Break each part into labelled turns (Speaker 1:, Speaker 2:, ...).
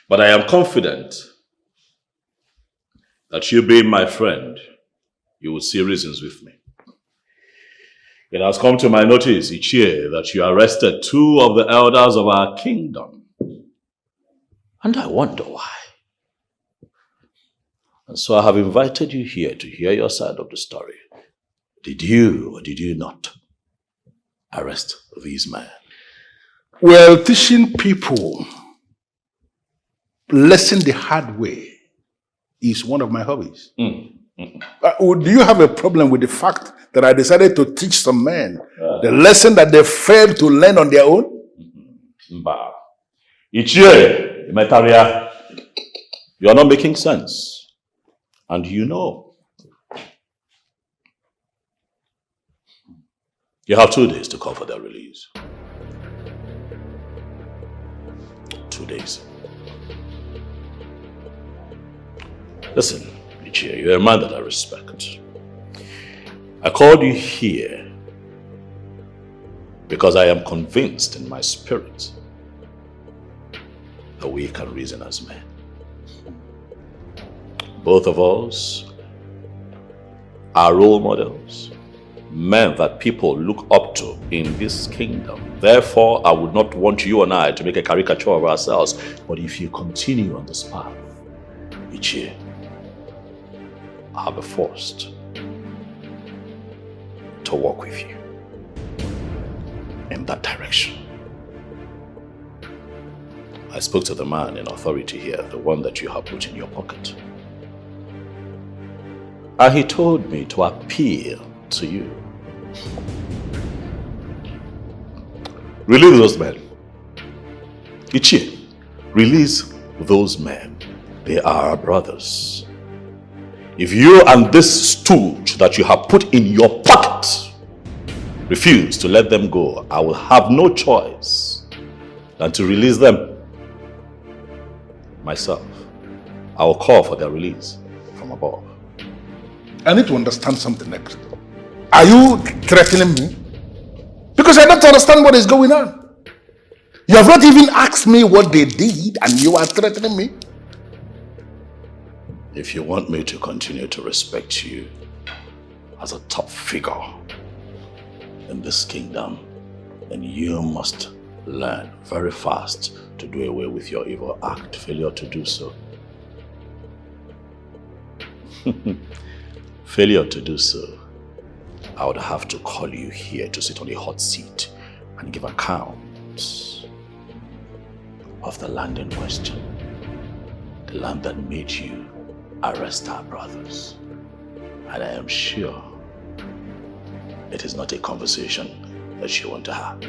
Speaker 1: But I am confident that you being my friend, you will see reasons with me. It has come to my notice each year that you arrested 2 of the elders of our kingdom. And I wonder why. And so I have invited you here to hear your side of the story. Did you or did you not arrest these men?
Speaker 2: Well, teaching people lesson the hard way is one of my hobbies. Do you have a problem with the fact that I decided to teach some men the lesson that they failed to learn on their own?
Speaker 1: Ichie, Metaria, you are not making sense. And you know. You have 2 days to call for their release. 2 days. Listen, Ichie, you're a man that I respect. I called you here because I am convinced in my spirit that we can reason as men. Both of us are role models, men that people look up to in this kingdom. Therefore, I would not want you and I to make a caricature of ourselves. But if you continue on this path, Ichie, I'll be forced to walk with you in that direction. I spoke to the man in authority here, the one that you have put in your pocket. And he told me to appeal to you. Release those men. Ichie, release those men. They are our brothers. If you and this stooge that you have put in your pocket refuse to let them go, I will have no choice than to release them myself. I will call for their release from above.
Speaker 2: I need to understand something next. Are you threatening me? Because I don't understand what is going on. You have not even asked me what they did and you are threatening me?
Speaker 1: If you want me to continue to respect you as a top figure in this kingdom, then you must learn very fast to do away with your evil act. Failure to do so. Failure to do so, I would have to call you here to sit on a hot seat and give account of the land in question. The land that made you arrest our brothers. And I am sure it is not a conversation that you want to have.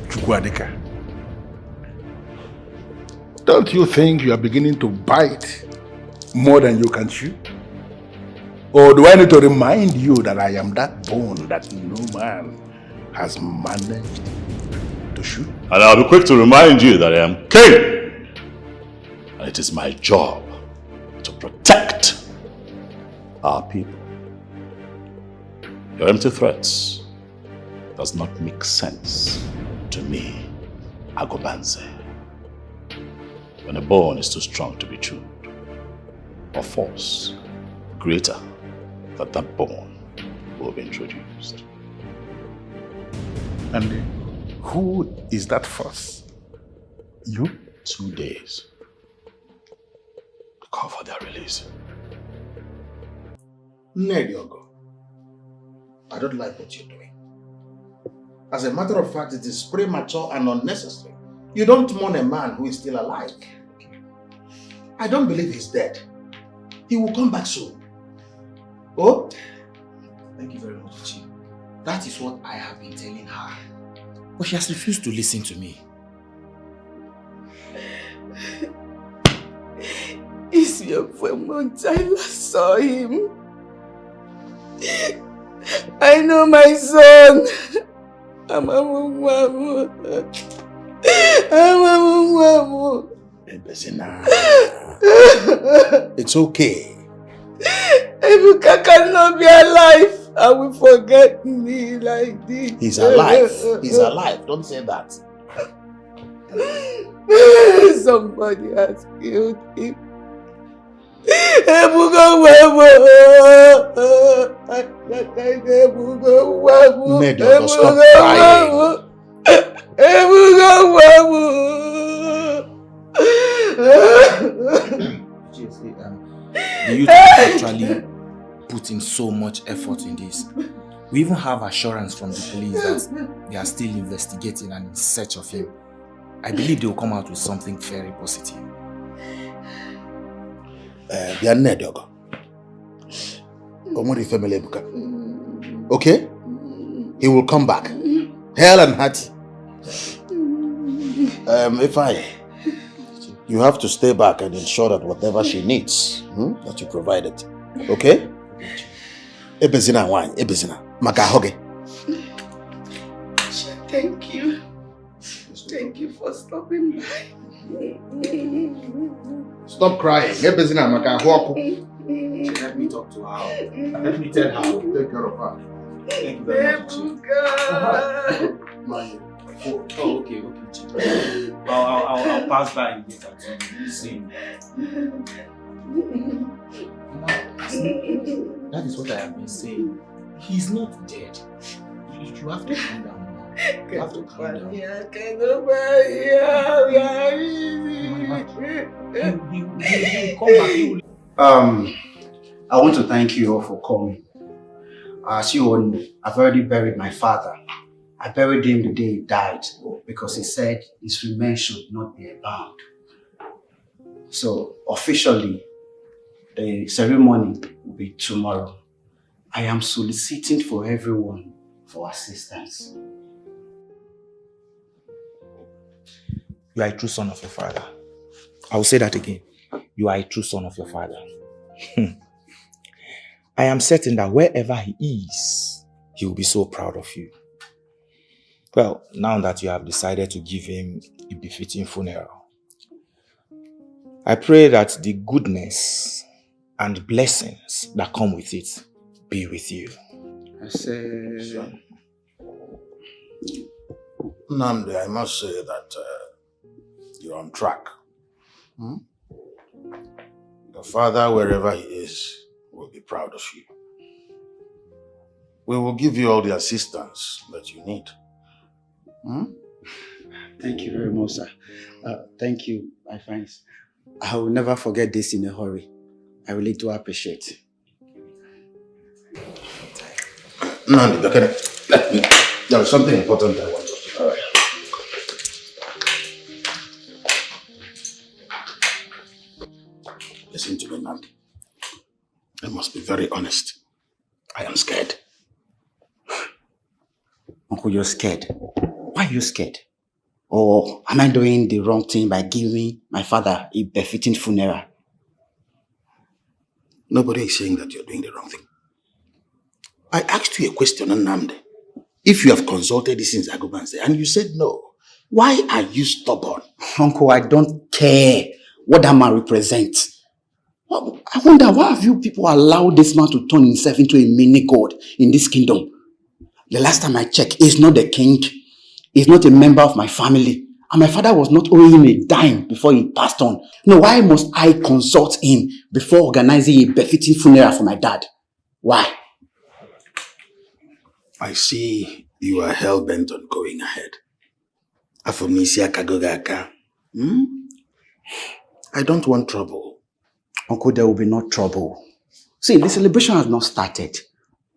Speaker 2: Chukwuadika, don't you think you are beginning to bite more than you can chew? Or do I need to remind you that I am that bone that no man has managed to shoot?
Speaker 1: And I'll be quick to remind you that I am king. And it is my job to protect our people. Your empty threats does not make sense to me, Agobanze. When a bone is too strong to be chewed, or force greater that that bone will be introduced.
Speaker 2: And who is that force? You?
Speaker 1: 2 days to call for their release.
Speaker 3: Nediogo, I don't like what you're doing. As a matter of fact, it is premature and unnecessary. You don't mourn a man who is still alive. I don't believe he's dead. He will come back soon. Oh?
Speaker 4: Thank you very much, Chief.
Speaker 3: That is what I have been telling her.
Speaker 4: But she has refused to listen to me.
Speaker 5: It's your months I last saw him. I know my son. I'm a mungwamu.
Speaker 3: It's okay.
Speaker 5: Ebuka cannot be alive. I will forget me like this.
Speaker 3: He's alive. He's alive. Don't say that.
Speaker 5: Somebody has killed him.
Speaker 3: Medogo, stop crying.
Speaker 4: The youth actually put in so much effort in this. We even have assurance from the police that they are still investigating and in search of him. I believe they will come out with something very positive.
Speaker 3: Okay? He will come back. Hell and hearty. You have to stay back and ensure that whatever she needs, that you provide it. Okay? Ebezina wine, Ebezina. Makahoge.
Speaker 5: Thank you. Thank you for stopping by.
Speaker 3: Stop crying. Ebezina Makahoku.
Speaker 4: Let me talk to her. Let me tell her.
Speaker 3: Take care of her.
Speaker 4: Thank you very much. Oh, okay, Chief. I'll pass by and get her to see. That is what I have been saying. He's not dead. You have to calm down. You have to calm down. He'll come back.
Speaker 6: I want to thank you all for coming. As you all know, I've already buried my father. I buried him the day he died because he said his remains should not be bound. So officially, the ceremony will be tomorrow. I am soliciting for everyone for assistance.
Speaker 4: You are a true son of your father. I will say that again. You are a true son of your father. I am certain that wherever he is, he will be so proud of you. Well, now that you have decided to give him a befitting funeral, I pray that the goodness and blessings that come with it be with you.
Speaker 6: I say...
Speaker 3: Nnamdi, I must say that you're on track. Your father, wherever he is, will be proud of you. We will give you all the assistance that you need.
Speaker 6: Thank you very much, sir. Thank you, my friends. I will never forget this in a hurry. I really do appreciate it.
Speaker 3: Nnamdi, okay. There is something important I want to say. All right. Listen to me, Nnamdi. I must be very honest. I am scared.
Speaker 6: Uncle, you're scared. Why are you scared? Or am I doing the wrong thing by giving my father a befitting funeral?
Speaker 3: Nobody is saying that you're doing the wrong thing. I asked you a question, Nnamdi. If you have consulted this in Zagubanse and you said no, why are you stubborn?
Speaker 6: Uncle, I don't care what that man represents. I wonder, why have you people allowed this man to turn himself into a mini god in this kingdom? The last time I checked, he's not the king. He's not a member of my family. And my father was not owing him a dime before he passed on. No, why must I consult him before organizing a befitting funeral for my dad? Why?
Speaker 3: I see you are hell-bent on going ahead. Afomisia Kagogaka. I don't want trouble.
Speaker 6: Uncle, there will be no trouble. See, the celebration has not started.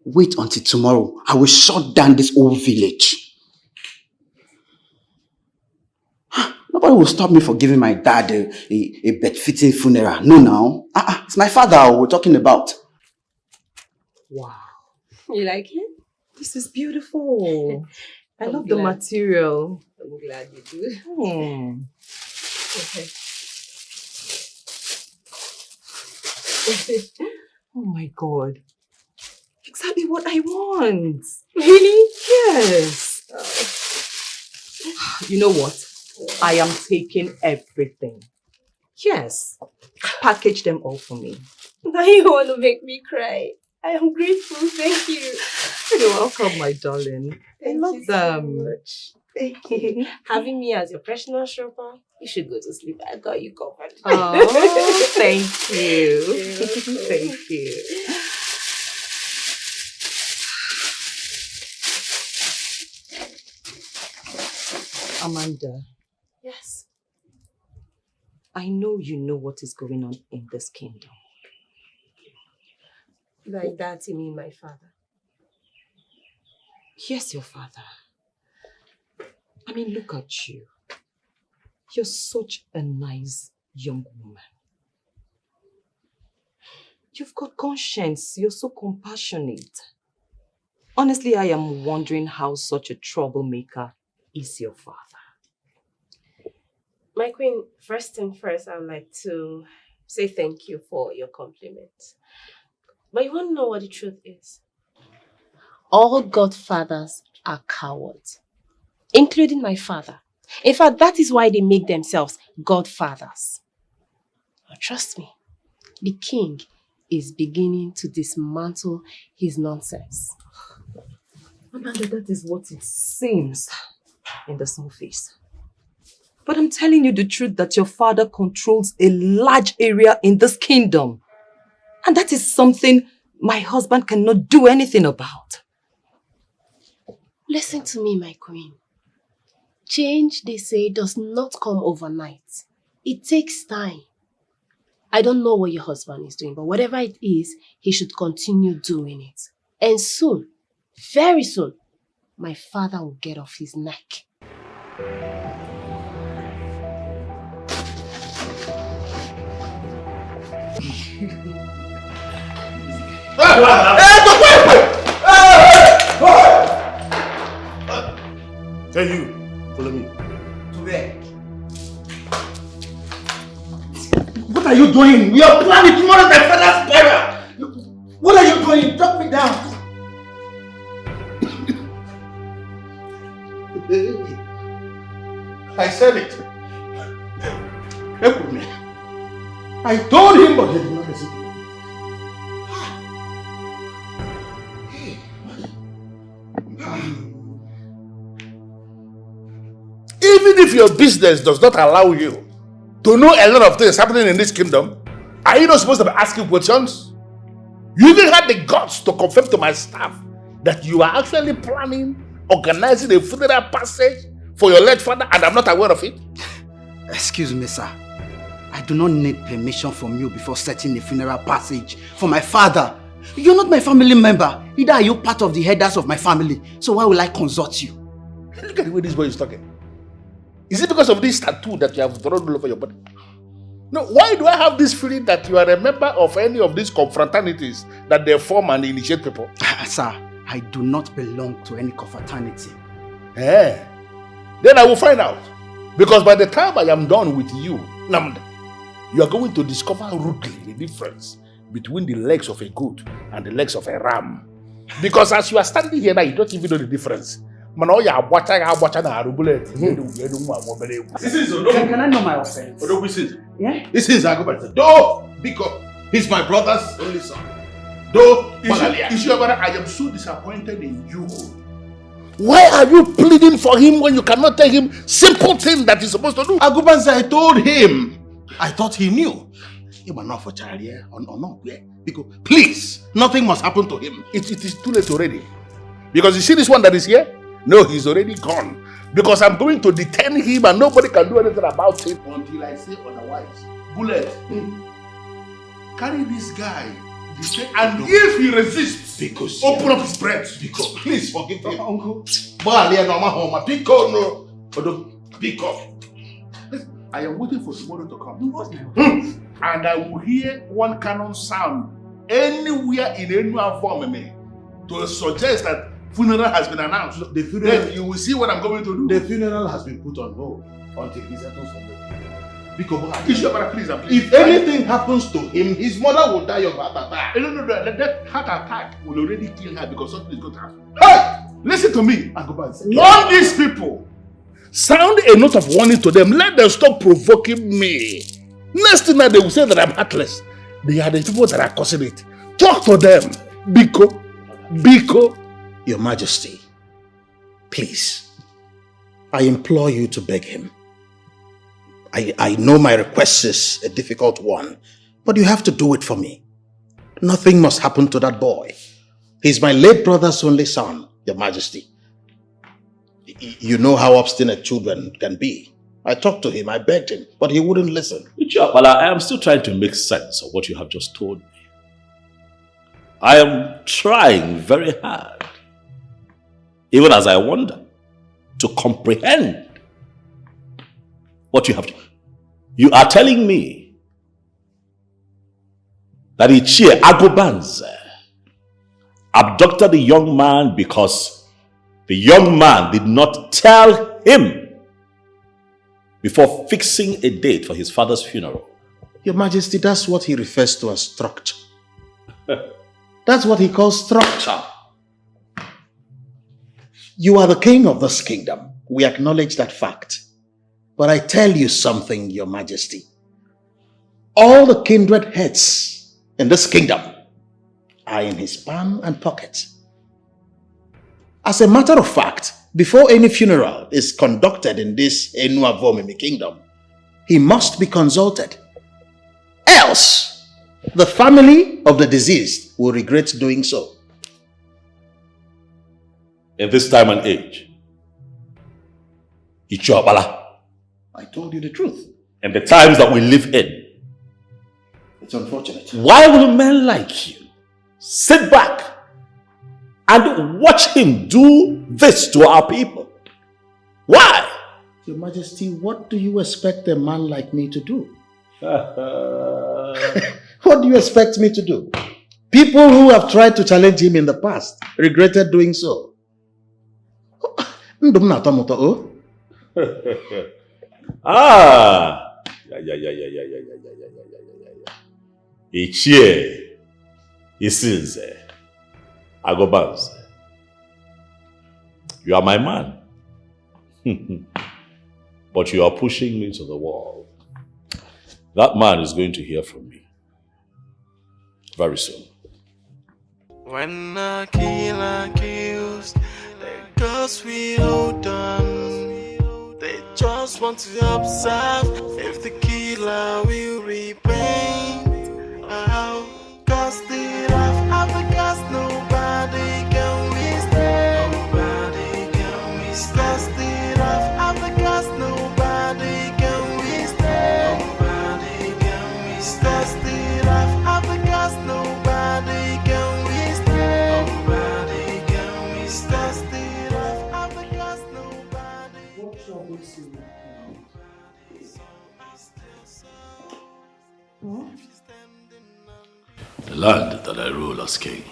Speaker 6: Wait until tomorrow. I will shut down this whole village. Nobody will stop me for giving my dad a bed-fitting funeral. No, now. It's my father we're talking about.
Speaker 7: Wow. You like it? This is beautiful. I love the material. I'm glad you do. Okay. Oh my God. Exactly what I want. Really? Yes. You know what? I am taking everything. Yes. Package them all for me.
Speaker 8: Now you want to make me cry. I am grateful. Thank you.
Speaker 7: You're welcome, my darling. I love them.
Speaker 8: So much. Having me as your personal shopper, you should go to sleep. I got you covered.
Speaker 7: Oh, thank you. Thank you. Amanda.
Speaker 8: Yes.
Speaker 7: I know you know what is going on in this kingdom.
Speaker 8: Like that, you mean my father?
Speaker 7: Yes, your father. I mean, look at you. You're such a nice young woman. You've got conscience. You're so compassionate. Honestly, I am wondering how such a troublemaker is your father.
Speaker 8: My queen, first and first, I would like to say thank you for your compliment. But you want to know what the truth is? All godfathers are cowards, including my father. In fact, that is why they make themselves godfathers. But trust me, the king is beginning to dismantle his nonsense.
Speaker 7: Amanda, that is what it seems in the surface. But I'm telling you the truth that your father controls a large area in this kingdom. And that is something my husband cannot do anything about.
Speaker 8: Listen to me, my queen. Change, they say, does not come overnight. It takes time. I don't know what your husband is doing, but whatever it is, he should continue doing it. And soon, very soon, my father will get off his neck.
Speaker 2: Hey, you, follow me.
Speaker 6: To where? What are you doing? We are planning tomorrow my father's burial. What are you doing? Drop me down.
Speaker 2: I said it. Help with me. I told him, but he did not listen to me. Even if your business does not allow you to know a lot of things happening in this kingdom, are you not supposed to be asking questions? You even had the guts to confirm to my staff that you are actually planning, organizing a funeral passage for your late father, and I'm not aware of it?
Speaker 6: Excuse me, sir. I do not need permission from you before setting a funeral passage for my father. You're not my family member. Neither are you part of the headers of my family. So why will I consult you?
Speaker 2: Look at the way this boy is talking. Is it because of this tattoo that you have drawn all over your body? No, why do I have this feeling that you are a member of any of these confraternities that they form and initiate people?
Speaker 6: Sir, I do not belong to any confraternity.
Speaker 2: Eh? Then I will find out. Because by the time I am done with you, Namda, you are going to discover rudely the difference between the legs of a goat and the legs of a ram. Because as you are standing here now, you don't even know the difference. Can I
Speaker 6: know my offense?
Speaker 3: Yeah? This is Agobert. Though, because he's my brother's only son. Though,
Speaker 2: I am so disappointed in you. Why are you pleading for him when you cannot tell him simple things that he's supposed to do?
Speaker 3: Agubanza, I told him. I thought he knew. He was not for charity or not. Because please, nothing must happen to him.
Speaker 2: It is too late already. Because you see this one that is here? No, he's already gone. Because I'm going to detain him and nobody can do anything about it until I say otherwise. Bullet, carry this guy. And if he resists, because open up his breast. Because please forgive him. Uncle. I am waiting for tomorrow to come. And I will hear one cannon sound anywhere in any form to suggest that funeral has been announced. The funeral, then you will see what I'm going to do.
Speaker 3: The funeral has been put on hold until he settles from the because
Speaker 2: please.
Speaker 3: If anything happens to him, his mother will die of heart attack.
Speaker 2: No. That heart attack will already kill her because something is going to happen. Hey! Listen to me. Warn these people. Sound a note of warning to them. Let them stop provoking me. Next thing that they will say that I'm heartless. They are the people that are causing it. to talk to them. Biko,
Speaker 3: Your Majesty, please. I implore you to beg him. I know my request is a difficult one, but you have to do it for me. Nothing must happen to that boy. He's my late brother's only son, Your Majesty. You know how obstinate children can be. I talked to him, I begged him, but he wouldn't listen.
Speaker 1: Well, I am still trying to make sense of what you have just told me. I am trying very hard, even as I wonder, to comprehend what you have to. You are telling me that Ichie Agobanze abducted the young man because the young man did not tell him before fixing a date for his father's funeral.
Speaker 3: Your Majesty, that's what he refers to as structure. That's what he calls structure. You are the king of this kingdom. We acknowledge that fact. But I tell you something, Your Majesty. All the kindred heads in this kingdom are in his palm and pocket. As a matter of fact, before any funeral is conducted in this Enuavomimi kingdom, he must be consulted. Else, the family of the deceased will regret doing so.
Speaker 1: In this time and age, Ichobala.
Speaker 3: I told you the truth.
Speaker 1: And the times that we live in.
Speaker 3: It's unfortunate.
Speaker 1: Why will men like you sit back and watch him do this to our people? Why?
Speaker 3: Your Majesty, what do you expect a man like me to do? What do you expect me to do? People who have tried to challenge him in the past regretted doing so.
Speaker 1: Ah! Ichie Isinze Agobanze. You are my man. But you are pushing me to the wall. That man is going to hear from me very soon.
Speaker 9: When a killer kills, the girls we hold on. They just want to observe if the killer will repent. Cause the wrath of the gods, nobody can withstand. Nobody can withstand. Cause the wrath of the gods, nobody can withstand. Nobody can withstand. Cause the wrath of the gods, nobody can withstand. Nobody can withstand. The wrath of the gods, nobody. What shall we see?
Speaker 1: The land that I rule as king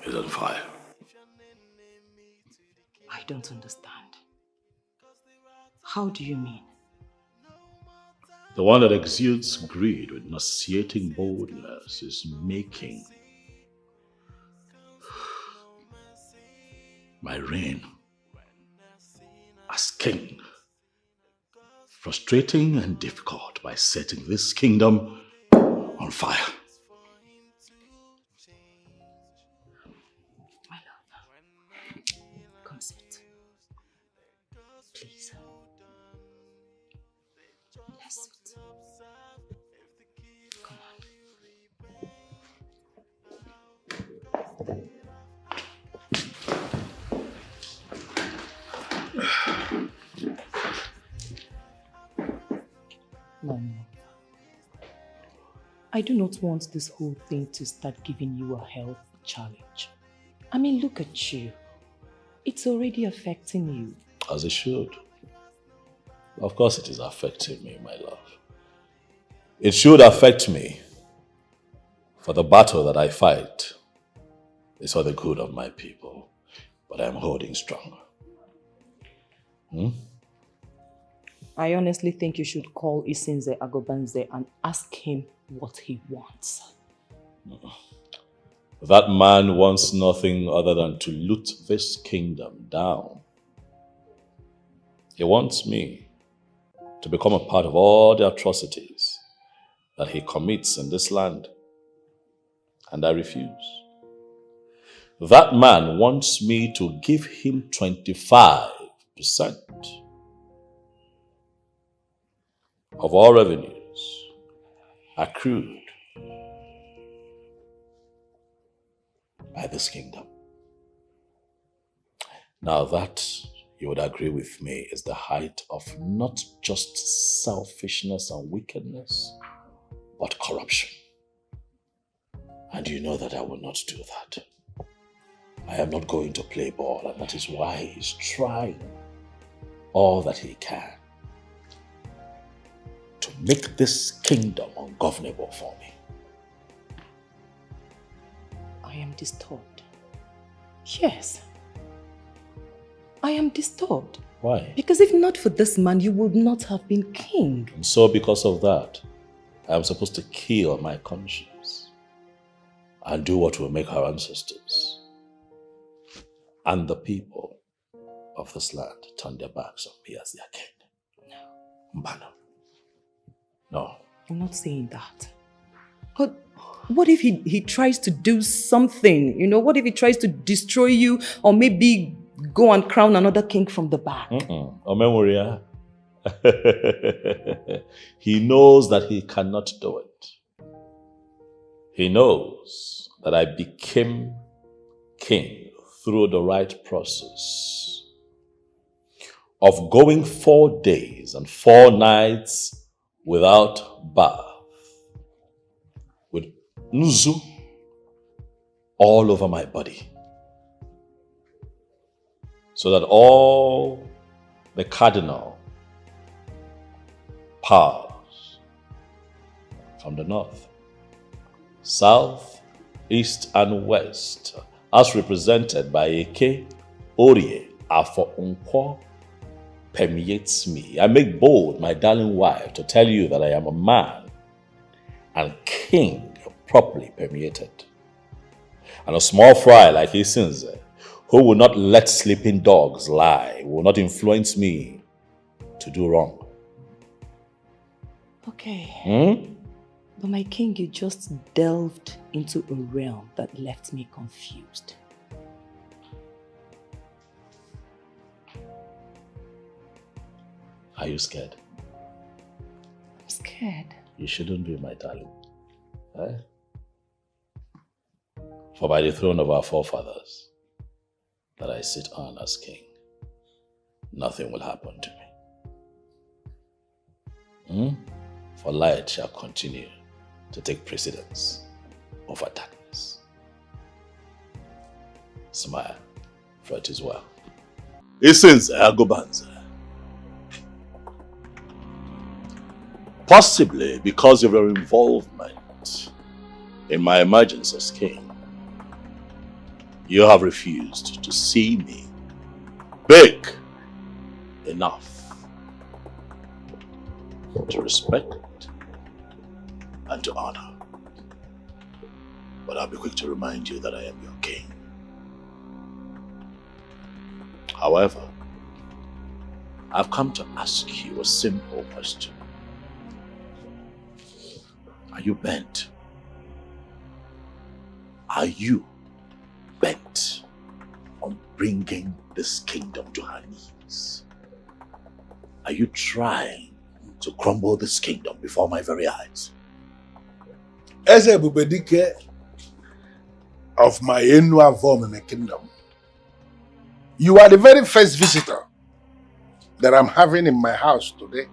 Speaker 1: is on fire.
Speaker 7: I don't understand. How do you mean?
Speaker 1: The one that exudes greed with nauseating boldness is making my reign as king frustrating and difficult by setting this kingdom on fire.
Speaker 7: My love, come sit. Please. Yes, sit. Come on. No. I do not want this whole thing to start giving you a health challenge. I mean, look at you. It's already affecting you.
Speaker 1: As it should. Of course it is affecting me, my love. It should affect me, for the battle that I fight is for the good of my people. But I'm holding strong.
Speaker 7: I honestly think you should call Isinze Agobanze and ask him what he wants.
Speaker 1: That man wants nothing other than to loot this kingdom down. He wants me to become a part of all the atrocities that he commits in this land. And I refuse. That man wants me to give him 25 of all revenues accrued by this kingdom. Now that, you would agree with me, is the height of not just selfishness and wickedness, but corruption. And you know that I will not do that. I am not going to play ball, and that is why he's trying all that he can to make this kingdom ungovernable for me.
Speaker 7: I am disturbed. Yes. I am disturbed.
Speaker 1: Why?
Speaker 7: Because if not for this man, you would not have been king.
Speaker 1: And so because of that, I am supposed to kill my conscience and do what will make our ancestors and the people of this land turn their backs on me as their king. No. Mbano. No.
Speaker 7: I'm not saying that. But what if he tries to do something? You know, what if he tries to destroy you or maybe go and crown another king from the back?
Speaker 1: Omemoria. He knows that he cannot do it. He knows that I became king through the right process of going 4 days and 4 nights without bath, with nzu all over my body, so that all the cardinal powers from the north, south, east, and west, as represented by Eke, Orie, Afo Unkwo, permeates me. I make bold, my darling wife, to tell you that I am a man and king properly permeated. And a small fry like Isinze, who will not let sleeping dogs lie, will not influence me to do wrong.
Speaker 7: Okay. But my king, you just delved into a realm that left me confused.
Speaker 1: Are you scared?
Speaker 7: I'm scared.
Speaker 1: You shouldn't be, my darling. Eh? For by the throne of our forefathers that I sit on as king, nothing will happen to me. For light shall continue to take precedence over darkness. Smile, for it is well. Isinze Agobanze. Possibly because of your involvement in my emergence as king, you have refused to see me big enough to respect and to honor. But I'll be quick to remind you that I am your king. However, I've come to ask you a simple question. Are you bent? Are you bent on bringing this kingdom to her knees? Are you trying to crumble this kingdom before my very eyes?
Speaker 2: As a bubedike of my annual form in the kingdom, you are the very first visitor that I'm having in my house today.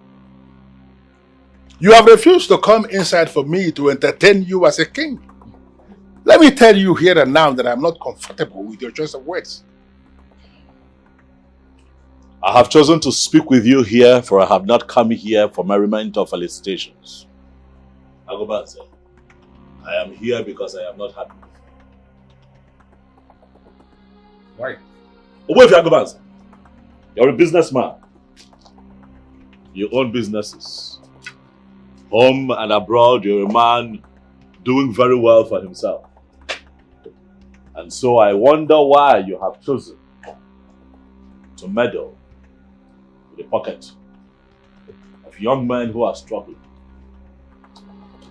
Speaker 2: You have refused to come inside for me to entertain you as a king. Let me tell you here and now that I'm not comfortable with your choice of words.
Speaker 1: I have chosen to speak with you here, for I have not come here for merriment or felicitations. Agobanze, I am here because I am not happy.
Speaker 2: Why?
Speaker 1: Wait for Agobanze. You're a businessman. You own businesses. Home and abroad, you're a man doing very well for himself. And so I wonder why you have chosen to meddle with the pocket of young men who are struggling.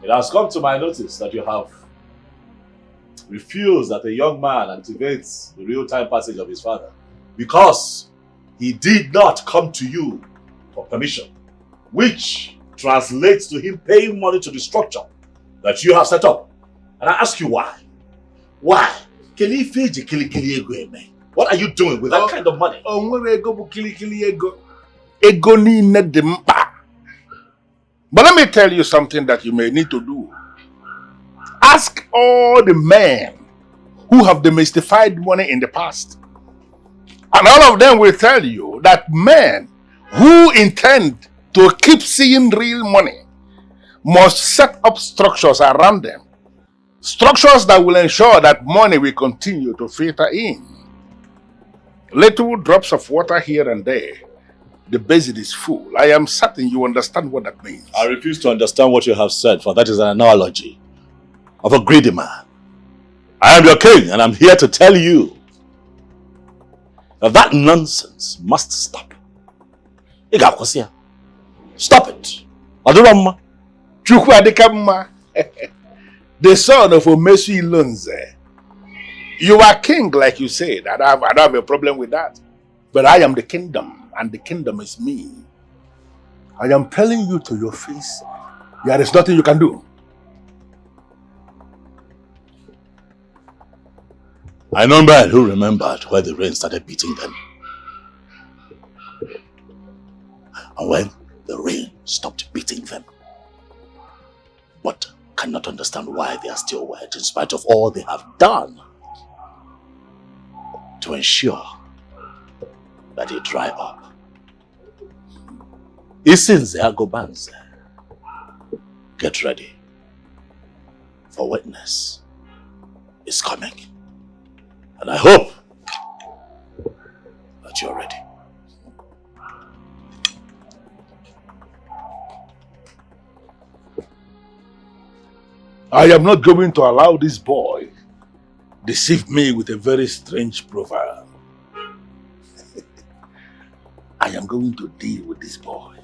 Speaker 1: It has come to my notice that you have refused that a young man activates the real-time passage of his father because he did not come to you for permission, which translates to him paying money to the structure that you have set up. And I ask you why? Why? What are you doing with that kind of money?
Speaker 2: But let me tell you something that you may need to do. Ask all the men who have demystified money in the past. And all of them will tell you that men who intend to keep seeing real money must set up structures around them. Structures that will ensure that money will continue to filter in. Little drops of water here and there. The basin is full. I am certain you understand what that means.
Speaker 1: I refuse to understand what you have said, for that is an analogy of a greedy man. I am your king, and I'm here to tell you that nonsense must stop. Stop it. Adurama.
Speaker 2: Chukwu the son of Omesu Ilonze. You are king, like you said. I don't have a problem with that. But I am the kingdom, and the kingdom is me. I am telling you to your face, there is nothing you can do.
Speaker 1: I know men who remembered where the rain started beating them. And when the rain stopped beating them. But cannot understand why they are still wet in spite of all they have done to ensure that they dry up. Isinze Agobanze. Get ready, for witness is coming. And I hope that you're ready.
Speaker 2: I am not going to allow this boy deceive me with a very strange profile. I am going to deal with this boy.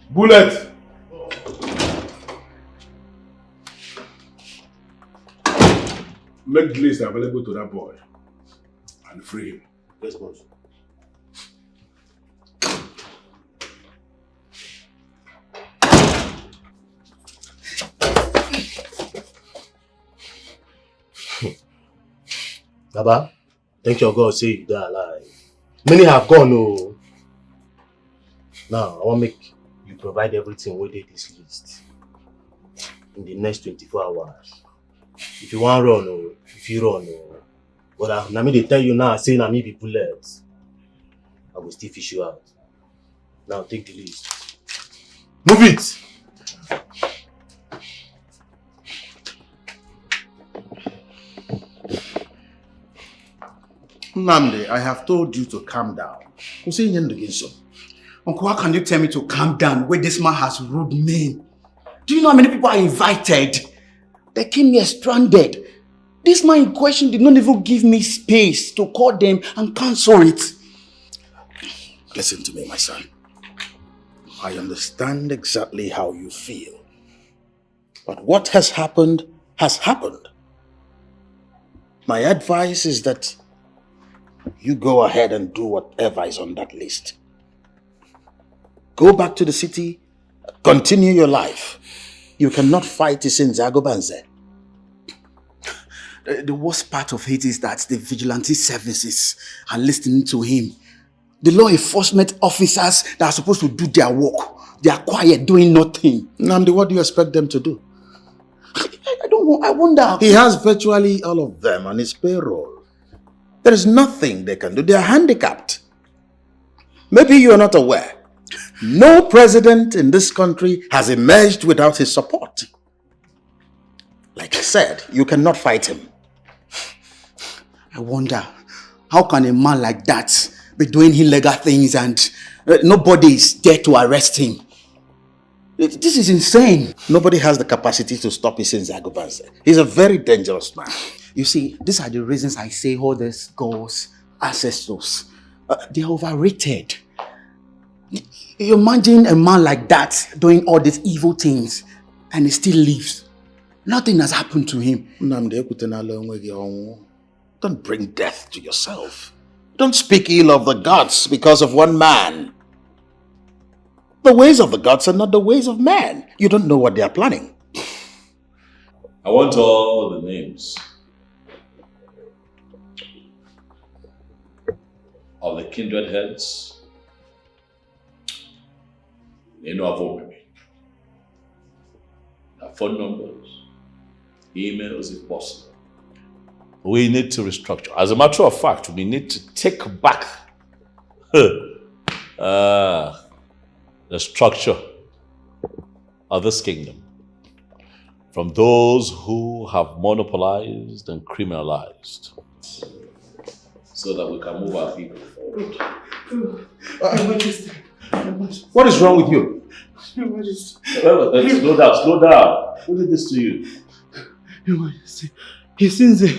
Speaker 2: Bullet! Make the list available to that boy and free him.
Speaker 3: Yes, boss. Baba, thank your God say you die alive. Many have gone, oh. Now, I want to make you provide everything within this list in the next 24 hours. If you want to run, oh, if you run, oh. But now they tell you now, say na me be bullets. I will still fish you out. Now take the list. Move it! Nnamdi, I have told you to calm down.
Speaker 6: Uncle, how can you tell me to calm down when this man has rude men? Do you know how many people are invited? They came here stranded. This man in question did not even give me space to call them and cancel it.
Speaker 3: Listen to me, my son. I understand exactly how you feel. But what has happened has happened. My advice is that you go ahead and do whatever is on that list. Go back to the city, continue your life. You cannot fight Isinze Agobanze.
Speaker 6: The worst part of it is that the vigilante services are listening to him. The law enforcement officers that are supposed to do their work, they are quiet, doing nothing.
Speaker 3: Nnamdi, what do you expect them to do?
Speaker 6: I don't know, I wonder.
Speaker 3: He has virtually all of them on his payroll. There is nothing they can do. They are handicapped. Maybe you are not aware. No president in this country has emerged without his support. Like I said, you cannot fight him.
Speaker 6: I wonder, how can a man like that be doing illegal things and nobody is there to arrest him? This is insane.
Speaker 3: Nobody has the capacity to stop Isinze Agobanze. He's a very dangerous man.
Speaker 6: You see, these are the reasons I say all these gods, ancestors, They're overrated. You imagine a man like that doing all these evil things and he still lives. Nothing has happened to him.
Speaker 3: Don't bring death to yourself. Don't speak ill of the gods because of one man. The ways of the gods are not the ways of man. You don't know what they are planning.
Speaker 1: I want all the names of the kindred heads. They know of me. Their phone numbers, emails if possible. We need to restructure. As a matter of fact, we need to take back the structure of this kingdom from those who have monopolized and criminalized, so that we can move our people forward.
Speaker 3: What is wrong with you?
Speaker 1: Slow down. Who did this to you?
Speaker 5: Your Majesty, he sins it.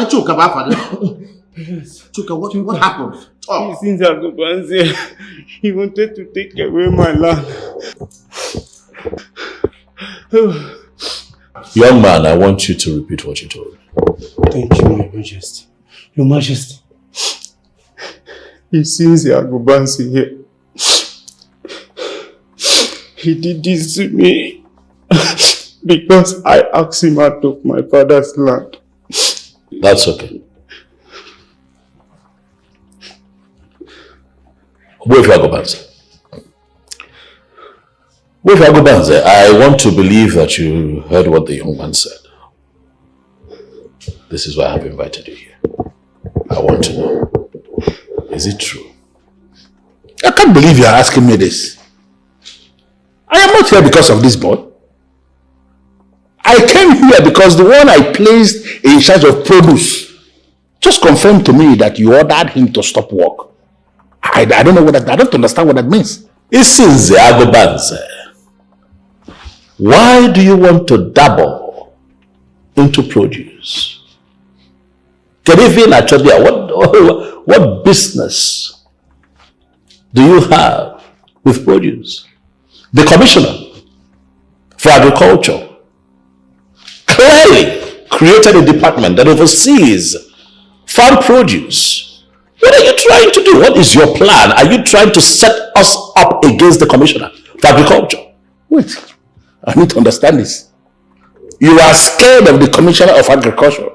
Speaker 3: Chuka, what happened?
Speaker 5: He sins Agobanze. He wanted to take away my land.
Speaker 1: Young man, I want you to repeat what you told me.
Speaker 5: Thank you, my Majesty. Your Majesty. He sins Agobanze here. He did this to me because I asked him out of my father's land.
Speaker 1: That's okay. Gobanze, I want to believe that you heard what the young man said. This is why I have invited you here. I want to know, is it true?
Speaker 2: I can't believe you are asking me this. I am not here because of this boy. I came here because the one I placed in charge of produce just confirmed to me that you ordered him to stop work. I don't know what that, I don't understand what that means.
Speaker 1: Isinze Agobanze, why do you want to dabble into produce? Genevieve Nnaji, what business do you have with produce? The commissioner for agriculture clearly created a department that oversees farm produce. What are you trying to do? What is your plan? Are you trying to set us up against the commissioner for agriculture?
Speaker 2: Wait, I need to understand this. You are scared of the commissioner of agriculture,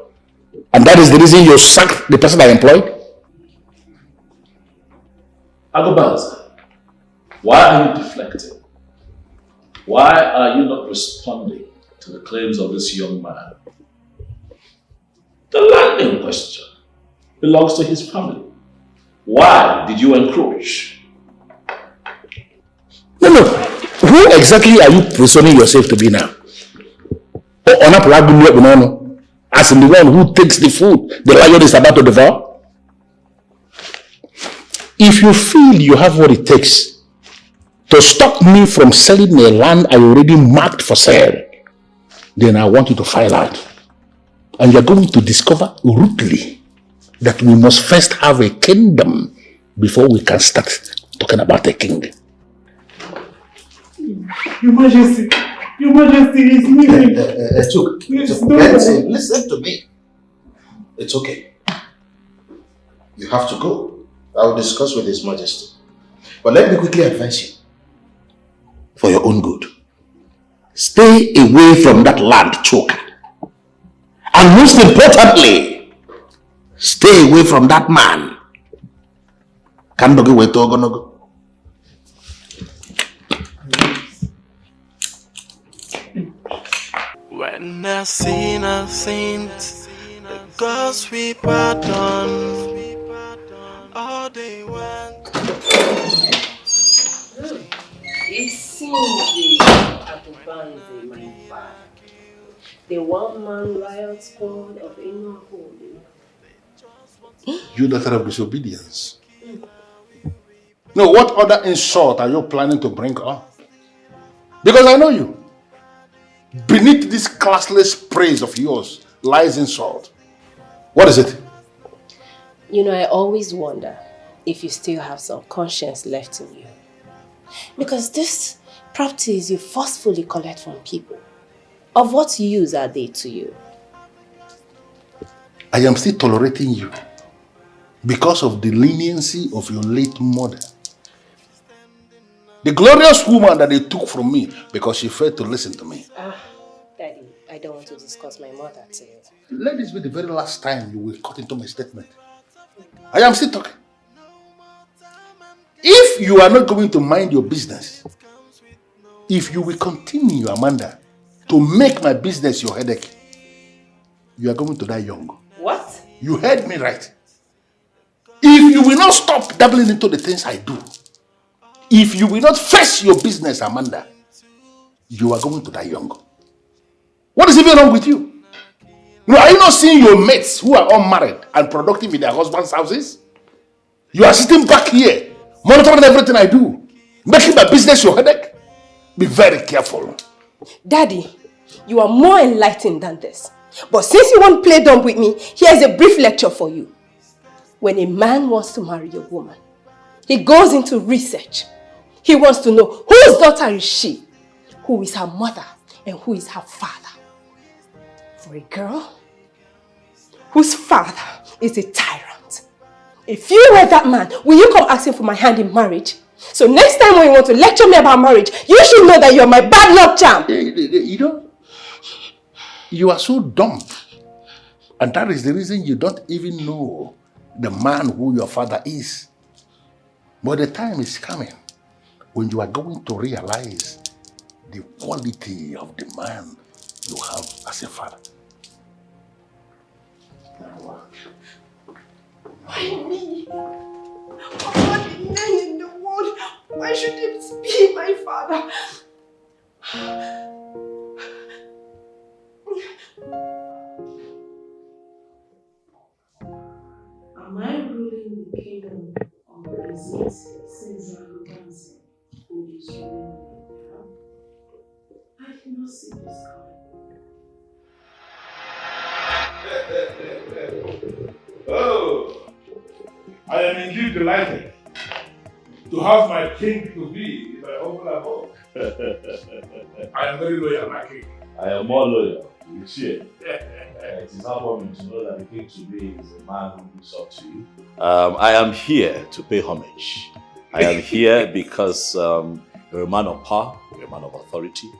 Speaker 2: and that is the reason you sacked the person I employed?
Speaker 1: Agobanze, why are you deflecting? Why are you not responding to the claims of this young man? The land in question belongs to his family. Why did you encroach?
Speaker 2: No. Who exactly are you presuming yourself to be now? As in the one who takes the food the lion is about to devour? If you feel you have what it takes to stop me from selling a land I already marked for sale, then I want you to file out. And you're going to discover rudely that we must first have a kingdom before we can start talking about a king.
Speaker 5: Your Majesty is leaving.
Speaker 3: Listen to me. It's okay. You have to go. I will discuss with His Majesty. But let me quickly advise you, for your own good, stay away from that land, Choka. And most importantly, stay away from that man.
Speaker 9: When I sin, I sinned, the gods we pardon. All they want.
Speaker 8: It seems Agobanze, my father. The one-man riot squad of Inoholi.
Speaker 2: You daughter of disobedience. No, what other insult are you planning to bring up? Because I know you. Beneath this classless praise of yours lies insult. What is it?
Speaker 8: You know, I always wonder if you still have some conscience left in you. Because these properties you forcefully collect from people, of what use are they to you?
Speaker 2: I am still tolerating you because of the leniency of your late mother. The glorious woman that they took from me because she failed to listen to me.
Speaker 8: Daddy, I don't want to discuss my mother today.
Speaker 2: Let this be the very last time you will cut into my statement. I am still talking. If you are not going to mind your business, if you will continue, Amanda, to make my business your headache, you are going to die young.
Speaker 8: What?
Speaker 2: You heard me right. If you will not stop dabbling into the things I do, if you will not face your business, Amanda, you are going to die young. What is even wrong with you? No, are you not seeing your mates who are unmarried and productive in their husbands' houses? You are sitting back here, monitoring everything I do, making my business your headache. Be very careful.
Speaker 8: Daddy, you are more enlightened than this. But since you won't play dumb with me, here's a brief lecture for you. When a man wants to marry a woman, he goes into research. He wants to know whose daughter is she, who is her mother, and who is her father. For a girl whose father is a tyrant, if you were that man, will you come asking for my hand in marriage? So next time when you want to lecture me about marriage, you should know that you're my bad luck charm.
Speaker 2: You know, you are so dumb. And that is the reason you don't even know the man who your father is. But the time is coming when you are going to realize the quality of the man you have as a father.
Speaker 8: Why me? Of all the men in the world, why should it be my father?
Speaker 10: Am I ruling the kingdom or is it Caesar dancing who is ruling the I did not see this coming.
Speaker 2: Oh, I am indeed delighted to have my king to be my humble abode. I am very loyal, my king.
Speaker 1: I am more loyal. You see, it is heartwarming to know that the king today is a man who looks up to you. I am here to pay homage. I am here because you're a man of power, you're a man of authority,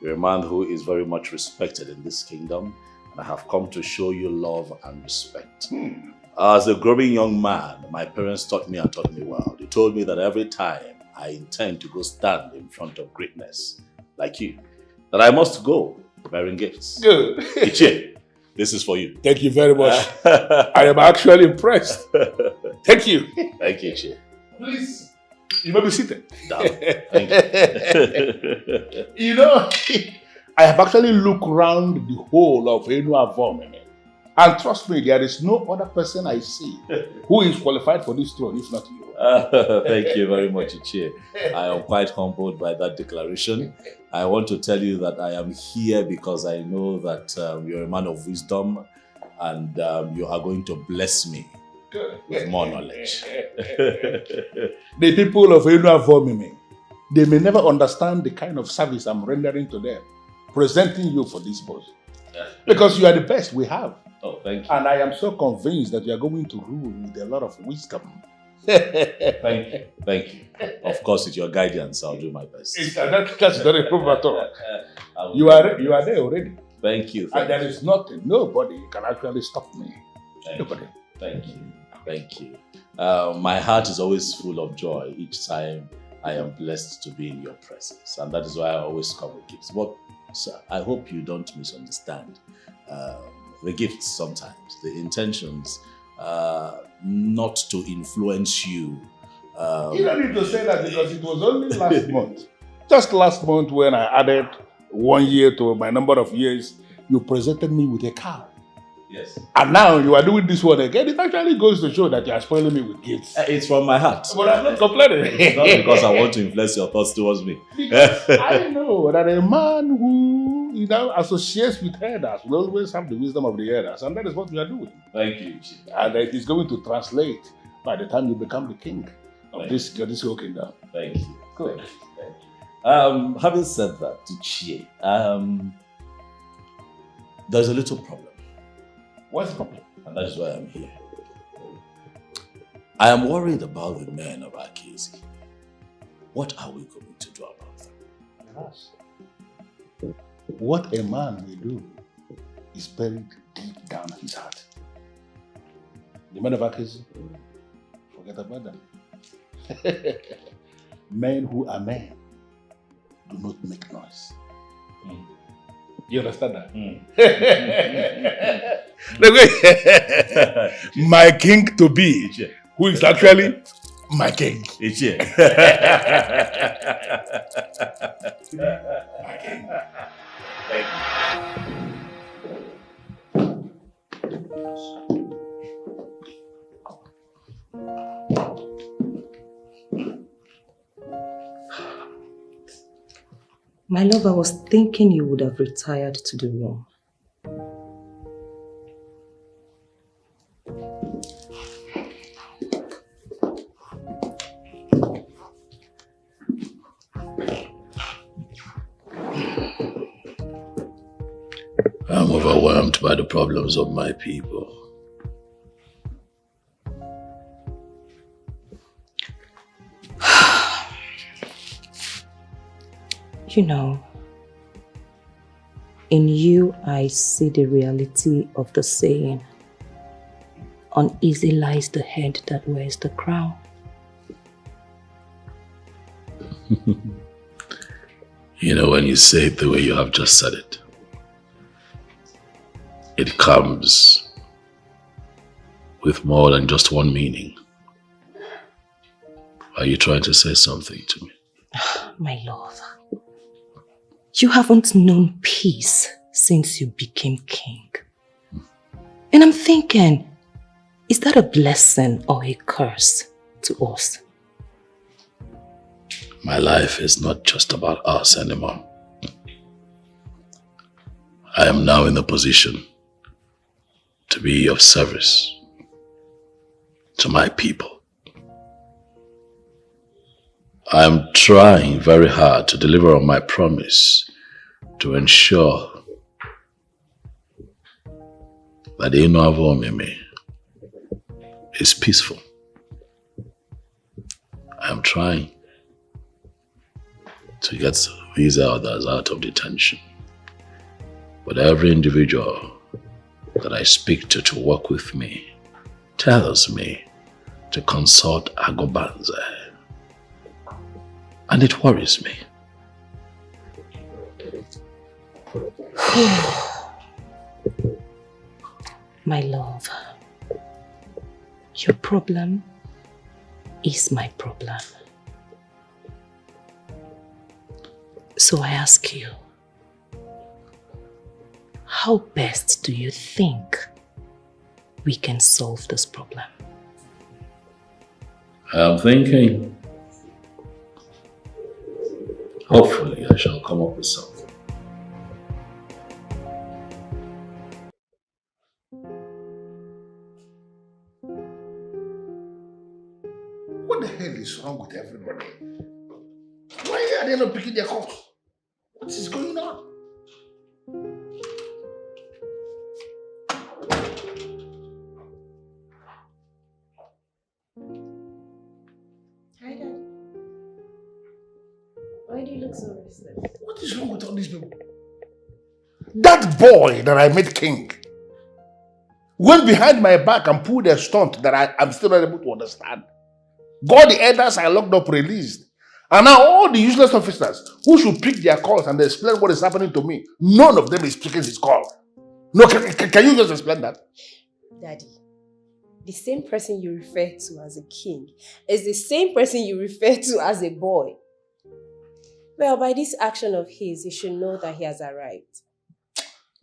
Speaker 1: you're a man who is very much respected in this kingdom, and I have come to show you love and respect. As a growing young man, my parents taught me and taught me well. They told me that every time I intend to go stand in front of greatness, like you, that I must go bearing gifts.
Speaker 2: Good.
Speaker 1: Ichie, this is for you.
Speaker 2: Thank you very much. I am actually impressed. Thank you.
Speaker 1: Thank you, Ichie.
Speaker 2: Please, you may be seated.
Speaker 1: Down. Thank you.
Speaker 2: You know, I have actually looked around the whole of Enua Vomene. And trust me, there is no other person I see who is qualified for this throne, if not you.
Speaker 1: Thank you very much, Ichie. I am quite humbled by that declaration. I want to tell you that I am here because I know that you're a man of wisdom and you are going to bless me with more knowledge.
Speaker 2: The people of Enua Vomene, they may never understand the kind of service I'm rendering to them, presenting you for this post. Because you are the best we have.
Speaker 1: Oh, thank you.
Speaker 2: And I am so convinced that you are going to rule with a lot of wisdom.
Speaker 1: Thank you. Thank you. Of course, with your guidance, I'll do my best.
Speaker 2: That's not a problem at all. You are there already.
Speaker 1: Thank you.
Speaker 2: And there is nothing, nobody can actually stop me. Nobody.
Speaker 1: Thank you. Thank you. My heart is always full of joy each time I am blessed to be in your presence. And that is why I always come with gifts. But sir, I hope you don't misunderstand the gifts sometimes, the intentions, not to influence you.
Speaker 2: You don't need to say that because it was only last month. Just last month when I added 1 year to my number of years, you presented me with a car.
Speaker 1: Yes.
Speaker 2: And now you are doing this one again. It actually goes to show that you are spoiling me with gifts.
Speaker 1: It's from my heart.
Speaker 2: But I'm not complaining.
Speaker 1: It's not because I want to influence your thoughts towards me.
Speaker 2: I know that a man who who associates with elders will always have the wisdom of the elders, and that is what we are doing.
Speaker 1: Thank you, Chief.
Speaker 2: And it is going to translate by the time you become the king of this whole kingdom.
Speaker 1: Thank you. Good. Thank you. Having said that, to Chie, there's a little problem.
Speaker 2: What's the problem?
Speaker 1: And that is why I'm here. I am worried about the men of Akezi. What are we going to do about them?
Speaker 2: Yes. What a man will do is buried deep down his heart. The men of Akezi, forget about them. Men who are men do not make noise. You understand that? My king to be, who is actually my king. My king. Thank you.
Speaker 7: My love, I was thinking you would have retired to the room.
Speaker 1: I'm overwhelmed by the problems of my people.
Speaker 7: You know, in you I see the reality of the saying, uneasy lies the head that wears the crown.
Speaker 1: You know, when you say it the way you have just said it, it comes with more than just one meaning. Are you trying to say something to me?
Speaker 7: My love, you haven't known peace since you became king. And I'm thinking, is that a blessing or a curse to us?
Speaker 1: My life is not just about us anymore. I am now in a position to be of service to my people. I am trying very hard to deliver on my promise to ensure that the Ino Avomime is peaceful. I am trying to get these others out of detention. But every individual that I speak to work with me tells me to consult Agobanze. And it worries me.
Speaker 7: My love, your problem is my problem. So I ask you, how best do you think we can solve this problem?
Speaker 1: I'm thinking, hopefully I shall come up with something.
Speaker 2: What the hell is wrong with everybody? Why are they not picking their calls? What is going on?
Speaker 8: Hi, Dad. Why do you look so restless?
Speaker 2: What is wrong with all these people? That boy that I made king went behind my back and pulled a stunt that I'm still not able to understand. Got the elders I locked up released. And now all the useless officers who should pick their calls and explain what is happening to me, none of them is picking his call. No, can you just explain that?
Speaker 8: Daddy, the same person you refer to as a king is the same person you refer to as a boy. Well, by this action of his, he should know that he has arrived.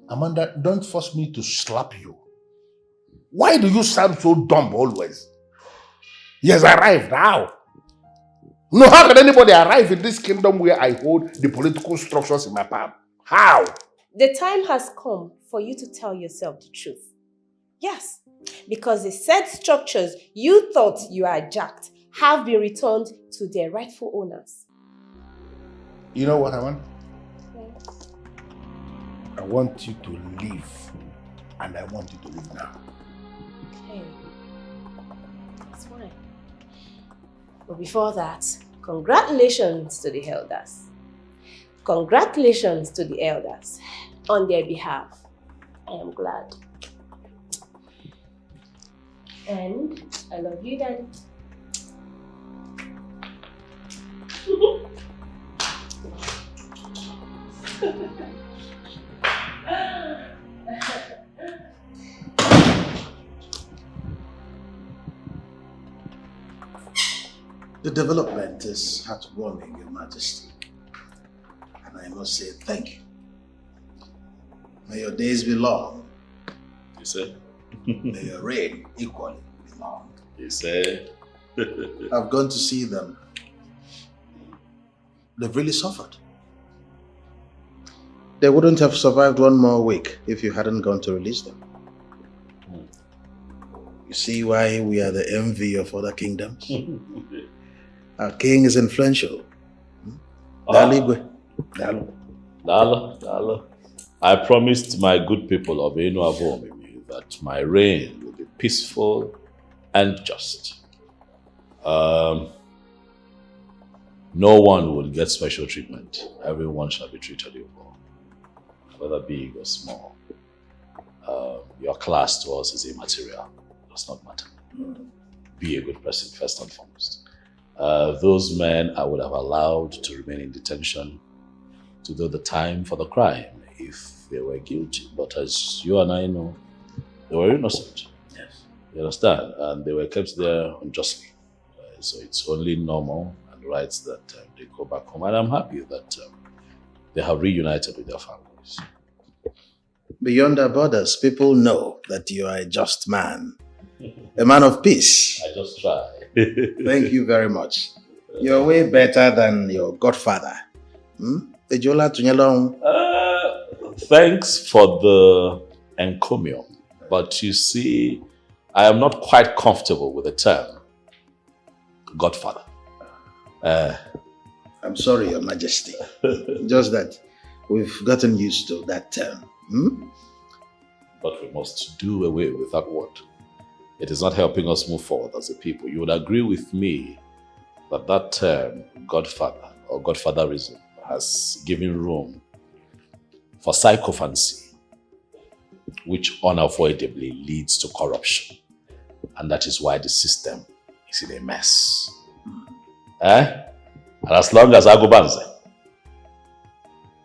Speaker 2: Amanda, don't force me to slap you. Why do you sound so dumb always? He has arrived. How? No, how can anybody arrive in this kingdom where I hold the political structures in my palm? How?
Speaker 8: The time has come for you to tell yourself the truth. Yes, because the said structures you thought you hijacked have been returned to their rightful owners.
Speaker 2: You know what I want? I want you to leave, and I want you to leave now.
Speaker 8: Okay, that's fine. But before that, congratulations to the elders. Congratulations to the elders. On their behalf, I am glad. And I love you, Daddy.
Speaker 3: The development is heartwarming, Your Majesty. And I must say thank you. May your days be long.
Speaker 1: You say?
Speaker 3: May your reign equally be long.
Speaker 1: You say?
Speaker 3: I've gone to see them. They've really suffered. They wouldn't have survived one more week if you hadn't gone to release them. You see why we are the envy of other kingdoms? Our king is influential. Daligwe.
Speaker 1: Dalo. I promised my good people of Enu Abomimi that my reign will be peaceful and just. No one will get special treatment. Everyone shall be treated equal, whether big or small. Your class to us is immaterial. It does not matter. Be a good person first and foremost. Those men I would have allowed to remain in detention to do the time for the crime if they were guilty. But as you and I know, they were innocent.
Speaker 3: Yes.
Speaker 1: You understand? And they were kept there unjustly. So it's only normal and right that they go back home. And I'm happy that they have reunited with their families.
Speaker 3: Beyond our borders, people know that you are a just man. A man of peace.
Speaker 1: I just try.
Speaker 3: Thank you very much. You're way better than your godfather.
Speaker 1: Thanks for the encomium. But you see, I am not quite comfortable with the term godfather.
Speaker 3: I'm sorry, Your Majesty. Just that we've gotten used to that term.
Speaker 1: But we must do away with that word. It is not helping us move forward as a people. You would agree with me that that term, godfather or godfatherism, has given room for sycophancy, which unavoidably leads to corruption. And that is why the system is in a mess. And as long as Agobanze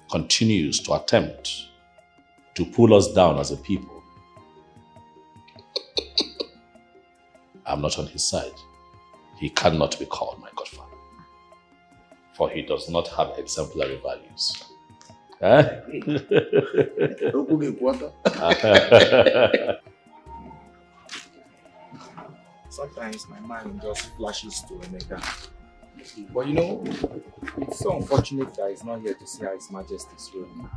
Speaker 1: continues to attempt to pull us down as a people, I'm not on his side. He cannot be called my godfather. For he does not have exemplary values.
Speaker 4: Sometimes my mind just flashes to Emeka. But you know, it's so unfortunate that he's not here to see how His Majesty's ruling.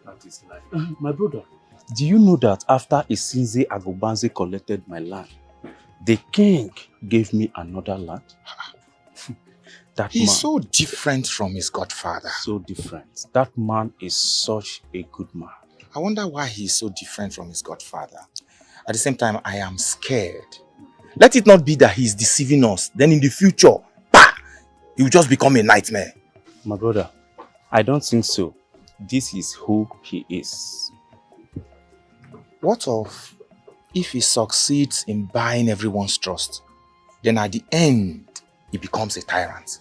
Speaker 4: That is life.
Speaker 5: My brother, do you know that after Isinze Agobanze collected my land, the king gave me another land?
Speaker 4: He's so different from his godfather.
Speaker 5: So different. That man is such a good man.
Speaker 4: I wonder why he's so different from his godfather. At the same time, I am scared. Let it not be that he's deceiving us. Then in the future, he will just become a nightmare.
Speaker 5: My brother, I don't think so. This is who he is.
Speaker 4: What of if he succeeds in buying everyone's trust? Then at the end, he becomes a tyrant.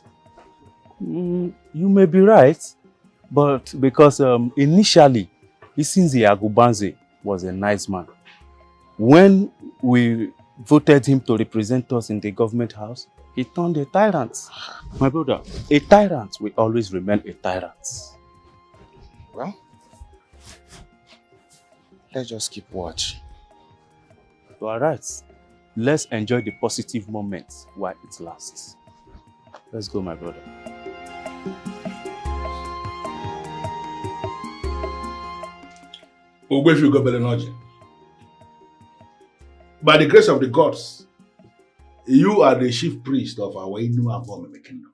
Speaker 5: You may be right, but because initially, Isinze Agobanze was a nice man. When we voted him to represent us in the government house, he turned a tyrant. My brother, a tyrant will always remain a tyrant.
Speaker 4: Well, let's just keep watch.
Speaker 5: You are right. Let's enjoy the positive moments while it lasts. Let's go, my brother.
Speaker 2: Ebele Nnaji. By the grace of the gods, you are the chief priest of our Enuavomeme kingdom.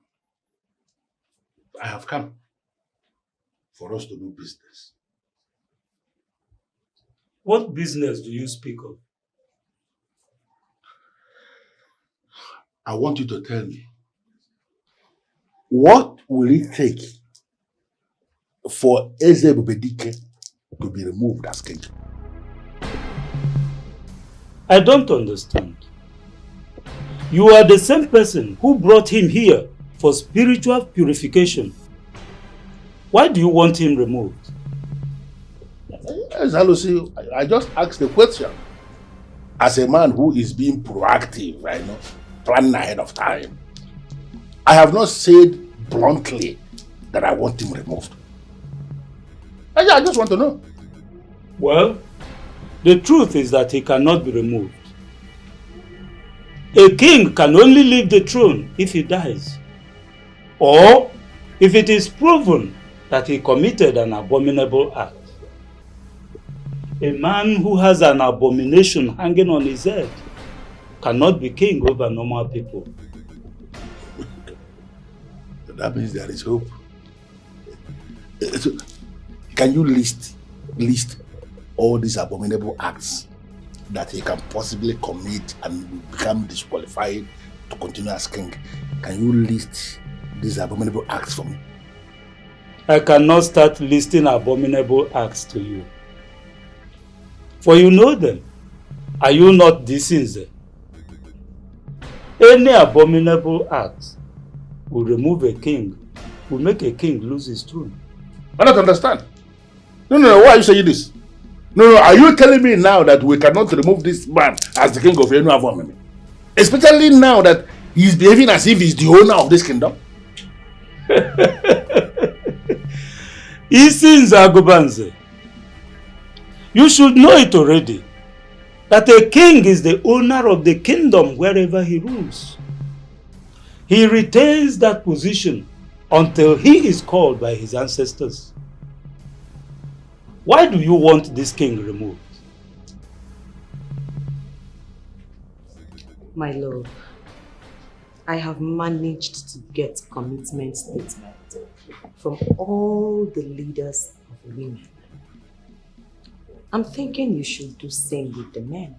Speaker 2: I have come for us to do business.
Speaker 5: What business do you speak of?
Speaker 2: I want you to tell me, what will it take for Ezebubedike to be removed as king?
Speaker 5: I don't understand. You are the same person who brought him here for spiritual purification. Why do you want him removed?
Speaker 2: I just asked the question. As a man who is being proactive, planning ahead of time, I have not said bluntly that I want him removed. I just want to know.
Speaker 5: Well, the truth is that he cannot be removed. A king can only leave the throne if he dies, or if it is proven that he committed an abominable act. A man who has an abomination hanging on his head cannot be king over normal people.
Speaker 2: That means there is hope. So, can you list all these abominable acts that he can possibly commit and become disqualified to continue as king? Can you list these abominable acts for me?
Speaker 5: I cannot start listing abominable acts to you. For you know them. Are you not Disinze? Any abominable act will remove a king, will make a king lose his throne.
Speaker 2: I don't understand. No, why are you saying this? No, are you telling me now that we cannot remove this man as the king of Enuavomeme? Especially now that he's behaving as if he's the owner of this kingdom?
Speaker 5: Isinze Agubanze. You should know it already, that a king is the owner of the kingdom wherever he rules. He retains that position until he is called by his ancestors. Why do you want this king removed?
Speaker 7: My love, I have managed to get commitment statements from all the leaders of women. I'm thinking you should do same with the men.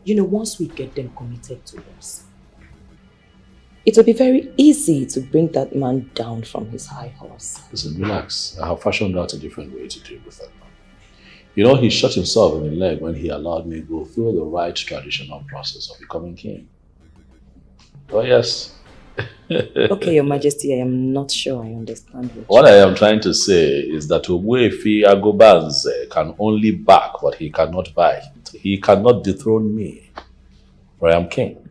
Speaker 7: Once we get them committed to us, it will be very easy to bring that man down from his high horse.
Speaker 1: Listen, relax. I have fashioned out a different way to deal with that man. He shot himself in the leg when he allowed me to go through the right traditional process of becoming king. Oh, yes.
Speaker 7: Okay, Your Majesty, I am not sure I understand
Speaker 1: what I am trying to say is that Ogbuefi Agobanze can only back what he cannot buy. He cannot dethrone me, for I am king.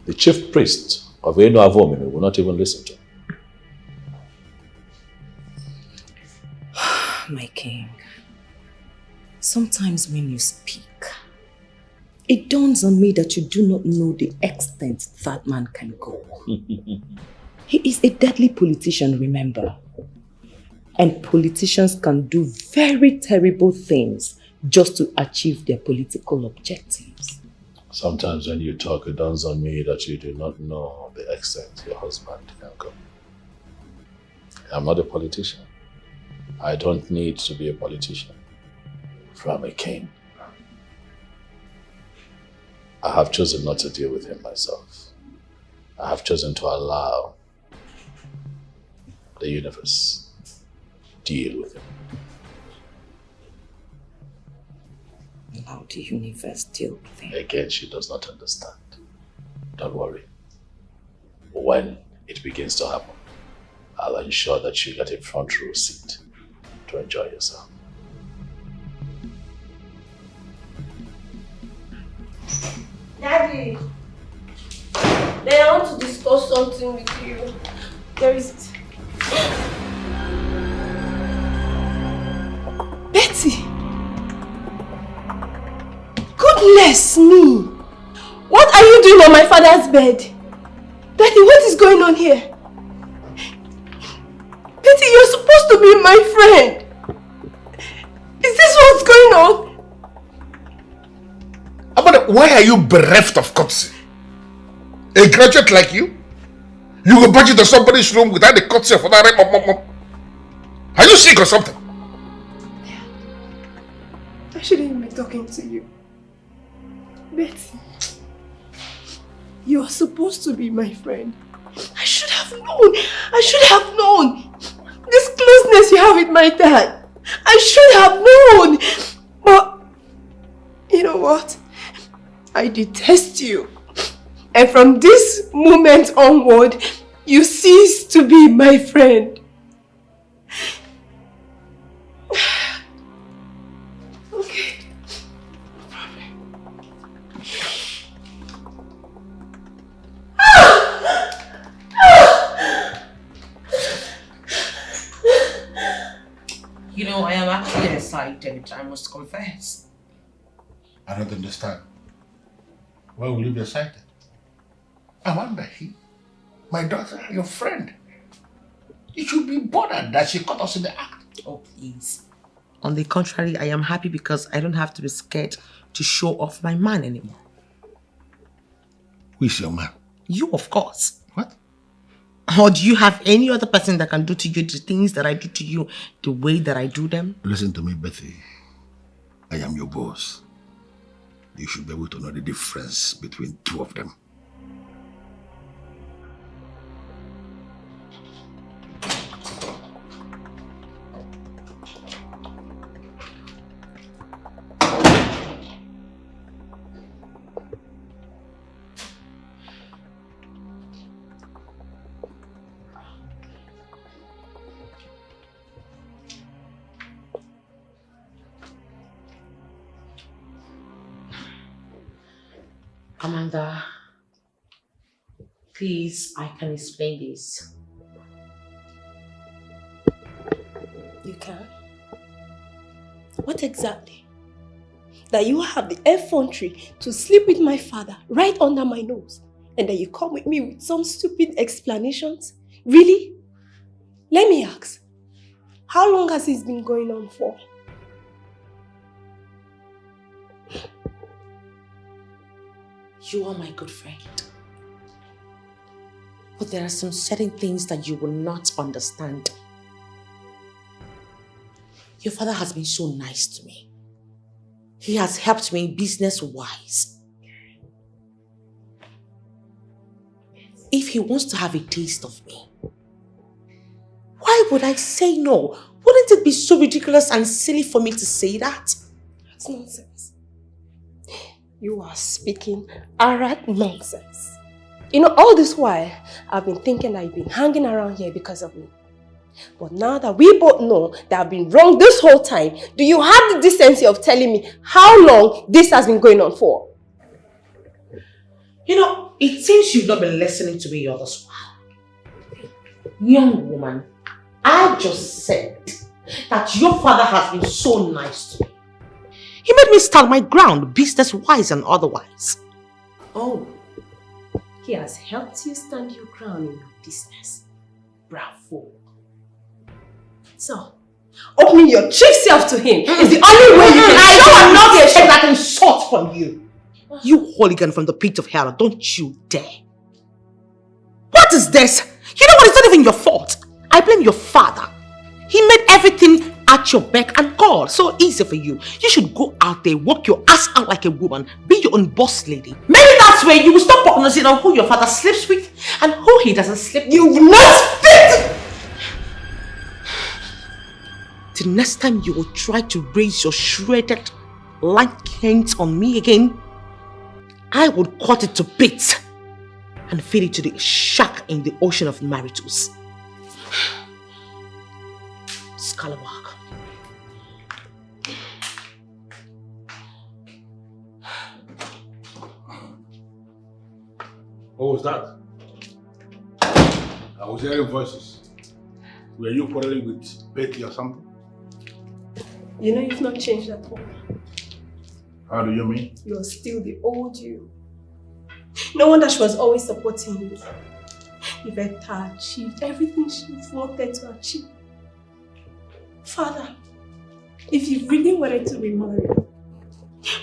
Speaker 1: The chief priest of Enuavomeme will not even listen to him.
Speaker 7: My king, sometimes when you speak, it dawns on me that you do not know the extent that man can go. He is a deadly politician, remember. And politicians can do very terrible things just to achieve their political objectives.
Speaker 1: Sometimes when you talk, it dawns on me that you do not know the extent your husband can go. I'm not a politician. I don't need to be a politician. I'm a king. I have chosen not to deal with him myself. I have chosen to allow the universe deal with him.
Speaker 7: Allow the universe deal with him.
Speaker 1: Again, she does not understand. Don't worry. When it begins to happen, I'll ensure that you get a front row seat to enjoy yourself.
Speaker 8: Daddy, I want to discuss something with you. There is...
Speaker 10: Betty! Goodness me! What are you doing on my father's bed? Betty, what is going on here? Betty, you're supposed to be my friend!
Speaker 8: Is this what's going on?
Speaker 2: But why are you bereft of courtesy? A graduate like you? You go back into somebody's room without the courtesy of another mom. Are you sick or something?
Speaker 8: I shouldn't even be talking to you. Betty, you are supposed to be my friend. I should have known. I should have known. This closeness you have with my dad. I should have known. But, you know what? I detest you. And from this moment onward, you cease to be my friend. Okay.
Speaker 11: You know, I am actually excited, I must confess.
Speaker 2: I don't understand. Why will you be excited? I wonder, my daughter, your friend, you should be bothered that she caught us in the act.
Speaker 11: Oh, please. On the contrary, I am happy because I don't have to be scared to show off my man anymore.
Speaker 2: Who is your man?
Speaker 11: You, of course.
Speaker 2: What?
Speaker 11: Or do you have any other person that can do to you the things that I do to you the way that I do them?
Speaker 2: Listen to me, Betty. I am your boss. You should be able to know the difference between two of them.
Speaker 11: Amanda, please, I can explain this.
Speaker 8: You can? What exactly? That you have the effrontery to sleep with my father right under my nose, and that you come with me with some stupid explanations? Really? Let me ask, how long has this been going on for?
Speaker 11: You are my good friend. But there are some certain things that you will not understand. Your father has been so nice to me. He has helped me business-wise. If he wants to have a taste of me, why would I say no? Wouldn't it be so ridiculous and silly for me to say that?
Speaker 8: That's nonsense. You are speaking arrant nonsense. You know, all this while, I've been thinking that you've been hanging around here because of me. But now that we both know that I've been wrong this whole time, do you have the decency of telling me how long this has been going on for?
Speaker 11: You know, it seems you've not been listening to me all this while. Young woman, I just said that your father has been so nice to me. He made me stand my ground, business-wise and otherwise.
Speaker 8: Oh, he has helped you stand your ground in your business. Bravo. So, opening your cheap self to him is the only way you can
Speaker 11: I will not take that insult from you. You hooligan from the pit of hell, don't you dare. What is this? You know what, it's not even your fault. I blame your father. He made everything at your beck and call. So easy for you. You should go out there, work your ass out like a woman, be your own boss lady. Maybe that's where you will stop focusing on who your father sleeps with and who he doesn't sleep with. You will not fit! The next time you will try to raise your shredded lank hands on me again, I would cut it to bits and feed it to the shark in the ocean of maritus. Scallywag.
Speaker 2: What was that? I was hearing voices. Were you quarreling with Betty or something?
Speaker 8: You know you've not changed at all.
Speaker 2: How do you mean?
Speaker 8: You're still the old you. No wonder she was always supporting you. Yvette achieved everything she wanted to achieve. Father,
Speaker 10: If you really wanted to remarry,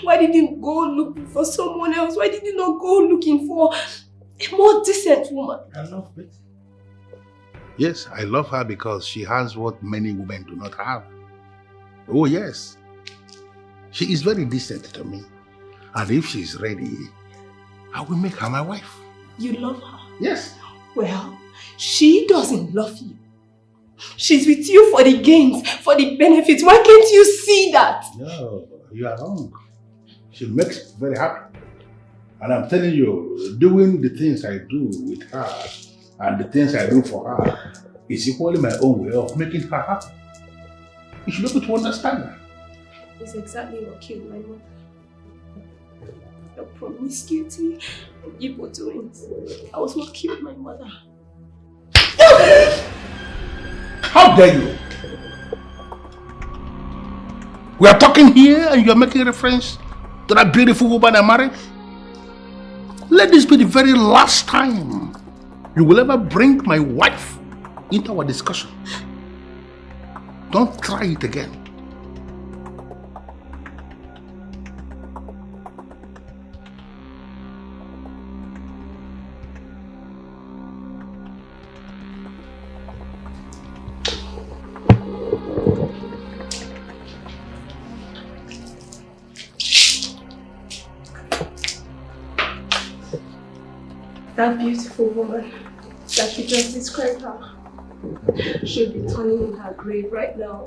Speaker 10: why didn't you go looking for someone else? Why did you not go looking for a more decent woman?
Speaker 2: I love it. Yes, I love her because she has what many women do not have. Oh yes. She is very decent to me. And if she's ready, I will make her my wife.
Speaker 10: You love her?
Speaker 2: Yes.
Speaker 10: Well, she doesn't love you. She's with you for the gains, for the benefits. Why can't you see that?
Speaker 2: No, you are wrong. She makes me very happy. And I'm telling you, doing the things I do with her and the things I do for her is equally my own way of making her happy. You should be able to understand that.
Speaker 10: It's exactly what killed my mother. Your promiscuity and evil doings. I was what killed my mother.
Speaker 2: How dare you? We are talking here and you are making reference to that beautiful woman I married? Let this be the very last time you will ever bring my wife into our discussion. Don't try it again.
Speaker 10: That beautiful woman that you just described her, she'll be turning in her grave right now,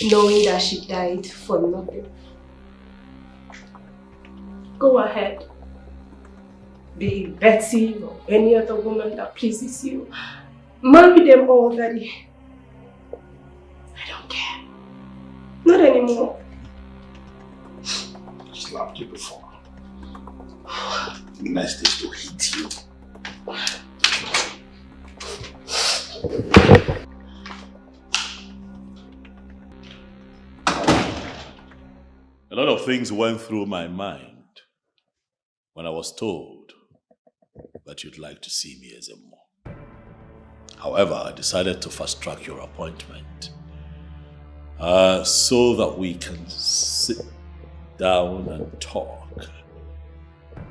Speaker 10: knowing that she died for nothing. Go ahead. Be it Betsy or any other woman that pleases you. Marry them all, Daddy. I don't care. Not anymore.
Speaker 2: I slapped you before. The next is to hit you.
Speaker 1: A lot of things went through my mind when I was told that you'd like to see me as a mom. However, I decided to fast track your appointment so that we can sit down and talk,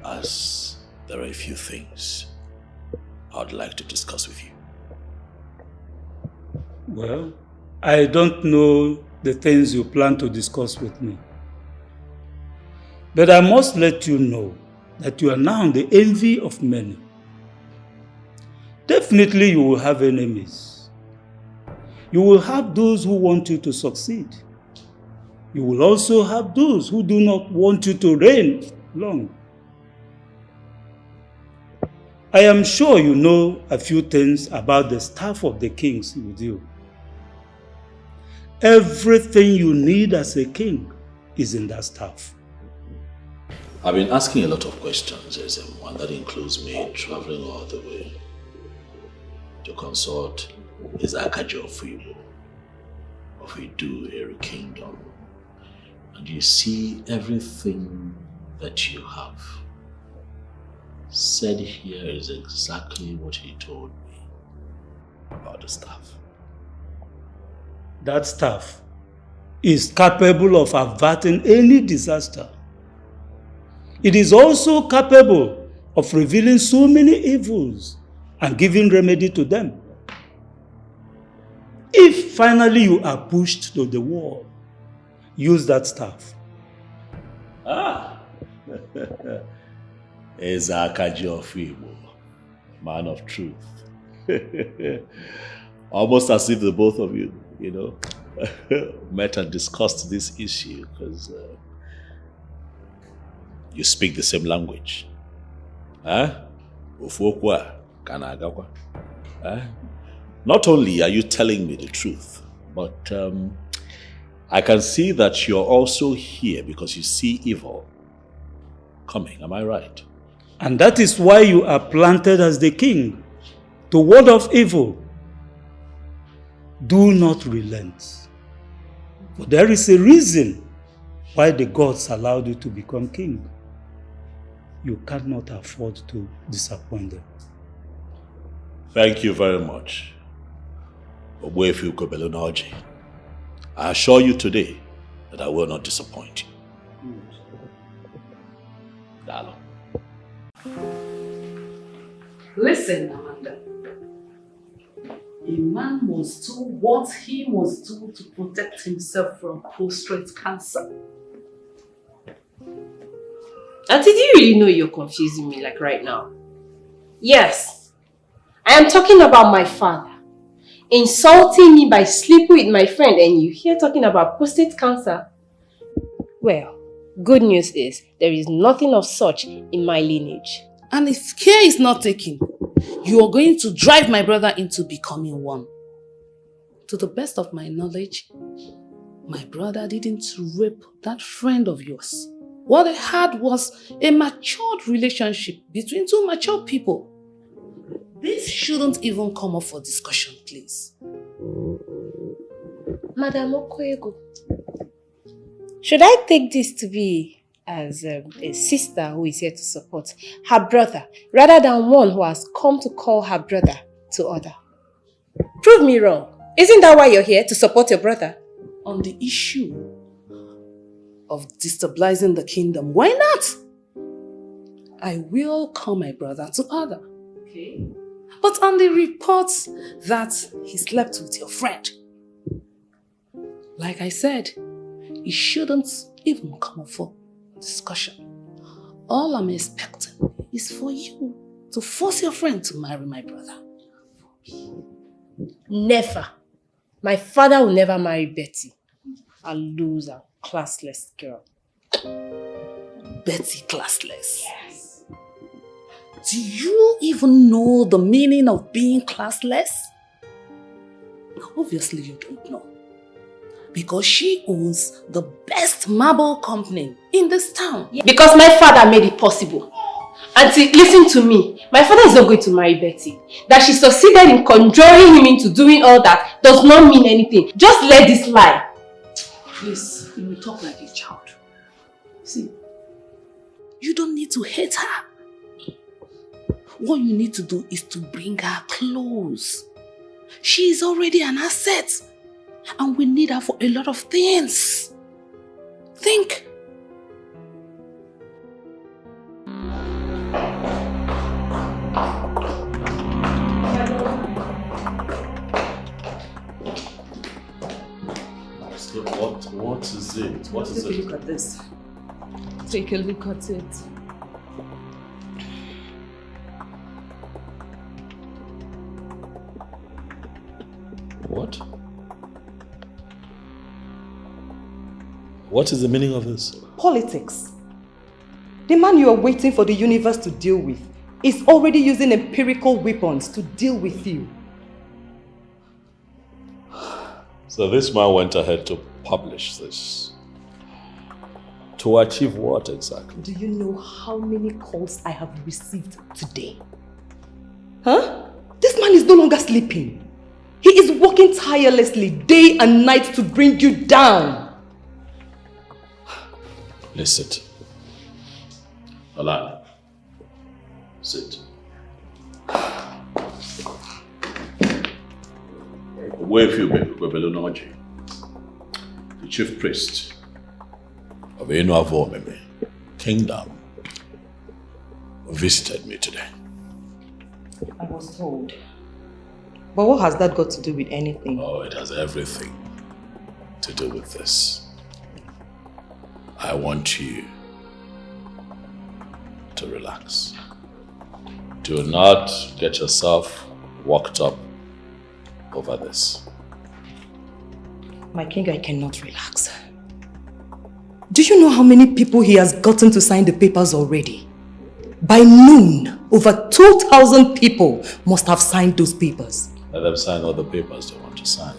Speaker 1: as there are a few things I'd like to discuss with you.
Speaker 12: Well, I don't know the things you plan to discuss with me. But I must let you know that you are now the envy of many. Definitely you will have enemies. You will have those who want you to succeed. You will also have those who do not want you to reign long. I am sure you know a few things about the staff of the kings with you. Everything you need as a king is in that staff.
Speaker 1: I've been asking a lot of questions, and that includes me traveling all the way to consult his Akajo of Idu Eri Kingdom. And you see, everything that you have said here is exactly what he told me about the staff.
Speaker 12: That staff is capable of averting any disaster. It is also capable of revealing so many evils and giving remedy to them. If finally you are pushed to the wall, use that staff.
Speaker 1: Ezakajofibo, man of truth. Almost as if the both of you, met and discussed this issue, because you speak the same language. Not only are you telling me the truth, but I can see that you're also here because you see evil coming. Am I right?
Speaker 12: And that is why you are planted as the king, to ward off evil. Do not relent. For there is a reason why the gods allowed you to become king. You cannot afford to disappoint them.
Speaker 1: Thank you very much, Obwefi Ukobele Nnaji. I assure you today that I will not disappoint you. Dalo.
Speaker 13: Listen, Amanda. A man must do what he must do to protect himself from prostate cancer.
Speaker 10: Auntie, do you really know you're confusing me like right now? Yes, I am talking about my father insulting me by sleeping with my friend, and you here talking about prostate cancer. Well, good news is there is nothing of such in my lineage.
Speaker 13: And if care is not taken, you are going to drive my brother into becoming one. To the best of my knowledge, my brother didn't rape that friend of yours. What they had was a matured relationship between two mature people. This shouldn't even come up for discussion, please.
Speaker 10: Madam Okoego, should I take this to be as a sister who is here to support her brother rather than one who has come to call her brother to order? Prove me wrong. Isn't that why you're here, to support your brother?
Speaker 13: On the issue of destabilizing the kingdom, why not? I will call my brother to order. Okay. But on the reports that he slept with your friend, like I said, it shouldn't even come up for discussion. All I'm expecting is for you to force your friend to marry my brother.
Speaker 10: Never. My father will never marry Betty. A loser, classless girl.
Speaker 13: Betty classless? Yes. Do you even know the meaning of being classless? Obviously you don't know. Because she owns the best marble company in this town.
Speaker 10: Because my father made it possible. Auntie, listen to me. My father is not going to marry Betty. That she succeeded in conjuring him into doing all that does not mean anything. Just let this lie.
Speaker 13: Please, you will talk like a child. See, you don't need to hate her. What you need to do is to bring her close. She is already an asset. And we need her for a lot of things. Think.
Speaker 1: What is it? What is it?
Speaker 7: Take a look at this. Take a look at it.
Speaker 1: What? What is the meaning of this?
Speaker 7: Politics. The man you are waiting for the universe to deal with is already using empirical weapons to deal with you.
Speaker 1: So this man went ahead to publish this. To achieve what exactly?
Speaker 7: Do you know how many calls I have received today? Huh? This man is no longer sleeping. He is working tirelessly day and night to bring you down.
Speaker 1: Let's sit. Alana, sit. Where have you been, Ebele Nnaji, the chief priest of Enuavomeme Kingdom, visited me today.
Speaker 7: I was told. But what has that got to do with anything?
Speaker 1: Oh, it has everything to do with this. I want you to relax. Do not get yourself worked up over this.
Speaker 7: My king, I cannot relax. Do you know how many people he has gotten to sign the papers already? By noon, over 2,000 people must have signed those papers.
Speaker 1: Let them sign all the papers they want to sign.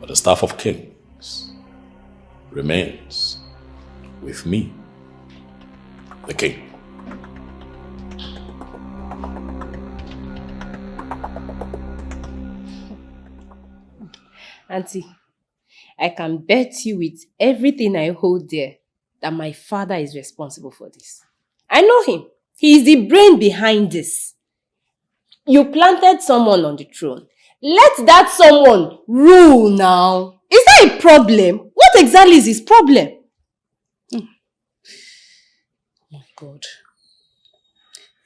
Speaker 1: But the staff of kings remains with me, the king.
Speaker 10: Auntie, I can bet you with everything I hold dear that my father is responsible for this. I know him. He is the brain behind this. You planted someone on the throne. Let that someone rule now. Isn't Is that a problem? What exactly is his problem?
Speaker 13: Oh God.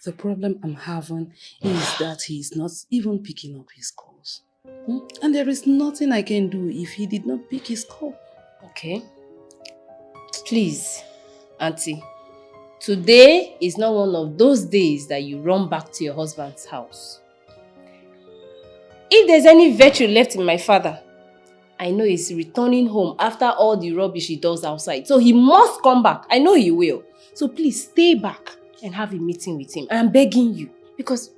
Speaker 13: The problem I'm having is that he's not even picking up his calls. And there is nothing I can do if he did not pick his call.
Speaker 10: Okay. Please, Auntie. Today is not one of those days that you run back to your husband's house. If there's any virtue left in my father, I know he's returning home after all the rubbish he does outside. So he must come back. I know he will. So please stay back and have a meeting with him. I'm begging you. Because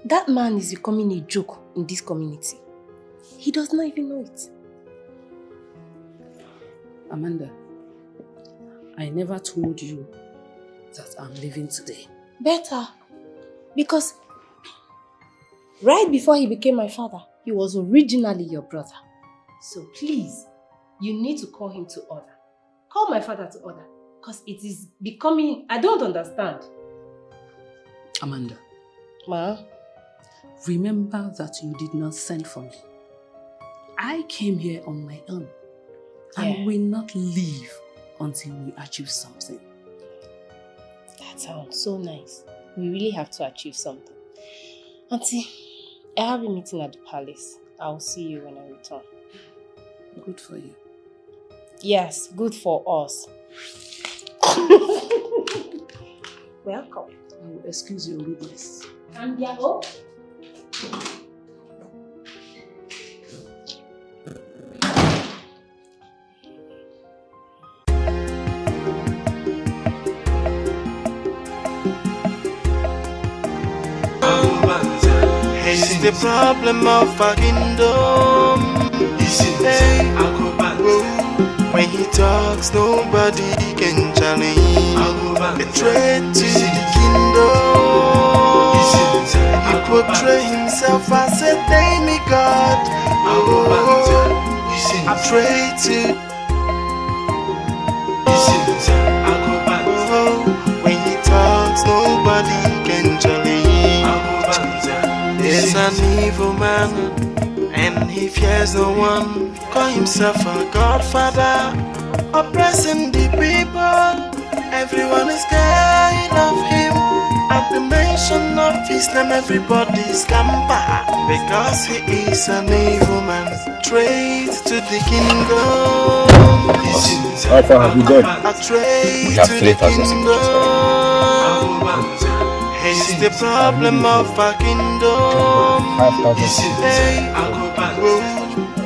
Speaker 10: that man is becoming a joke in this community. He does not even know it.
Speaker 13: Amanda, I never told you that I'm leaving today.
Speaker 10: Better. Because right before he became my father, he was originally your brother. So please, you need to call him to order. Call my father to order. Because it is becoming... I don't understand.
Speaker 13: Amanda.
Speaker 10: Ma?
Speaker 13: Remember that you did not send for me. I came here on my own. And will not leave until we achieve something.
Speaker 10: That sounds so nice. We really have to achieve something. Auntie, I have a meeting at the palace. I'll see you when I return.
Speaker 13: Good for you.
Speaker 10: Yes, good for us. Welcome.
Speaker 13: I will excuse your rudeness.
Speaker 10: And Diago?
Speaker 9: It's the problem of a kingdom. When he talks, nobody can challenge. The threat to the kingdom. He portray himself as a demigod. A threat to. When he talks, nobody can challenge. He's an evil man, and he fears no one. Call himself a godfather, oppressing the people. Everyone is scared of him. At the mention of his name, everybody scamper. Because he is an evil man, trade to the kingdom.
Speaker 2: How far have you gone?
Speaker 4: We have 3,000 signatures.
Speaker 9: He's the problem of a kingdom.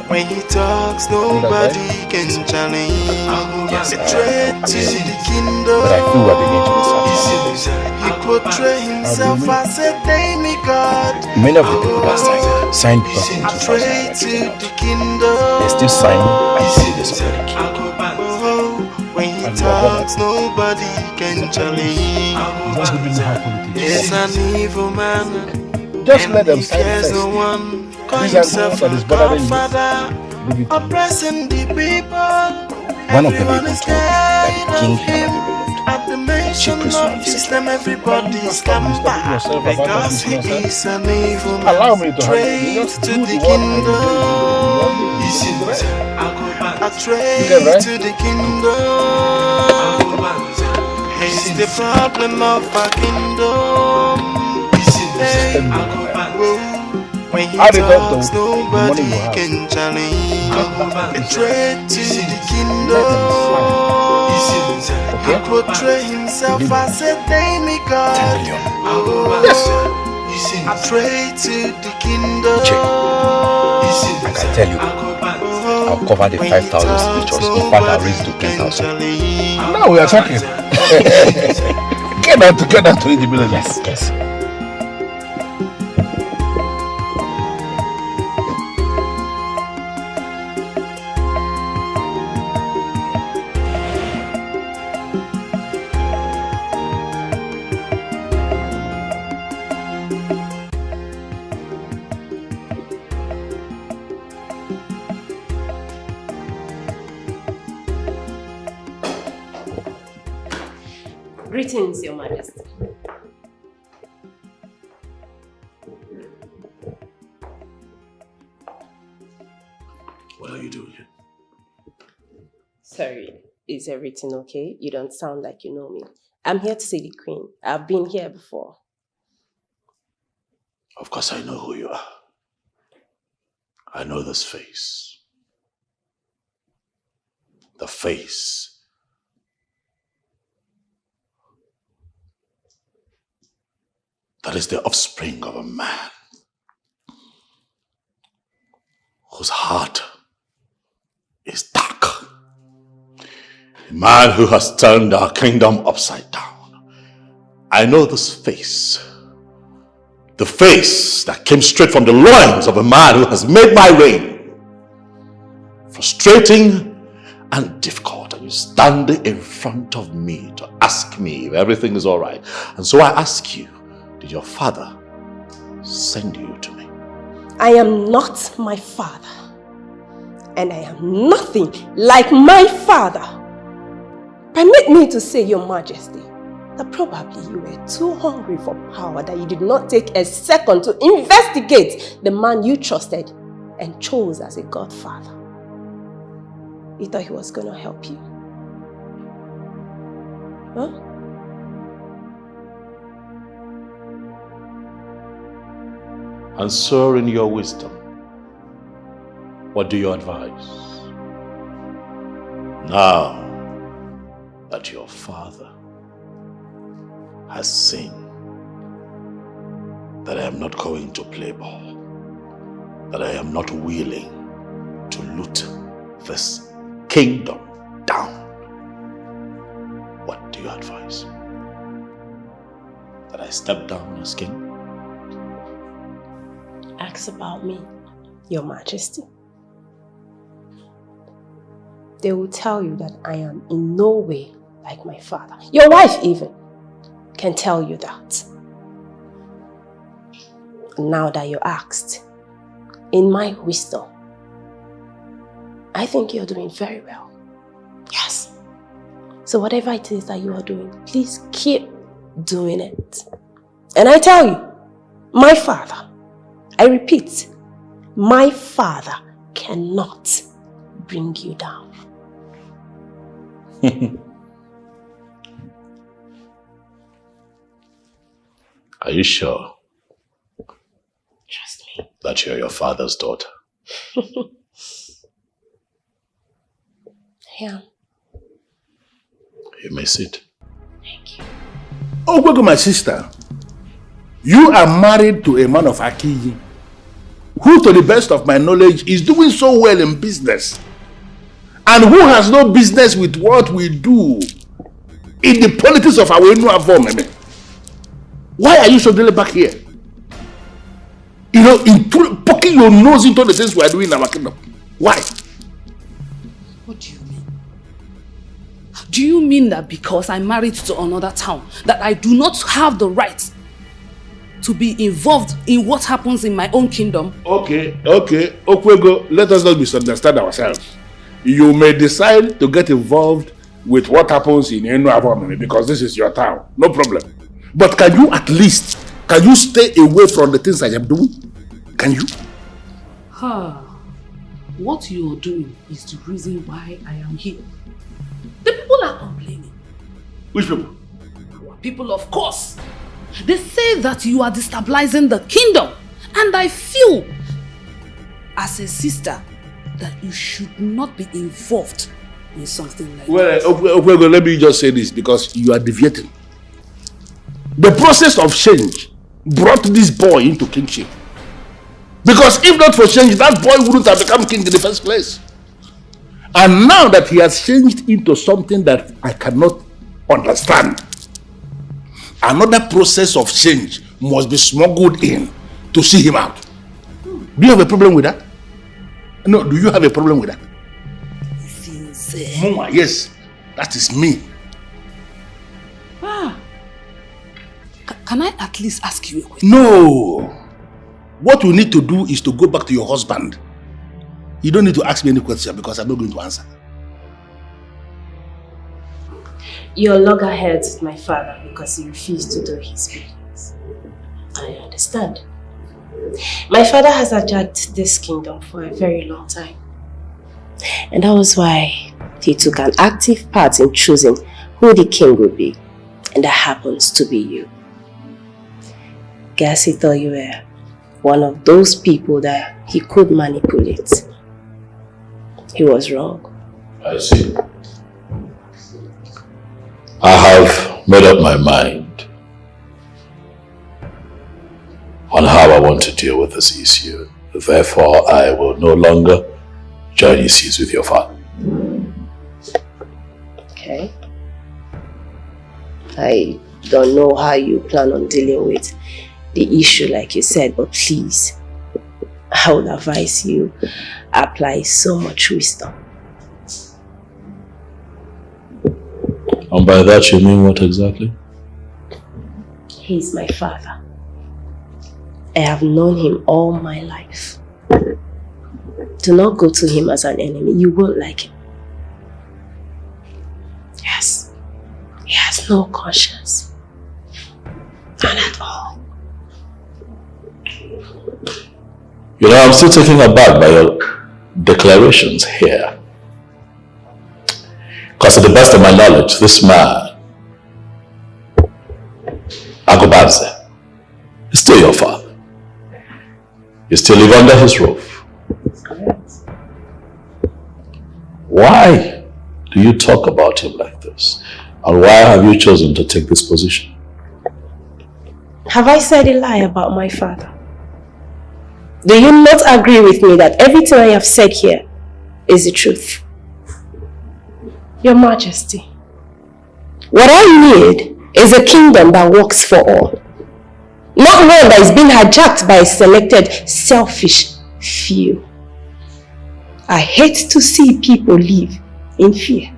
Speaker 9: When he talks, nobody can challenge. It's a threat to the kingdom.
Speaker 4: But I feel we're beginning to miss out.
Speaker 9: He portray himself as a demigod.
Speaker 4: Many of the people that signed because of
Speaker 9: A threat to the kingdom.
Speaker 4: they still sign and say this already.
Speaker 9: When he talks, nobody can challenge. He's an evil man.
Speaker 2: Just let them sign first.
Speaker 9: No one. Call
Speaker 2: These are
Speaker 9: himself
Speaker 2: that
Speaker 9: a
Speaker 2: is bothering
Speaker 9: godfather, oppressing the people.
Speaker 4: One of them
Speaker 9: Everyone
Speaker 4: even
Speaker 9: is
Speaker 4: told me that the king
Speaker 9: scared
Speaker 4: cannot be
Speaker 9: of him.
Speaker 4: removed.
Speaker 9: At the mention of his name, everybody scamper. Because he is an evil man.
Speaker 2: Allow me to
Speaker 9: Trade
Speaker 2: just
Speaker 9: to
Speaker 2: do
Speaker 9: the
Speaker 2: the work
Speaker 9: kingdom. A
Speaker 2: You
Speaker 9: trade
Speaker 2: get right?
Speaker 9: to the kingdom. He's the problem of a kingdom. When he
Speaker 2: Add it up
Speaker 9: talks,
Speaker 2: to the money
Speaker 9: nobody
Speaker 2: you have.
Speaker 9: can challenge. A trade to the kingdom. He portray himself as a demigod.
Speaker 4: 10 million.
Speaker 9: A trade to the kingdom.
Speaker 4: I can tell you, I'll cover the 5,000 signatures. In fact, I'll raise it to 10,000.
Speaker 2: Now we are talking. Get down to it, the
Speaker 4: Yes.
Speaker 10: Greetings, Your Majesty.
Speaker 1: What are you doing here?
Speaker 8: Sorry, is everything okay? You don't sound like you know me. I'm here to see the queen. I've been here before.
Speaker 1: Of course I know who you are. I know this face. The face that is the offspring of a man whose heart is dark. A man who has turned our kingdom upside down. I know this face. The face that came straight from the loins of a man who has made my reign frustrating and difficult. And you stand in front of me to ask me if everything is all right. And so I ask you, did your father send you to me?
Speaker 8: I am not my father. And I am nothing like my father. Permit me to say, Your Majesty, that probably you were too hungry for power that you did not take a second to investigate the man you trusted and chose as a godfather. You thought he was going to help you. Huh?
Speaker 1: And so, in your wisdom, what do you advise? Now that your father has seen that I am not going to play ball, that I am not willing to loot this kingdom down, what do you advise? That I step down as king?
Speaker 8: Ask about me, Your Majesty. They will tell you that I am in no way like my father. Your wife even can tell you that. Now that you asked, in my wisdom, I think you're doing very well. Yes. So whatever it is that you are doing, please keep doing it. And I tell you, my father, I repeat, my father cannot bring you down.
Speaker 1: Are you sure?
Speaker 8: Trust me.
Speaker 1: That you're your father's daughter?
Speaker 8: Yeah.
Speaker 1: You may sit.
Speaker 8: Thank you.
Speaker 2: Oh, Gwego, my sister, you are married to a man of Akiyi, who, to the best of my knowledge, is doing so well in business, and who has no business with what we do in the politics of our Enuavo. Why are you so delayed back here? You know, poking your nose into the things we are doing in our kingdom. Why?
Speaker 13: What do you mean? Do you mean that because I'm married to another town, that I do not have the right to be involved in what happens in my own kingdom?
Speaker 2: Okay. Okwego, let us not misunderstand ourselves. You may decide to get involved with what happens in Enuavo because this is your town. No problem. But can you stay away from the things I am doing? Can you?
Speaker 13: What you are doing is the reason why I am here. The people are complaining.
Speaker 2: Which people?
Speaker 13: Our people, of course. They say that you are destabilizing the kingdom. And I feel, as a sister, that you should not be involved in something like that.
Speaker 2: Well, let me just say this, because you are deviating. The process of change brought this boy into kingship. Because if not for change, that boy wouldn't have become king in the first place. And now that he has changed into something that I cannot understand, another process of change must be smuggled in to see him out. Do you have a problem with that? No, do you have a problem with that? Mama, yes, that is me.
Speaker 13: Can I at least ask you a question?
Speaker 2: No. What you need to do is to go back to your husband. You don't need to ask me any question because I'm not going to answer.
Speaker 8: You're loggerheads with my father because he refused to do his business. I understand. My father has hijacked this kingdom for a very long time. And that was why he took an active part in choosing who the king would be, and that happens to be you. Guess he thought you were one of those people that he could manipulate. He was wrong.
Speaker 1: I see. I have made up my mind on how I want to deal with this issue. Therefore, I will no longer join issues with your father.
Speaker 8: Okay. I don't know how you plan on dealing with the issue like you said, but please, I would advise you apply so much wisdom.
Speaker 1: And by that you mean what exactly?
Speaker 8: He's my father. I have known him all my life. Do not go to him as an enemy. You won't like him. Yes. He has no conscience. None at all.
Speaker 1: You know, I'm still taken aback by your declarations here. Because to the best of my knowledge, this man, Agobanze, is still your father. You still live under his roof.
Speaker 8: Correct.
Speaker 1: Why do you talk about him like this? And why have you chosen to take this position?
Speaker 8: Have I said a lie about my father? Do you not agree with me that everything I have said here is the truth? Your Majesty, what I need is a kingdom that works for all. Not one that is being hijacked by a selected, selfish few. I hate to see people live in fear.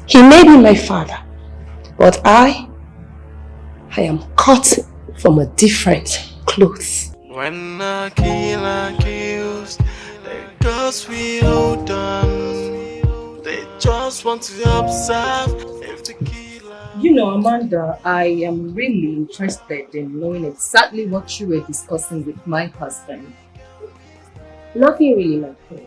Speaker 8: He may be my father, but I am cut from a different cloth.
Speaker 9: When a killer kills, the girls we hold on. They just want to observe if the killer...
Speaker 7: You know, Amanda, I am really interested in knowing exactly what you were discussing with my husband.
Speaker 8: Nothing really, my friend.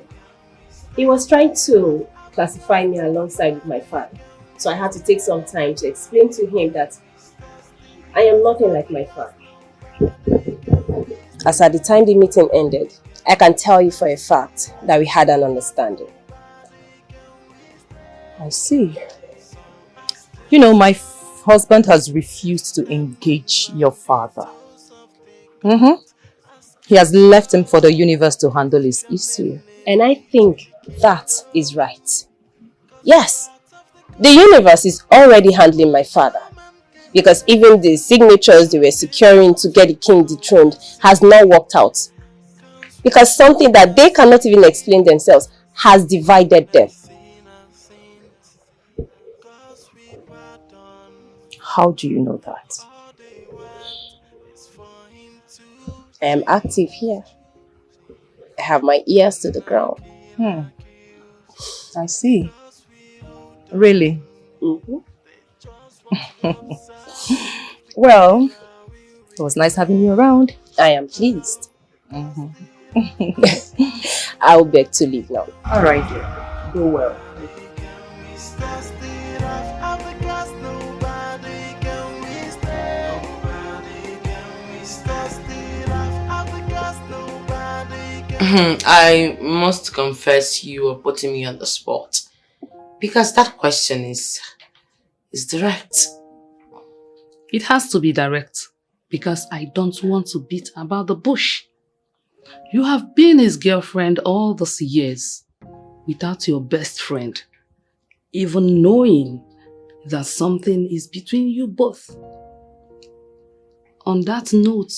Speaker 8: He was trying to classify me alongside with my father. So I had to take some time to explain to him that I am nothing like my father. As at the time the meeting ended, I can tell you for a fact that we had an understanding.
Speaker 7: I see. You know, my husband has refused to engage your father. He has left him for the universe to handle his issue.
Speaker 8: And I think that is right. Yes, the universe is already handling my father. Because even the signatures they were securing to get the king dethroned has not worked out. Because something that they cannot even explain themselves has divided them.
Speaker 7: How do you know that?
Speaker 8: I am active here. I have my ears to the ground.
Speaker 7: I see. Really? Well, it was nice having you around.
Speaker 8: I am pleased. I'll beg to leave now.
Speaker 7: Alright, dear. Go well.
Speaker 14: I must confess you are putting me on the spot. Because that question is direct.
Speaker 13: It has to be direct because I don't want to beat about the bush. You have been his girlfriend all these years without your best friend even knowing that something is between you both. On that note,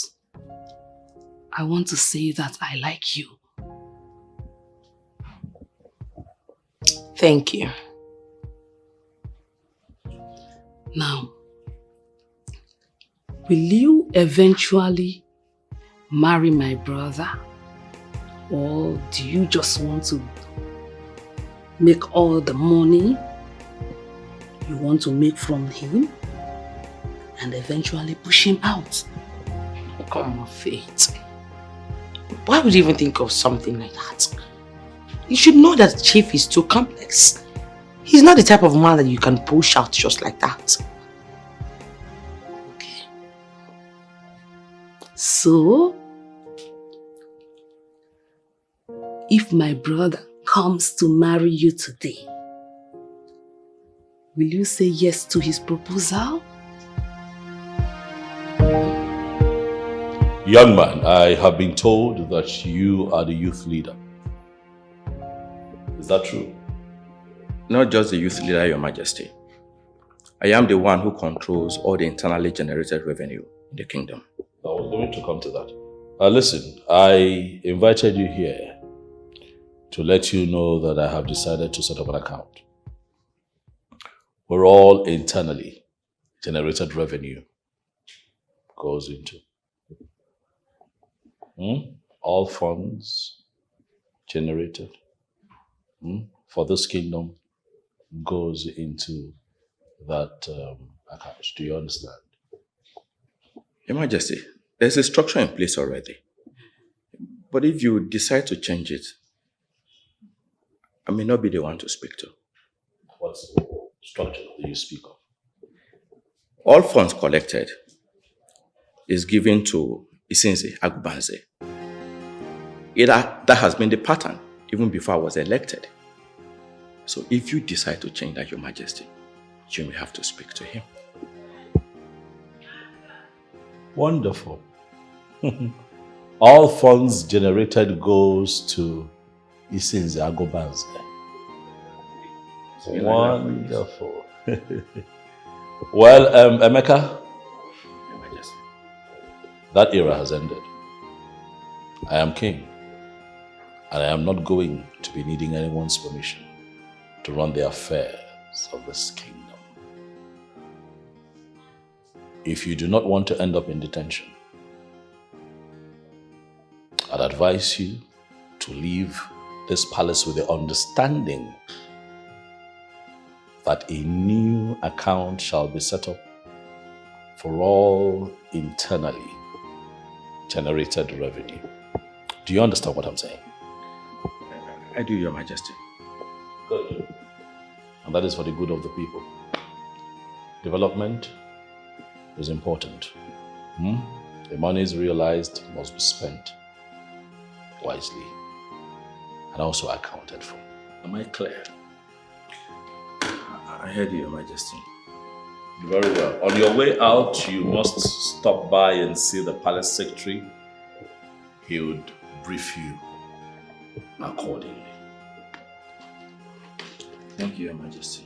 Speaker 13: I want to say that I like you.
Speaker 14: Thank you.
Speaker 13: Now, will you eventually marry my brother? Or do you just want to make all the money you want to make from him and eventually push him out?
Speaker 14: Come on, Faith. Why would you even think of something like that?
Speaker 11: You should know that Chief is too complex. He's not the type of man that you can push out just like that. Okay.
Speaker 13: So, if my brother comes to marry you today, will you say yes to his proposal?
Speaker 1: Young man, I have been told that you are the youth leader. Is that true?
Speaker 4: Not just the youth leader, Your Majesty. I am the one who controls all the internally generated revenue in the kingdom.
Speaker 1: I was going to come to that. Listen, I invited you here to let you know that I have decided to set up an account where all internally generated revenue goes into. All funds generated for this kingdom goes into that account. Do you understand?
Speaker 4: Your Majesty, there's a structure in place already. But if you decide to change it, I may not be the one to speak to.
Speaker 1: What structure do you speak of?
Speaker 4: All funds collected is given to Isinze Agubanze. That has been the pattern even before I was elected. So if you decide to change that, Your Majesty, you may have to speak to him.
Speaker 1: Wonderful. All funds generated goes to Isinze Agubanze. Wonderful. Well, Emeka, that era has ended. I am king, and I am not going to be needing anyone's permission to run the affairs of this kingdom. If you do not want to end up in detention, I'd advise you to leave this palace with the understanding that a new account shall be set up for all internally generated revenue. Do you understand what I'm saying?
Speaker 4: I do, Your Majesty.
Speaker 1: Good. And that is for the good of the people. Development is important. The monies realized must be spent wisely and also accounted for. Am I clear?
Speaker 4: I heard you, Your Majesty.
Speaker 1: Very well. On your way out, you must stop by and see the palace secretary. He would brief you accordingly.
Speaker 4: Thank you, Your Majesty.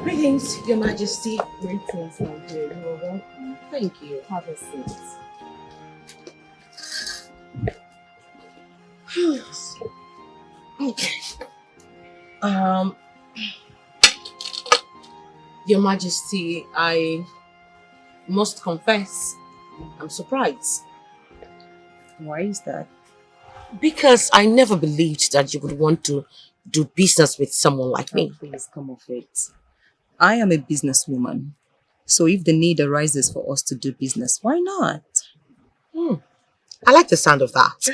Speaker 4: Greetings, Your Majesty.
Speaker 7: Greetings, my dear. You're welcome.
Speaker 4: Thank you.
Speaker 7: Have a seat.
Speaker 4: Okay. Your Majesty, I must confess, I'm surprised.
Speaker 7: Why is that?
Speaker 4: Because I never believed that you would want to do business with someone like me.
Speaker 7: Please come off it. I am a businesswoman. So if the need arises for us to do business, why not?
Speaker 4: I like the sound of that.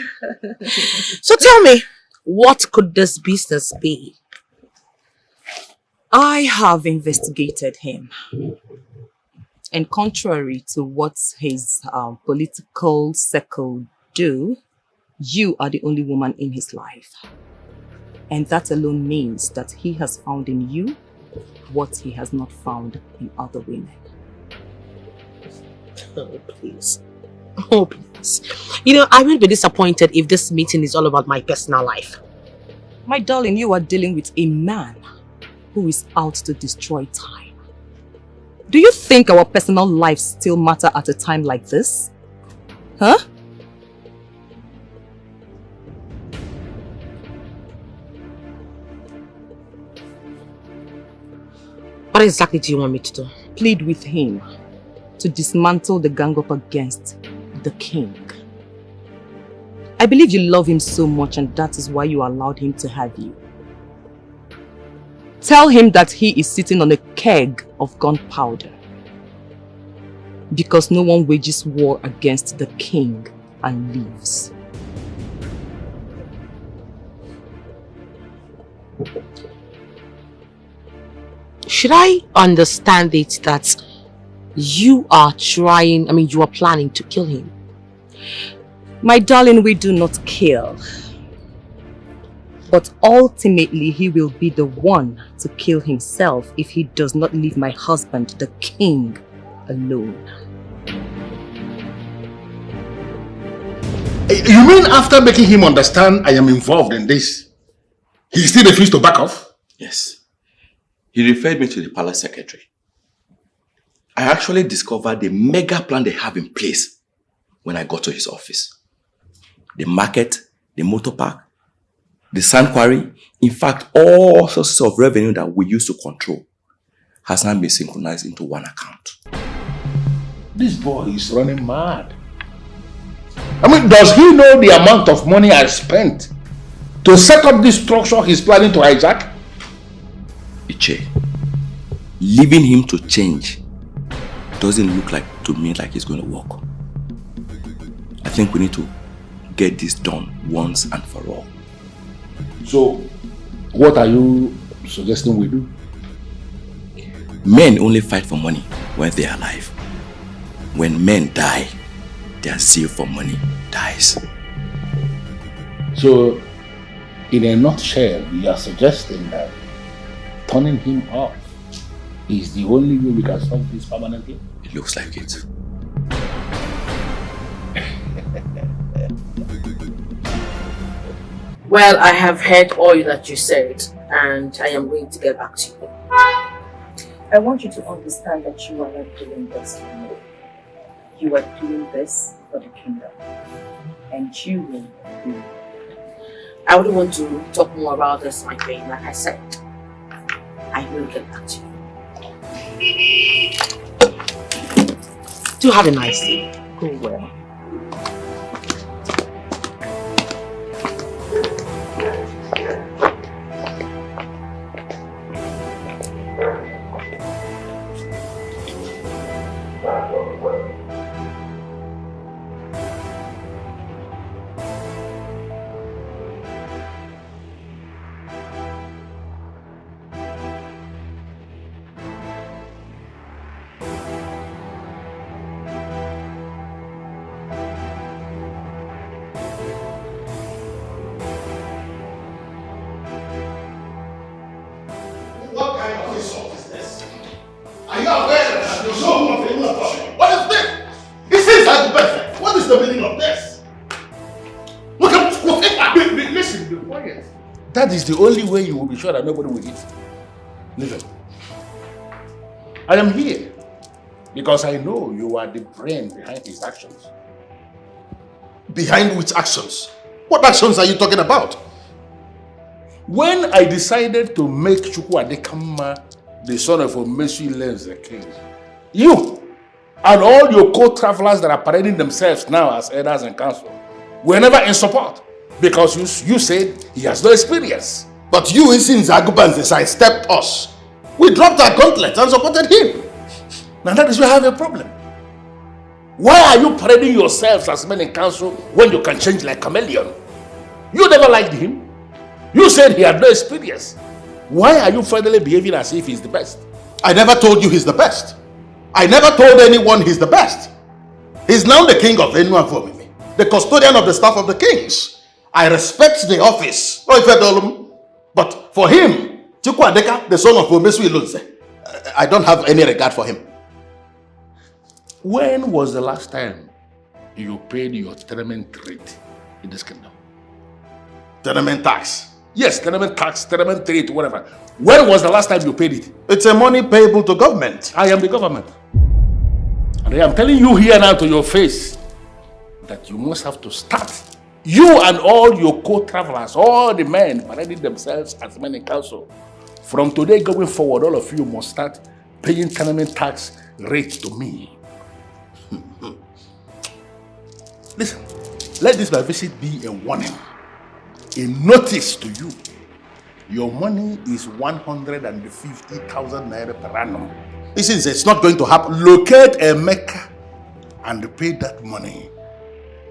Speaker 4: So tell me, what could this business be?
Speaker 7: I have investigated him. And contrary to what his political circle do, you are the only woman in his life. And that alone means that he has found in you what he has not found in other women.
Speaker 4: Oh, please. Oh, please. You know, I will be disappointed if this meeting is all about my personal life.
Speaker 7: My darling, you are dealing with a man who is out to destroy time. Do you think our personal lives still matter at a time like this? Huh?
Speaker 11: What exactly do you want me to do?
Speaker 7: Plead with him to dismantle the gang up against the king. I believe you love him so much and that is why you allowed him to have you. Tell him that he is sitting on a keg of gunpowder because no one wages war against the king and lives.
Speaker 11: Should I understand it that you are planning to kill him?
Speaker 7: My darling, we do not kill. But ultimately, he will be the one to kill himself if he does not leave my husband, the king, alone.
Speaker 2: You mean after making him understand I am involved in this, he still refused to back off?
Speaker 4: Yes. He referred me to the palace secretary. I actually discovered the mega plan they have in place when I got to his office. The market, the motor park, the sand quarry, in fact, all sources of revenue that we used to control has now been synchronized into one account.
Speaker 2: This boy is running mad. I mean, does he know the amount of money I spent to set up this structure he's planning to hijack?
Speaker 4: Iche, leaving him to change doesn't look to me like it's going to work. I think we need to get this done once and for all.
Speaker 2: So, what are you suggesting we do?
Speaker 4: Men only fight for money when they are alive. When men die, their zeal for money dies.
Speaker 2: So, in a nutshell, you are suggesting that turning him off is the only way we can solve this permanently?
Speaker 4: It looks like it.
Speaker 14: Well, I have heard all that you said, and I am going to get back to you.
Speaker 15: I want you to understand that you are not doing this for me. You are doing this for the kingdom. And you will do.
Speaker 14: I wouldn't want to talk more about this, my friend. Like I said, I will get back to you.
Speaker 11: Do have a nice day.
Speaker 15: Go well.
Speaker 2: That is the only way you will be sure that nobody will eat. Listen, I am here because I know you are the brain behind his actions.
Speaker 3: Behind which actions? What actions are you talking about?
Speaker 2: When I decided to make Chukwu Adekama the son of Omesu Ilenze the king, you and all your co-travelers that are parading themselves now as elders and council were never in support. Because you said he has no experience.
Speaker 3: But you in Zagubanze sidestepped us. We dropped our gauntlet and supported him.
Speaker 2: Now that is where I have a problem. Why are you parading yourselves as men in council when you can change like chameleon? You never liked him. You said he had no experience. Why are you finally behaving as if he's the best?
Speaker 3: I never told you he's the best. I never told anyone he's the best. He's now the king of Enu and Vomimi, the custodian of the staff of the kings. I respect the office, but for him, Chukwu Adeka, the son of Omesu Ilenze, I don't have any regard for him.
Speaker 2: When was the last time you paid your tenement rate in this kingdom?
Speaker 3: Tenement tax?
Speaker 2: Yes, tenement tax, tenement rate, whatever. When was the last time you paid it?
Speaker 3: It's a money payable to government.
Speaker 2: I am the government. And I am telling you here now to your face that you must have to start. You and all your co-travelers, all the men parading themselves as men in council. From today going forward, all of you must start paying tenement tax rates to me. Listen, let this my visit be a warning, a notice to you. Your money is 150,000 naira per annum.
Speaker 3: Listen, it's not going to happen.
Speaker 2: Locate a Mecca and pay that money.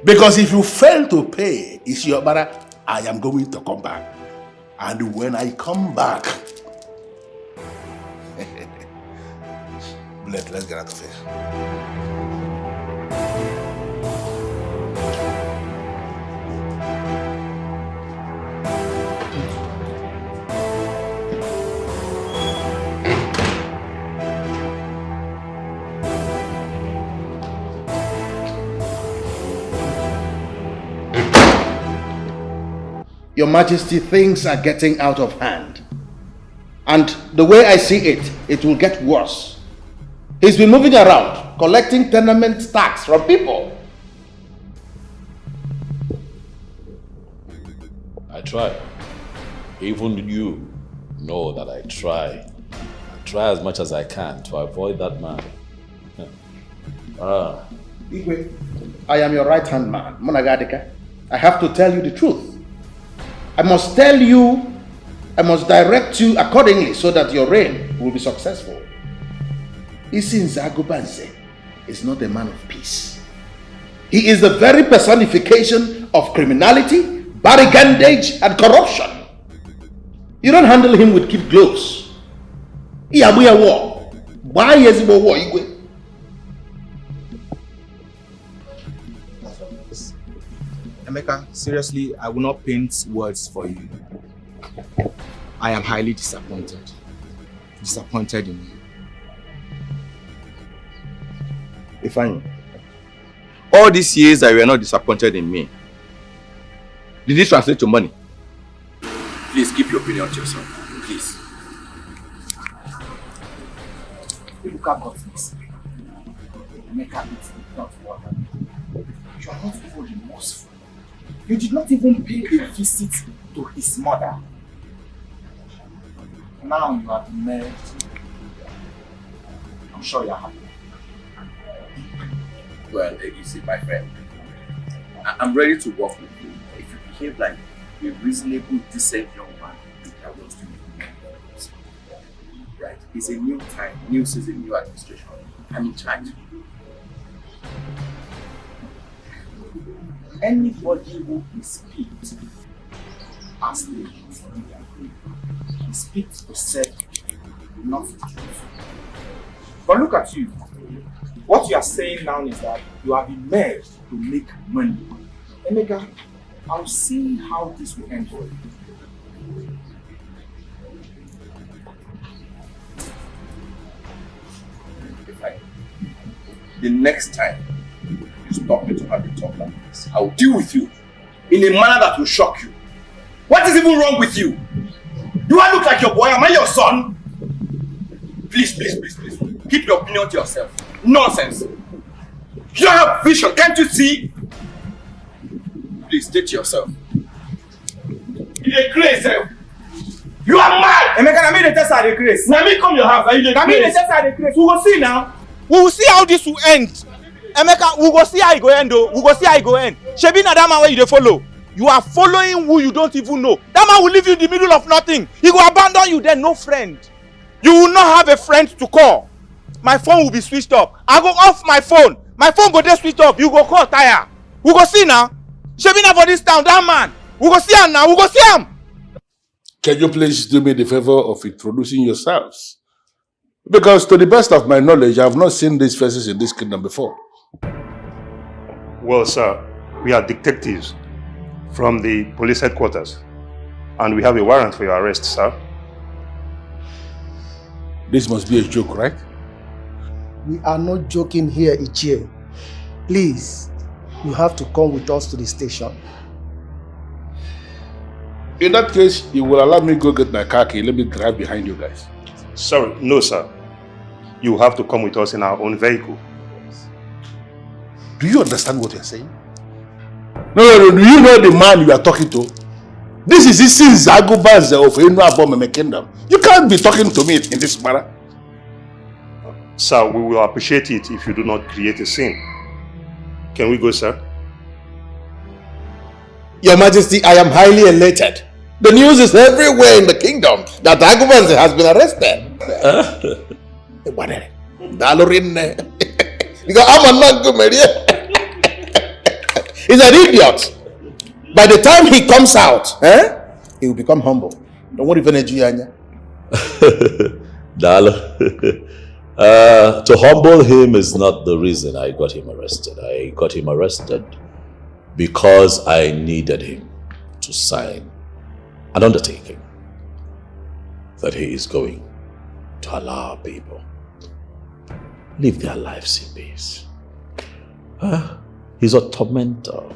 Speaker 2: Because if you fail to pay, it's your brother, I am going to come back. And when I come back, let's get out of here.
Speaker 3: Your Majesty, things are getting out of hand. And the way I see it, it will get worse. He's been moving around, collecting tenement tax from people.
Speaker 1: I try. Even you know that I try. I try as much as I can to avoid that man.
Speaker 3: Igwe, I am your right-hand man, Monagadika. I have to tell you the truth. I must tell you, I must direct you accordingly so that your reign will be successful. Isin Zagubanze is not a man of peace. He is the very personification of criminality, barricadage, and corruption. You don't handle him with kid gloves. Iyabuya war. Why is it war, Igwe?
Speaker 4: Emeka, seriously, I will not paint words for you. I am highly disappointed. Disappointed in you.
Speaker 16: Ifeanyi, all these years that you were not disappointed in me, did it translate to money? Please keep your opinion to yourself. Please.
Speaker 6: You look at Godsons. Emeka is not water. You are not even remorseful. You did not even pay a visit to his mother. Now you have married. I'm sure you are happy.
Speaker 16: Well, you see, my friend, I'm ready to work with you. If you behave like a reasonable, decent young man, I want to make you. Right? It's a new time, new season, new administration. I'm in charge.
Speaker 6: Anybody who is picked as the leader, is picked to serve, not to choose. But look at you. What you are saying now is that you have been merged to make money. Emeka, I'll see how this will end for you.
Speaker 16: The next time you stop me to have a talk like this, I will deal with you in a manner that will shock you. What is even wrong with you? Do I look like your boy? Am I your son? Please, please, please, please. Keep your opinion to yourself. Nonsense. You don't have vision, can't you see? Please, stay to yourself. You're crazy. You are mad!
Speaker 6: Emeka, I made the test at the grace.
Speaker 16: Now me come your house. Are you
Speaker 6: I made the test at the grace.
Speaker 16: We will see now.
Speaker 4: We will see how this will end. Emeka, we go see how it go end though. We go see how it go end. Shebi na that man where you dey follow. You are following who you don't even know. That man will leave you in the middle of nothing. He will abandon you, then no friend. You will not have a friend to call. My phone will be switched off. I go off my phone. My phone go there switched off. You go call tire. We go see now. Shebi na for this town, that man. We go see him now. We go see him.
Speaker 2: Can you please do me the favor of introducing yourselves? Because to the best of my knowledge, I have not seen these faces in this kingdom before.
Speaker 17: Well, sir, we are detectives from the police headquarters, and we have a warrant for your arrest, sir.
Speaker 2: This must be a joke, right?
Speaker 18: We are not joking here, Ichie. Please, you have to come with us to the station.
Speaker 2: In that case, you will allow me go get my car key. Let me drive behind you guys.
Speaker 17: Sorry, no, sir. You have to come with us in our own vehicle.
Speaker 2: Do you understand what you're saying? No. Do you know the man you are talking to? This is the Zagubaz of Enuabomeme Kingdom. You can't be talking to me in this manner.
Speaker 17: Sir, we will appreciate it if you do not create a scene. Can we go, sir?
Speaker 19: Your Majesty, I am highly elated. The news is everywhere in the kingdom that Agubanze has been arrested. Because I'm not good. He's an idiot. By the time he comes out, he will become humble. Don't worry, Venezuela.
Speaker 1: Dalo. To humble him is not the reason I got him arrested. I got him arrested because I needed him to sign an undertaking that he is going to allow people live their lives in peace. He's a tormentor.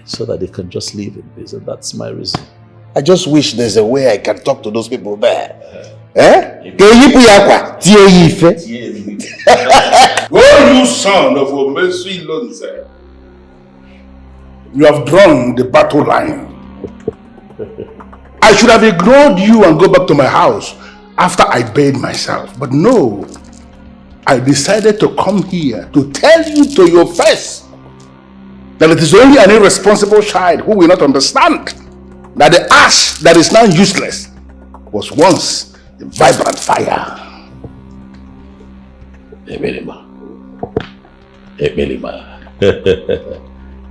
Speaker 1: So that they can just live in peace, and that's my reason.
Speaker 19: I just wish there's a way I can talk to those people there.
Speaker 2: Oh, you son of a mercy Lonze. You have drawn the battle line. I should have ignored you and go back to my house after I bathed myself. But no, I decided to come here to tell you to your face that it is only an irresponsible child who will not understand that the ash that is now useless was once a vibrant fire.
Speaker 1: Ebelima.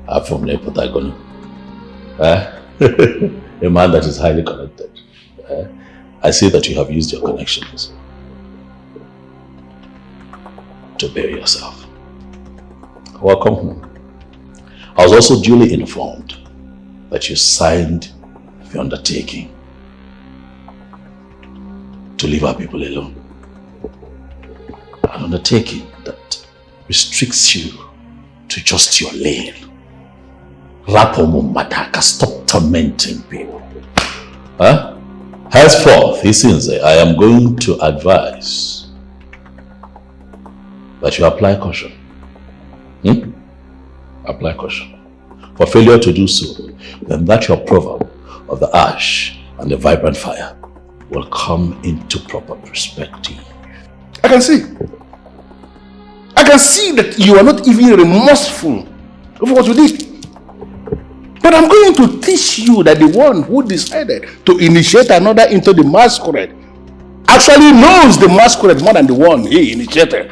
Speaker 1: I'm from Nepotagonu. A man that is highly connected. I see that you have used your connections to bury yourself. Welcome home. I was also duly informed that you signed the undertaking to leave our people alone. An undertaking that restricts you to just your lane. Rapomo Mataka, stop tormenting people. Henceforth, he says, I am going to advise that you apply caution. Apply caution. For failure to do so, then that your proverb of the ash and the vibrant fire will come into proper perspective.
Speaker 2: I can see that you are not even remorseful of what you did. But I'm going to teach you that the one who decided to initiate another into the masquerade actually knows the masquerade more than the one he initiated.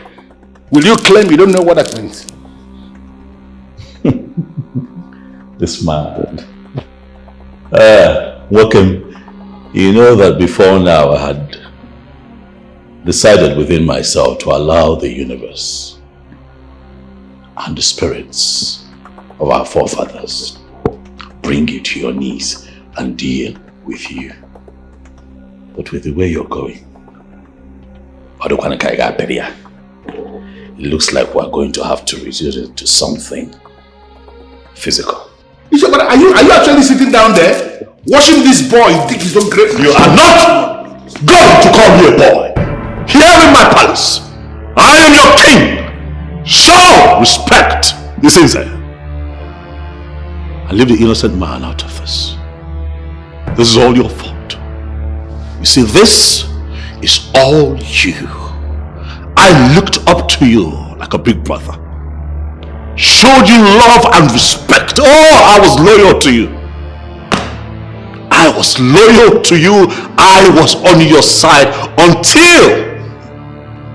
Speaker 2: Will you claim you don't know what that means?
Speaker 1: This man. Welcome. You know that before now I had decided within myself to allow the universe and the spirits of our forefathers bring you to your knees and deal with you. But with the way you're going, it looks like we're going to have to resort to something physical.
Speaker 2: But are you actually sitting down there watching this boy dig his own grave?
Speaker 1: You are not going to call me a boy. Here in my palace, I am your king. Show respect. This is it. And leave the innocent man out of this. This is all your fault. You see, this is all you. I looked up to you like a big brother. Showed you love and respect. Oh, I was loyal to you. I was loyal to you. I was on your side until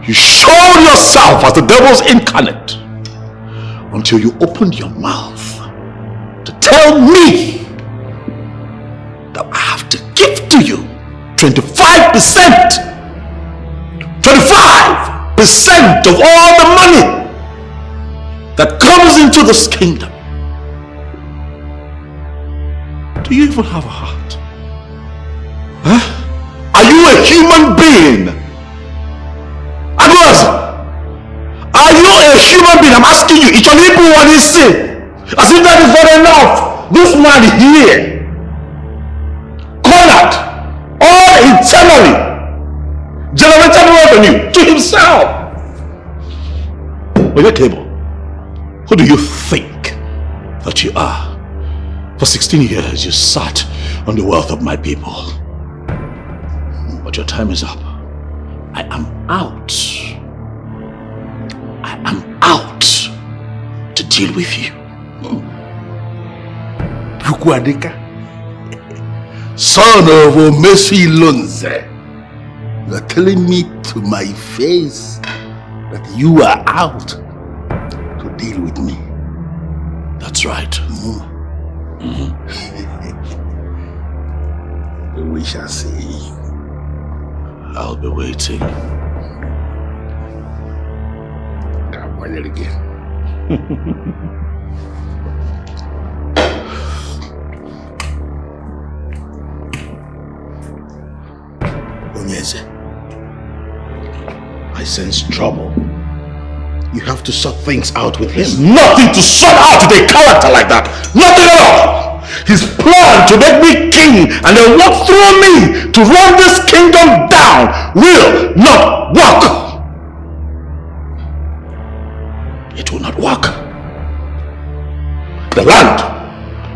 Speaker 1: you showed yourself as the devil's incarnate. Until you opened your mouth to tell me that I have to give to you 25%. 25% of all the money that comes into this kingdom. Do you even have a heart? Are you a human being? Agnes, are you a human being? I'm asking you. As if that is not enough. This man here generated revenue to himself. Oyetebo, who do you think that you are? For 16 years you sat on the wealth of my people. But your time is up. I am out. I am out to deal with you.
Speaker 2: Chukwadika, son of Omesi Lonze, you are telling me to my face that you are out to deal with me.
Speaker 1: That's right.
Speaker 2: We shall see.
Speaker 1: I'll be waiting.
Speaker 2: Come on again.
Speaker 1: Onyeze, I sense trouble. You have to sort things out with him.
Speaker 2: There's nothing to sort out with a character like that. Nothing at all. His plan to make me king and then walk through me to run this kingdom down will not work.
Speaker 1: It will not work.
Speaker 2: The land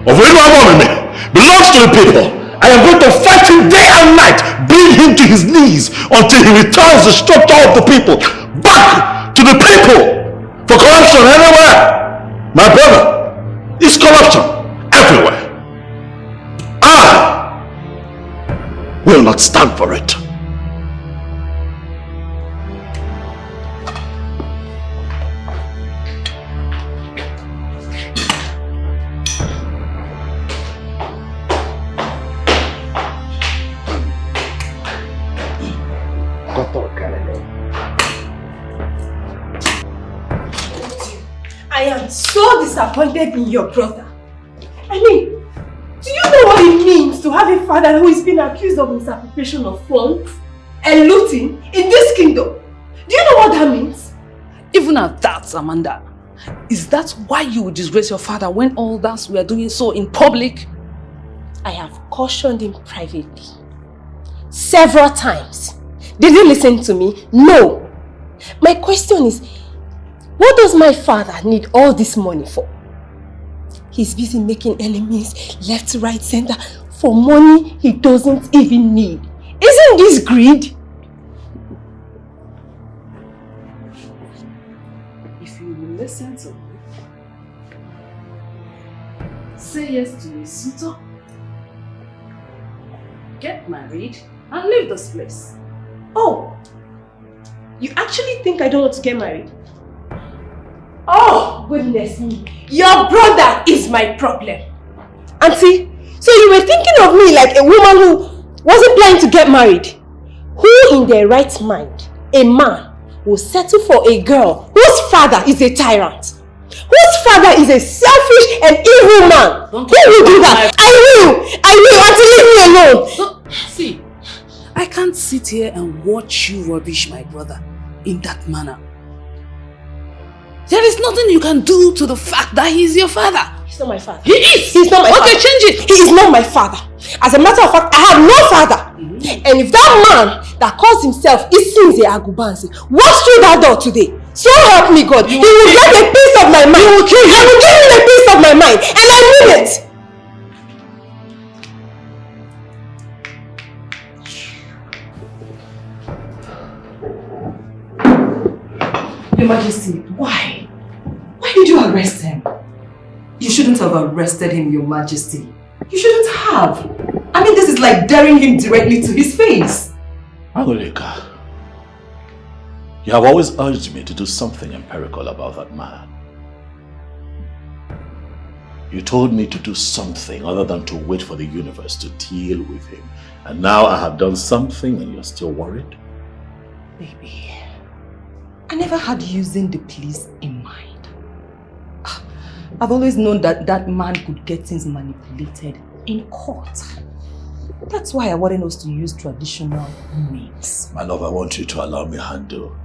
Speaker 2: of Ezuruonye belongs to the people. I am going to fight him day and night, bring him to his knees until he returns the structure of the people back to the people. For corruption anywhere, my brother, is corruption everywhere. I
Speaker 1: will not stand for it.
Speaker 10: I am so disappointed in your brother. I mean, do you know what it means to have a father who is being accused of misappropriation of funds and looting in this kingdom? Do you know what that means?
Speaker 13: Even at that, Amanda, is that why you would disgrace your father when all that we are doing so in public?
Speaker 10: I have cautioned him privately several times. Did he listen to me? No. My question is, what does my father need all this money for? He's busy making enemies left, right, center for money he doesn't even need. Isn't this greed?
Speaker 13: If you will listen to me, say yes to your suitor, get married, and leave this place.
Speaker 10: Oh, you actually think I don't want to get married? Oh, goodness me. Your brother is my problem. Auntie, so you were thinking of me like a woman who wasn't planning to get married. Who in their right mind, a man, will settle for a girl whose father is a tyrant? Whose father is a selfish and evil man? Who will do that? I will, Auntie, leave me alone.
Speaker 13: See, I can't sit here and watch you rubbish my brother in that manner. There is nothing you can do to the fact that he is your father.
Speaker 10: He's not my father.
Speaker 13: He is!
Speaker 10: He's not my father.
Speaker 13: Okay, change it!
Speaker 10: He is not my father. As a matter of fact, I have no father. And if that man that calls himself Isinze Agubanze walks through that door today, so help me God, he will get a piece of my mind. I will give him a piece of my mind. And I mean it.
Speaker 7: Your Majesty, why? Why did you arrest him? You shouldn't have arrested him, Your Majesty. You shouldn't have. I mean, this is like daring him directly to his face.
Speaker 1: Angolika, you have always urged me to do something empirical about that man. You told me to do something other than to wait for the universe to deal with him. And now I have done something and you're still worried?
Speaker 7: Baby, I never had using the police in mind. I've always known that that man could get things manipulated in court. That's why I wanted us to use traditional means.
Speaker 1: My love, I want you to allow me to handle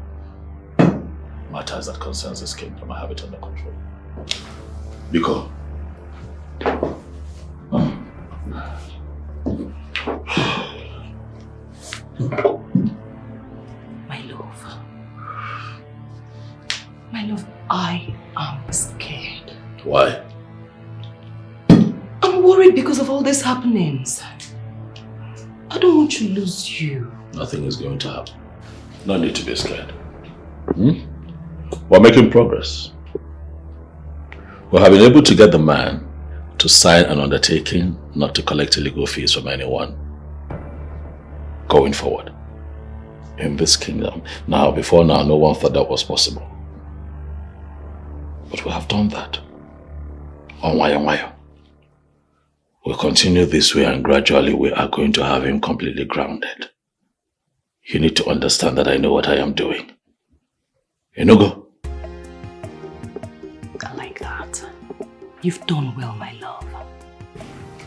Speaker 1: matters that concerns this kingdom. I have it under control. Biko. Why?
Speaker 7: I'm worried because of all these happenings. I don't want to lose you.
Speaker 1: Nothing is going to happen. No need to be scared. We're making progress. We have been able to get the man to sign an undertaking not to collect illegal fees from anyone going forward in this kingdom. Now, before now, no one thought that was possible. But we have done that. We'll continue this way and gradually we are going to have him completely grounded. You need to understand that I know what I am doing. Go.
Speaker 7: I like that. You've done well, my love.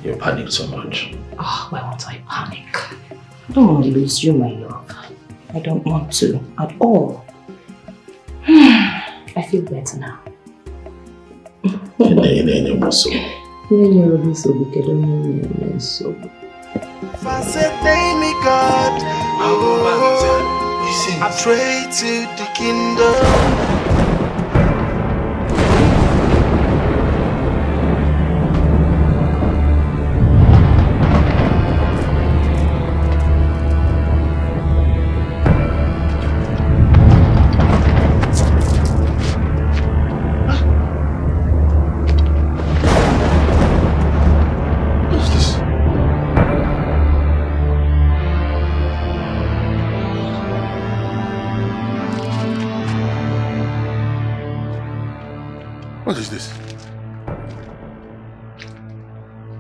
Speaker 1: You panicked so much.
Speaker 7: Oh, why won't I panic? I don't want to lose you, my love. I don't want to at all. I feel better now.
Speaker 9: I pray to the kingdom.
Speaker 2: What is this?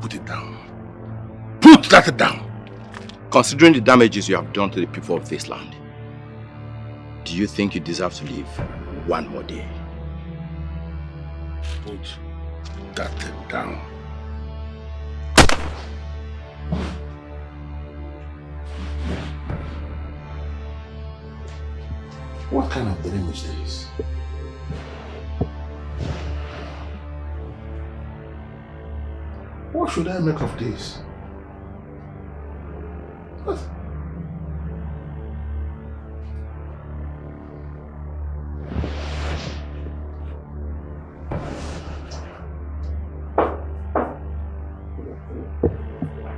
Speaker 2: Put it down. Put that down!
Speaker 16: Considering the damages you have done to the people of this land, do you think you deserve to live one more day?
Speaker 2: Put that down. What kind of dream is this? What should I make of this? What?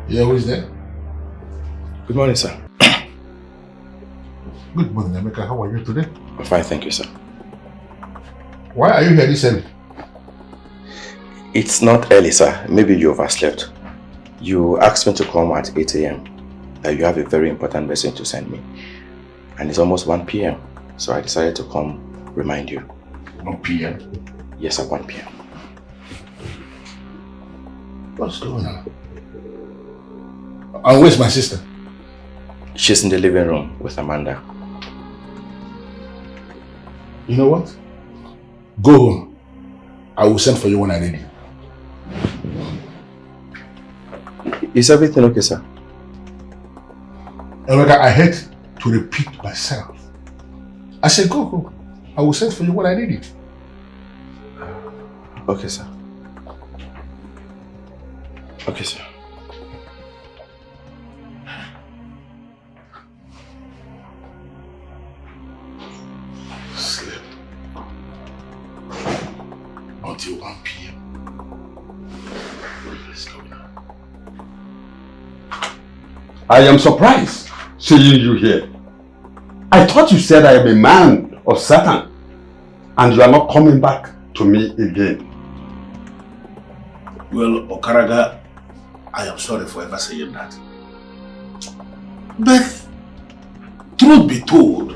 Speaker 2: Yeah, who is there?
Speaker 4: Good morning, sir.
Speaker 2: Good morning, Emeka. How are you today?
Speaker 4: I'm fine, thank you, sir.
Speaker 2: Why are you here this early?
Speaker 4: It's not early, sir. Maybe you overslept. You asked me to come at 8 a.m. You have a very important message to send me. And it's almost 1 p.m. So I decided to come remind you.
Speaker 2: 1 p.m.?
Speaker 4: Yes, at 1 p.m.
Speaker 2: What's going on? And where's my sister?
Speaker 4: She's in the living room with Amanda.
Speaker 2: You know what? Go home. I will send for you when I'm ready.
Speaker 4: Is everything okay, sir?
Speaker 2: Emeka, I hate to repeat myself. I said go home. I will send for you when I need it.
Speaker 4: Okay, sir. Okay, sir.
Speaker 2: Sleep. Until 1 p.m. Let's go now.
Speaker 20: I am surprised seeing you here. I thought you said I am a man of Satan and you are not coming back to me again.
Speaker 2: Well, Okaraga, I am sorry for ever saying that. But, truth be told,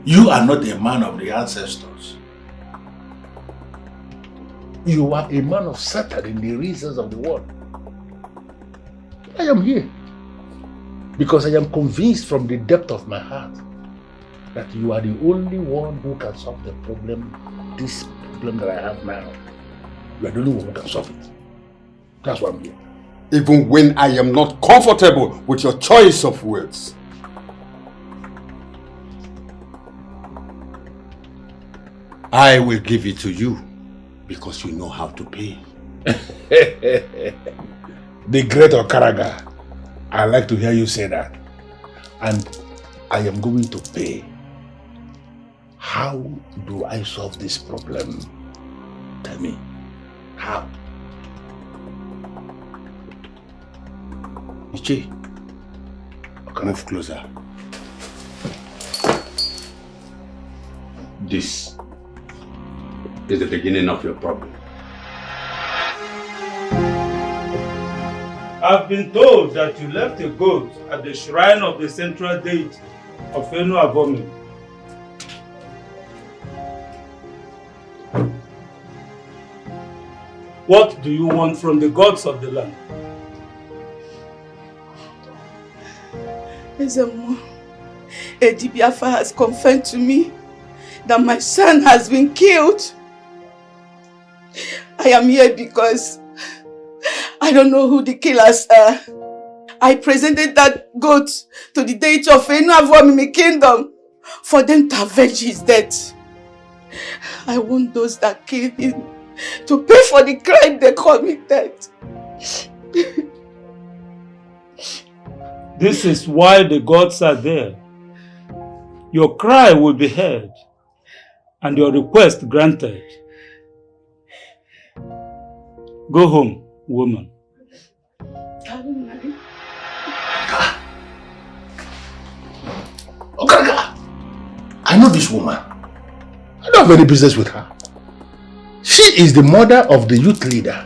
Speaker 2: you are not a man of the ancestors. You are a man of Satan in the reasons of the world. I am here because I am convinced from the depth of my heart that you are the only one who can solve the problem, this problem that I have now. You are the only one who can solve it. That's why I'm here.
Speaker 20: Even when I am not comfortable with your choice of words. I will give it to you because you know how to pay.
Speaker 2: The great Okaraga. I like to hear you say that. And I am going to pay. How do I solve this problem? Tell me. How? Ichi, move closer.
Speaker 20: This is the beginning of your problem.
Speaker 12: I've been told that you left a goat at the shrine of the central deity of Enu Abomi. What do you want from the gods of the land?
Speaker 21: Ezemo, Edibiafa has confirmed to me that my son has been killed. I am here because I don't know who the killers are. I presented that goat to the deity of Enu Abomi kingdom for them to avenge his death. I want those that killed him to pay for the crime they committed.
Speaker 12: This is why the gods are there. Your cry will be heard and your request granted. Go home, woman.
Speaker 2: Okaraga, I know this woman. I don't have any business with her. She is the mother of the youth leader.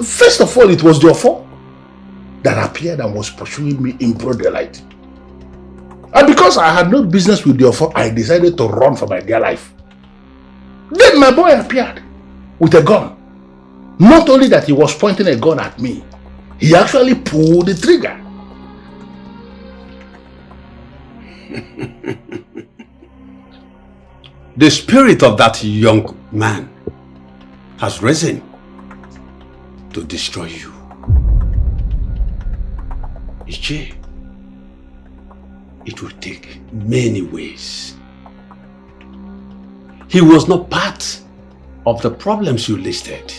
Speaker 2: First of all, it was the Ofo that appeared and was pursuing me in broad daylight. And because I had no business with the Ofo, I decided to run for my dear life. Then my boy appeared with a gun. Not only that he was pointing a gun at me, he actually pulled the trigger.
Speaker 20: The spirit of that young man has risen to destroy you. Ichi, it will take many ways. He was not part of the problems you listed.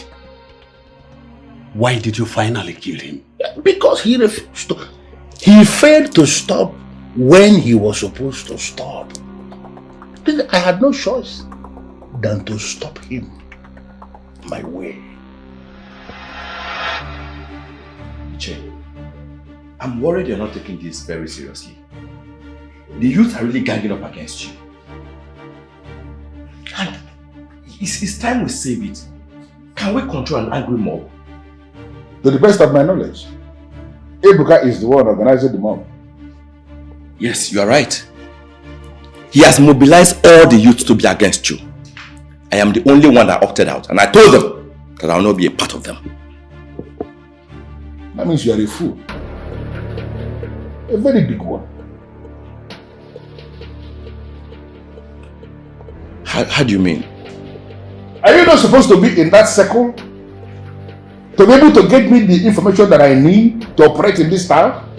Speaker 20: Why did you finally kill him?
Speaker 2: Because he refused to. He failed to stop when he was supposed to stop. I had no choice than to stop him my way.
Speaker 4: Che, I'm worried you're not taking this very seriously. The youth are really ganging up against you. And it's time we save it. Can we control an angry mob?
Speaker 2: To the best of my knowledge, Ebuka is the one organizing the mob.
Speaker 4: Yes, you are right. He has mobilized all the youth to be against you. I am the only one that opted out, and I told them that I will not be a part of them.
Speaker 2: That means you are a fool. A very big one.
Speaker 4: How do you mean?
Speaker 2: Are you not supposed to be in that circle? To be able to get me the information that I need to operate in this town?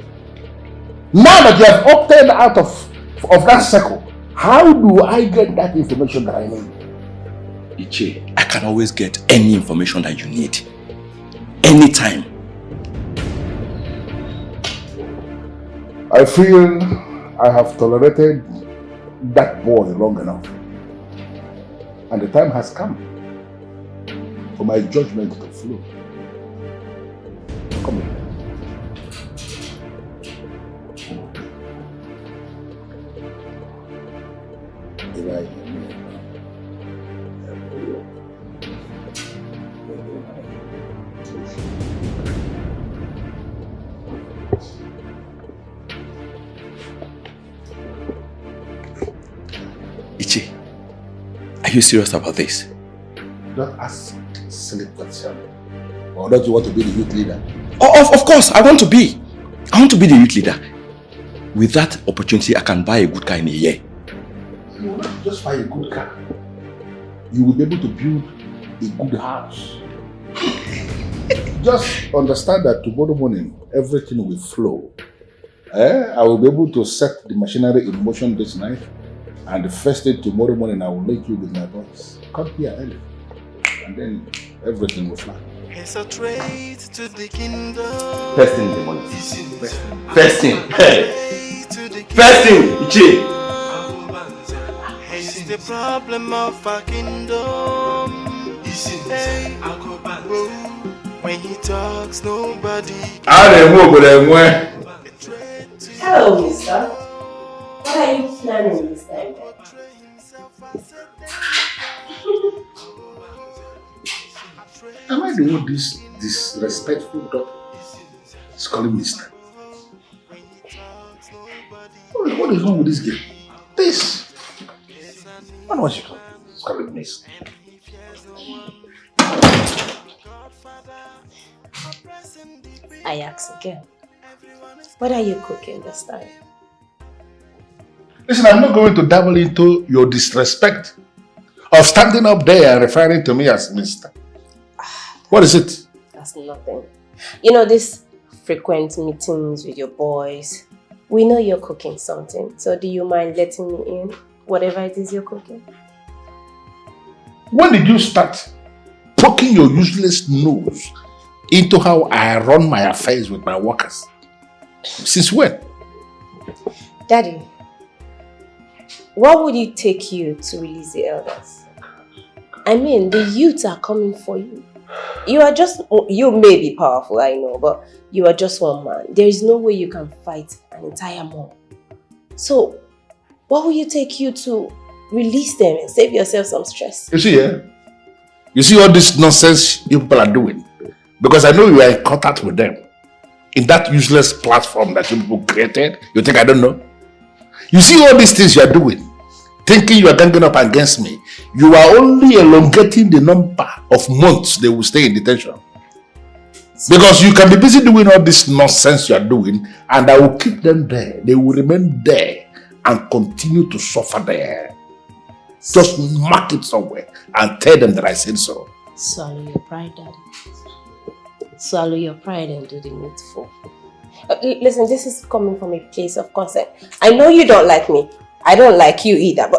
Speaker 2: Now that you have opted out of that circle, how do I get that information that I need?
Speaker 4: Ichi, I can always get any information that you need. Anytime.
Speaker 2: I feel I have tolerated that boy long enough. And the time has come for my judgment to flow. Come here.
Speaker 4: Ichi, are you serious about this?
Speaker 2: Don't ask silly questions. Or don't you want to be the youth leader?
Speaker 4: Oh, of course, I want to be. I want to be the youth leader. With that opportunity, I can buy a good car in a year.
Speaker 2: You will not just buy a good car. You will be able to build a good house. Just understand that tomorrow morning, everything will flow. I will be able to set the machinery in motion this night. And the first thing tomorrow morning, I will make you with my voice. Come here early. And then everything will fly.
Speaker 9: It's a trade to the kingdom.
Speaker 4: First thing in the morning. First thing. Hey. First thing, Ichi.
Speaker 9: the problem of our kingdom. Hey, I go back. When he talks, nobody.
Speaker 10: Hello, mister. What are you planning this time?
Speaker 2: Am I the one this disrespectful doctor is calling mister? What is wrong with this girl? This. What was she calling mister?
Speaker 10: I ask again. What are you cooking this time?
Speaker 2: Listen, I'm not going to dabble into your disrespect of standing up there and referring to me as mister. What is it?
Speaker 10: That's nothing. You know, these frequent meetings with your boys, we know you're cooking something. So do you mind letting me in? Whatever it is you're cooking.
Speaker 2: When did you start poking your useless nose into how I run my affairs with my workers? Since when?
Speaker 10: Daddy, what would it take you to release the elders? I mean, the youths are coming for you. You may be powerful, I know, but you are just one man. There is no way you can fight an entire mob. So, what will it take you to release them and save yourself some stress?
Speaker 2: You see, you see all this nonsense you people are doing? Because I know you are in contact with them. In that useless platform that you people created, you think I don't know? You see all these things you are doing, thinking you are ganging up against me. You are only elongating the number of months they will stay in detention. Because you can be busy doing all this nonsense you are doing, and I will keep them there. They will remain there and continue to suffer there. Just mark it somewhere and tell them that I said so.
Speaker 10: Swallow your pride, Daddy. Swallow your pride and do the needful. Listen, this is coming from a place of concern. I know you don't like me. I don't like you either,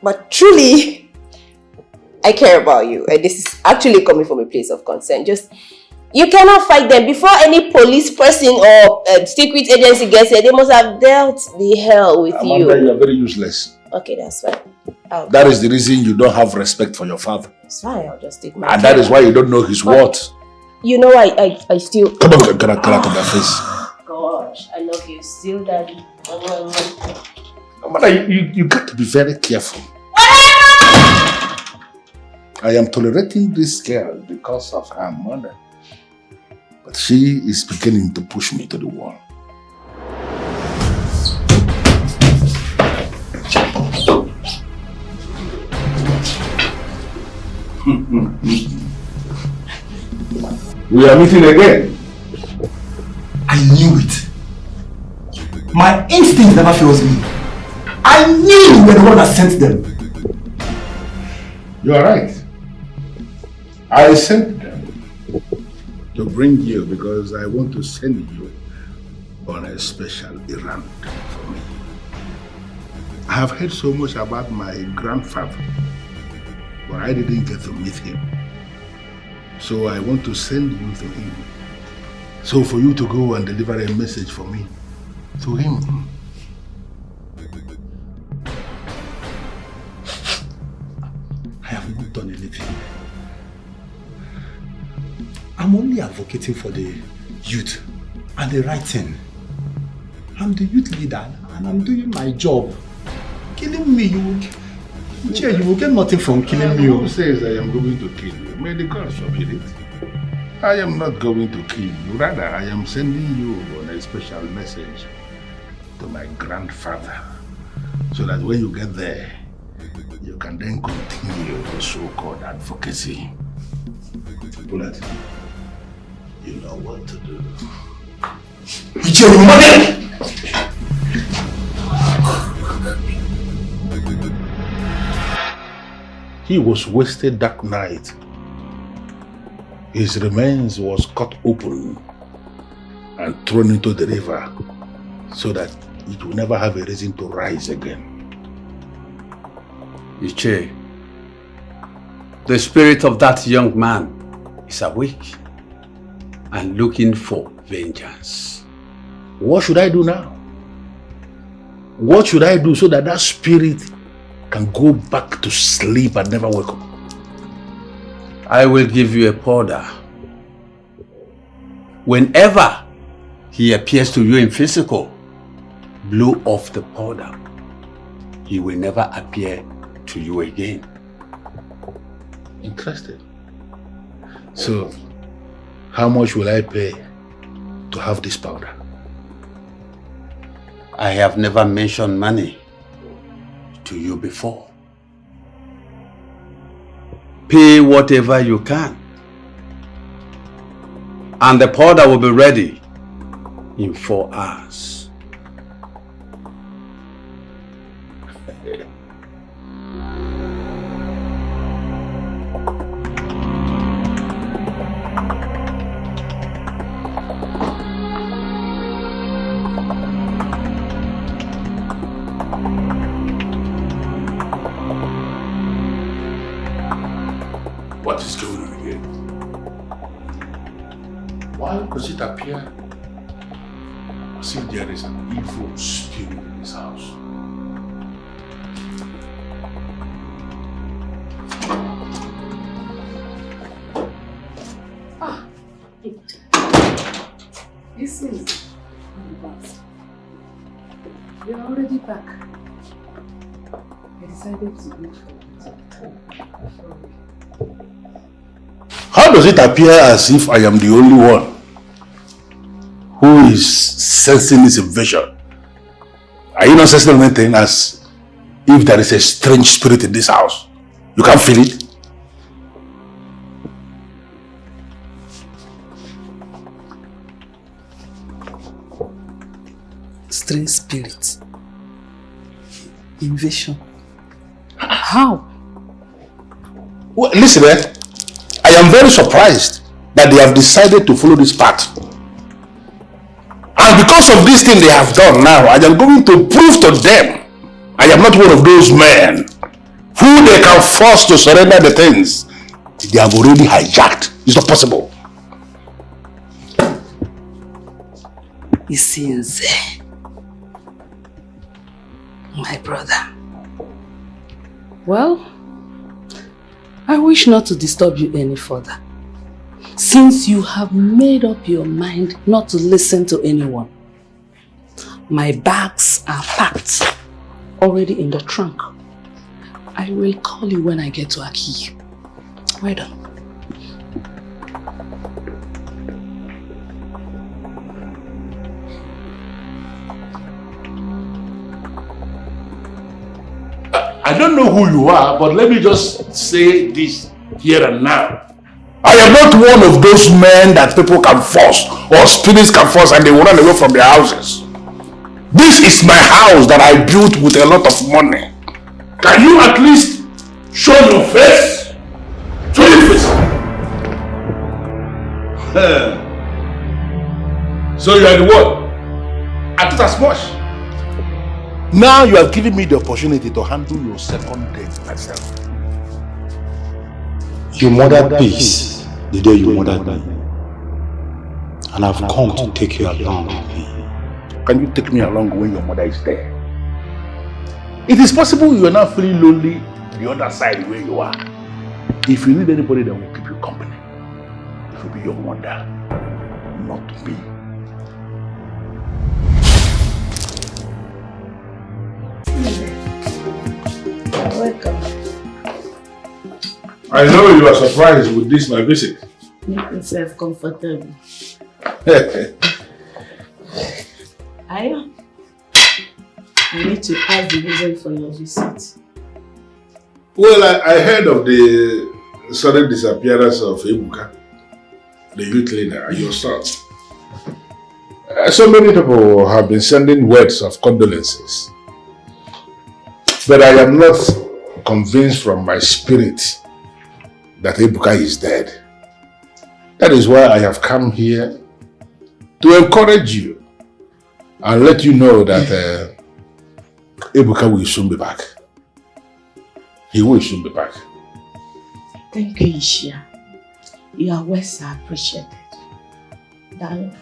Speaker 10: but truly, I care about you. And this is actually coming from a place of concern. Just, you cannot fight them. Before any police person or secret agency gets here, they must have dealt the hell with you.
Speaker 2: Amanda, you are very useless.
Speaker 10: Okay, that's fine.
Speaker 2: That is the reason you don't have respect for your father.
Speaker 10: It's fine, I'll just take my
Speaker 2: And that is why you don't know his words.
Speaker 10: You know, I still...
Speaker 2: Come on, get out of my face.
Speaker 10: Gosh, I love you still, Daddy.
Speaker 2: Amanda, you got to be very careful. I am tolerating this girl because of her mother. But she is beginning to push me to the wall. We are meeting again.
Speaker 5: I knew it. My instinct never fails me. I knew you were the one that sent them.
Speaker 2: You are right. I sent them to bring you because I want to send you on a special errand for me. I have heard so much about my grandfather, but I didn't get to meet him. So I want to send you to him. So for you to go and deliver a message for me to him.
Speaker 5: I have not done anything. I'm only advocating for the youth and the right thing. I'm the youth leader and I'm doing my job. Killing me, you will get nothing from killing me.
Speaker 2: Who says I am going to kill you? May the gods forbid it. I am not going to kill you. Rather, I am sending you on a special message to my grandfather, so that when you get there, you can then continue the so-called advocacy. Bullet, you know what to do. He was wasted that night. His remains was cut open and thrown into the river so that it will never have a reason to rise again.
Speaker 22: Iche, the spirit of that young man is awake and looking for vengeance.
Speaker 2: What should I do now? What should I do so that that spirit can go back to sleep and never wake up.
Speaker 22: I will give you a powder. Whenever he appears to you in physical, blow off the powder. He will never appear to you again.
Speaker 2: Interesting. So, how much will I pay to have this powder?
Speaker 22: I have never mentioned money to you before. Pay whatever you can. And the powder will be ready in 4 hours.
Speaker 2: What is going on here? Why does it appear as if there is an evil spirit in this house?
Speaker 13: This is you're already back. I decided to go for it.
Speaker 2: How does it appear as if I am the only one who is sensing this invasion? Are you not sensing anything as if there is a strange spirit in this house? You can't feel it?
Speaker 18: Strange spirit. Invasion. How?
Speaker 2: Well, listen, I am very surprised that they have decided to follow this path. And because of this thing they have done now, I am going to prove to them I am not one of those men who they can force to surrender the things they have already hijacked. It's not possible.
Speaker 18: It seems, my brother.
Speaker 13: Well, I wish not to disturb you any further, since you have made up your mind not to listen to anyone. My bags are packed, already in the trunk. I will call you when I get to Aki. Well done.
Speaker 2: I don't know who you are, but let me just say this here and now. I am not one of those men that people can force or spirits can force and they will run away from their houses. This is my house that I built with a lot of money. Can you at least show your face? Show your face. So you are the one. I thought as much. Now you have given me the opportunity to handle your second date myself.
Speaker 4: You murdered peace the day you murdered me. And I've come to take you along with me.
Speaker 2: Can you take me along when your mother is there? It is possible you are not feeling lonely the other side where you are. If you need anybody that will keep you company, it will be your mother, not me.
Speaker 13: Welcome.
Speaker 2: I know you are surprised with this my visit.
Speaker 13: Make yourself comfortable. I need to ask the reason for your visit.
Speaker 2: Well, I heard of the sudden disappearance of Ebuka, the youth leader, and your son. So many people have been sending words of condolences. But I am not convinced from my spirit that Ebuka is dead. That is why I have come here to encourage you and let you know that Ebuka will soon be back. He will soon be back.
Speaker 13: Thank you, Ishia. You are well appreciated. Darling.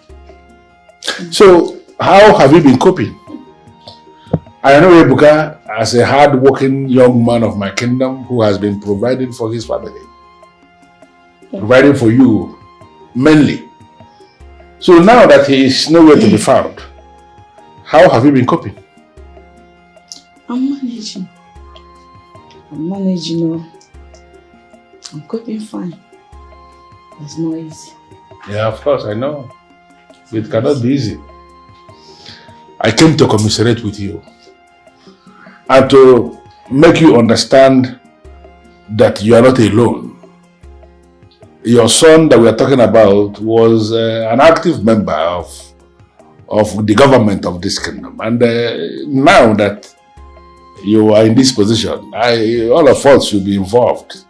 Speaker 2: So, how have you been coping? I know Ebuka as a hard-working young man of my kingdom who has been providing for his family. Providing for you, mainly. So now that he is nowhere to be found, how have you been coping?
Speaker 21: I'm managing. I'm coping fine. It's not easy.
Speaker 2: Yeah, of course, I know. It cannot be easy. I came to commiserate with you and to make you understand that you are not alone. Your son that we are talking about was an active member of the government of this kingdom. And now that you are in this position, all of us should be involved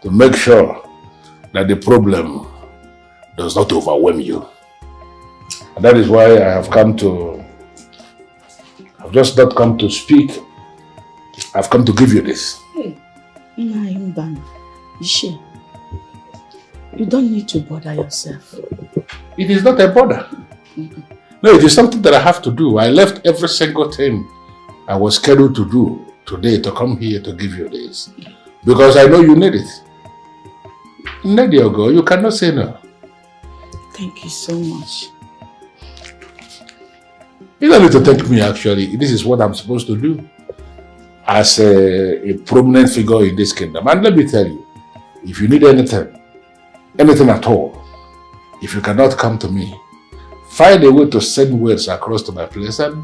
Speaker 2: to make sure that the problem does not overwhelm you. And that is why I have come to, I've just not come to speak, I've come to give you this.
Speaker 21: Hey, you don't need to bother yourself.
Speaker 2: It is not a bother. No, it is something that I have to do. I left every single thing I was scheduled to do today to come here to give you this. Because I know you need it. Need your go, you cannot say no.
Speaker 21: Thank you so much.
Speaker 2: You don't need to thank me actually. This is what I'm supposed to do as a prominent figure in this kingdom. And let me tell you, if you need anything at all, if you cannot come to me, find a way to send words across to my place and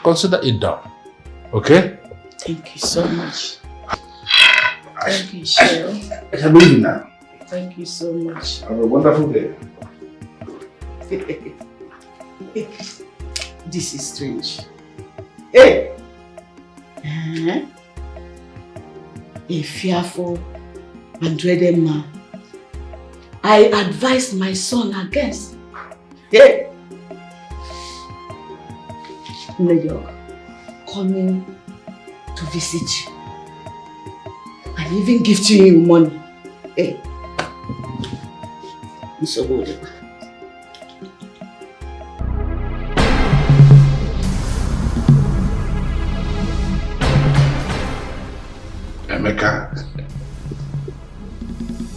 Speaker 2: consider it done. Okay?
Speaker 21: Thank you so much. Thank you, Cheryl.
Speaker 2: I shall leave you now.
Speaker 21: Thank you so much.
Speaker 2: Have a wonderful day.
Speaker 21: This is strange. Hey! A fearful and dreaded man. I advised my son against. Hey! Major, coming to visit you. And even gifting you money. Hey! It's so good.
Speaker 2: Emeka,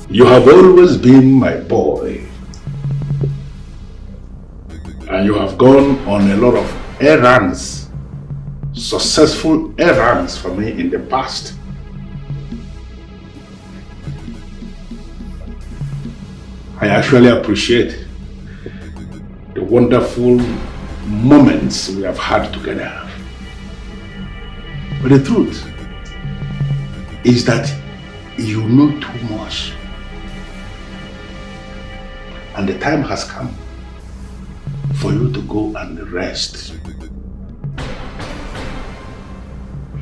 Speaker 2: you have always been my boy. And you have gone on a lot of errands, successful errands for me in the past. I actually appreciate the wonderful moments we have had together. But the truth is that you know too much. And the time has come for you to go and rest.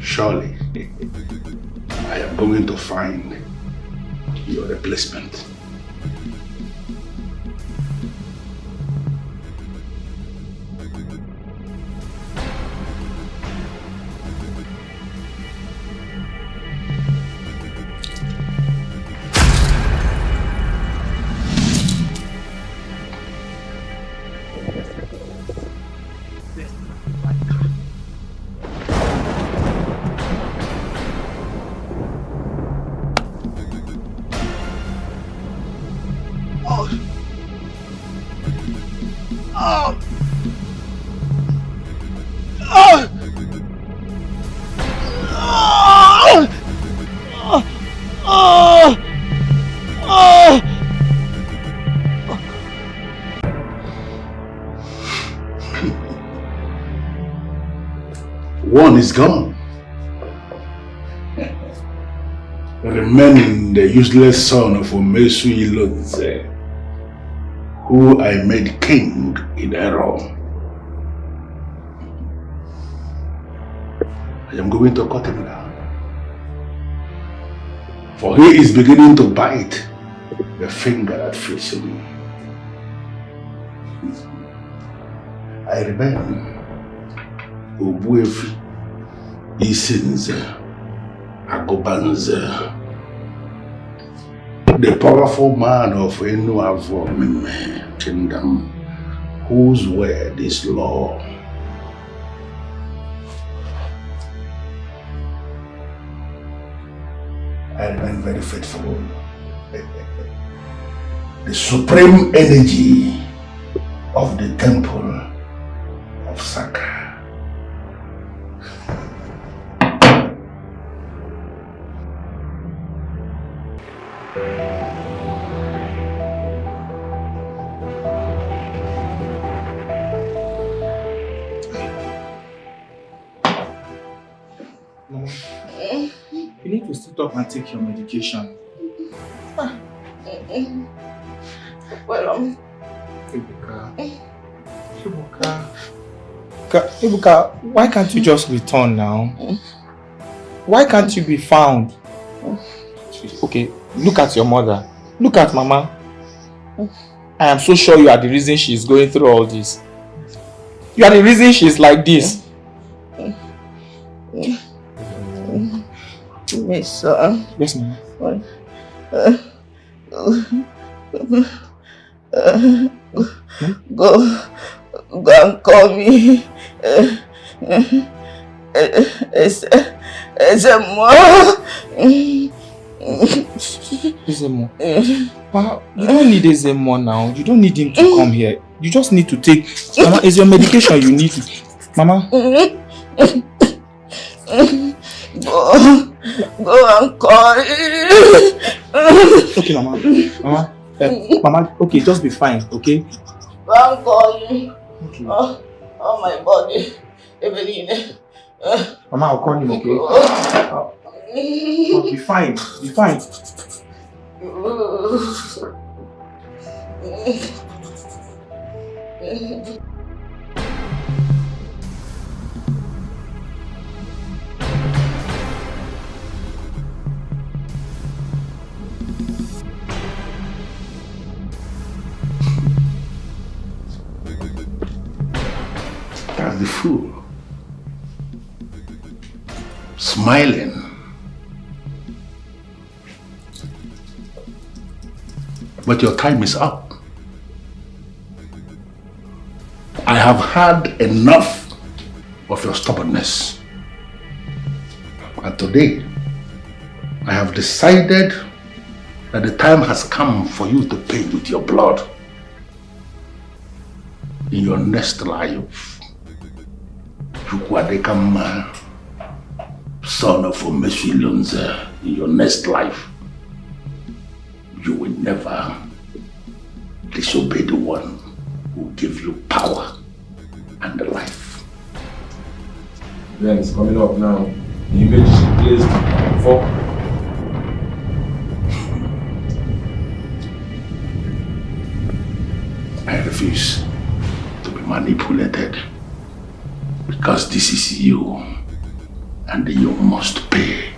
Speaker 2: Surely, I am going to find your replacement. One is gone. Remaining the useless son of Omesu Ilonze, who I made king in error. I am going to cut him down. For he is beginning to bite the finger that feeds him. I remain Obuefi Isinze Agobanze, the powerful man of Enuavo kingdom, whose word is law. I remain very faithful. The supreme energy of the temple of Saka.
Speaker 4: Mama, you need to sit up and take your medication.
Speaker 21: Well,
Speaker 4: Ibuka, why can't you just return now? Why can't you be found? Okay, look at your mother. Look at Mama. I am so sure you are the reason she is going through all this. You are the reason she is like this.
Speaker 21: Yes,
Speaker 4: Yes, Mama.
Speaker 21: Go and call me.
Speaker 4: Ezemo. Wow, you don't need Ezemo now. You don't need him to come here. You just need to take... Mama, is your medication you need to... Mama?
Speaker 21: Go and call.
Speaker 4: Okay, Mama. Mama. Mama, okay, just be fine, okay?
Speaker 21: Go and call you. Okay. Oh, my body. Eveline.
Speaker 4: Mama, I'll call him, okay? Be fine. Be fine.
Speaker 2: That's the fool. Smiling. But your time is up. I have had enough of your stubbornness. And today, I have decided that the time has come for you to pay with your blood. In your next life, Chukwuadekama, son of Omeswilunze, in your next life, you will never disobey the one who gives you power and life.
Speaker 8: Then it's coming up now. The image she placed before.
Speaker 2: I refuse to be manipulated because this is you and you must pay.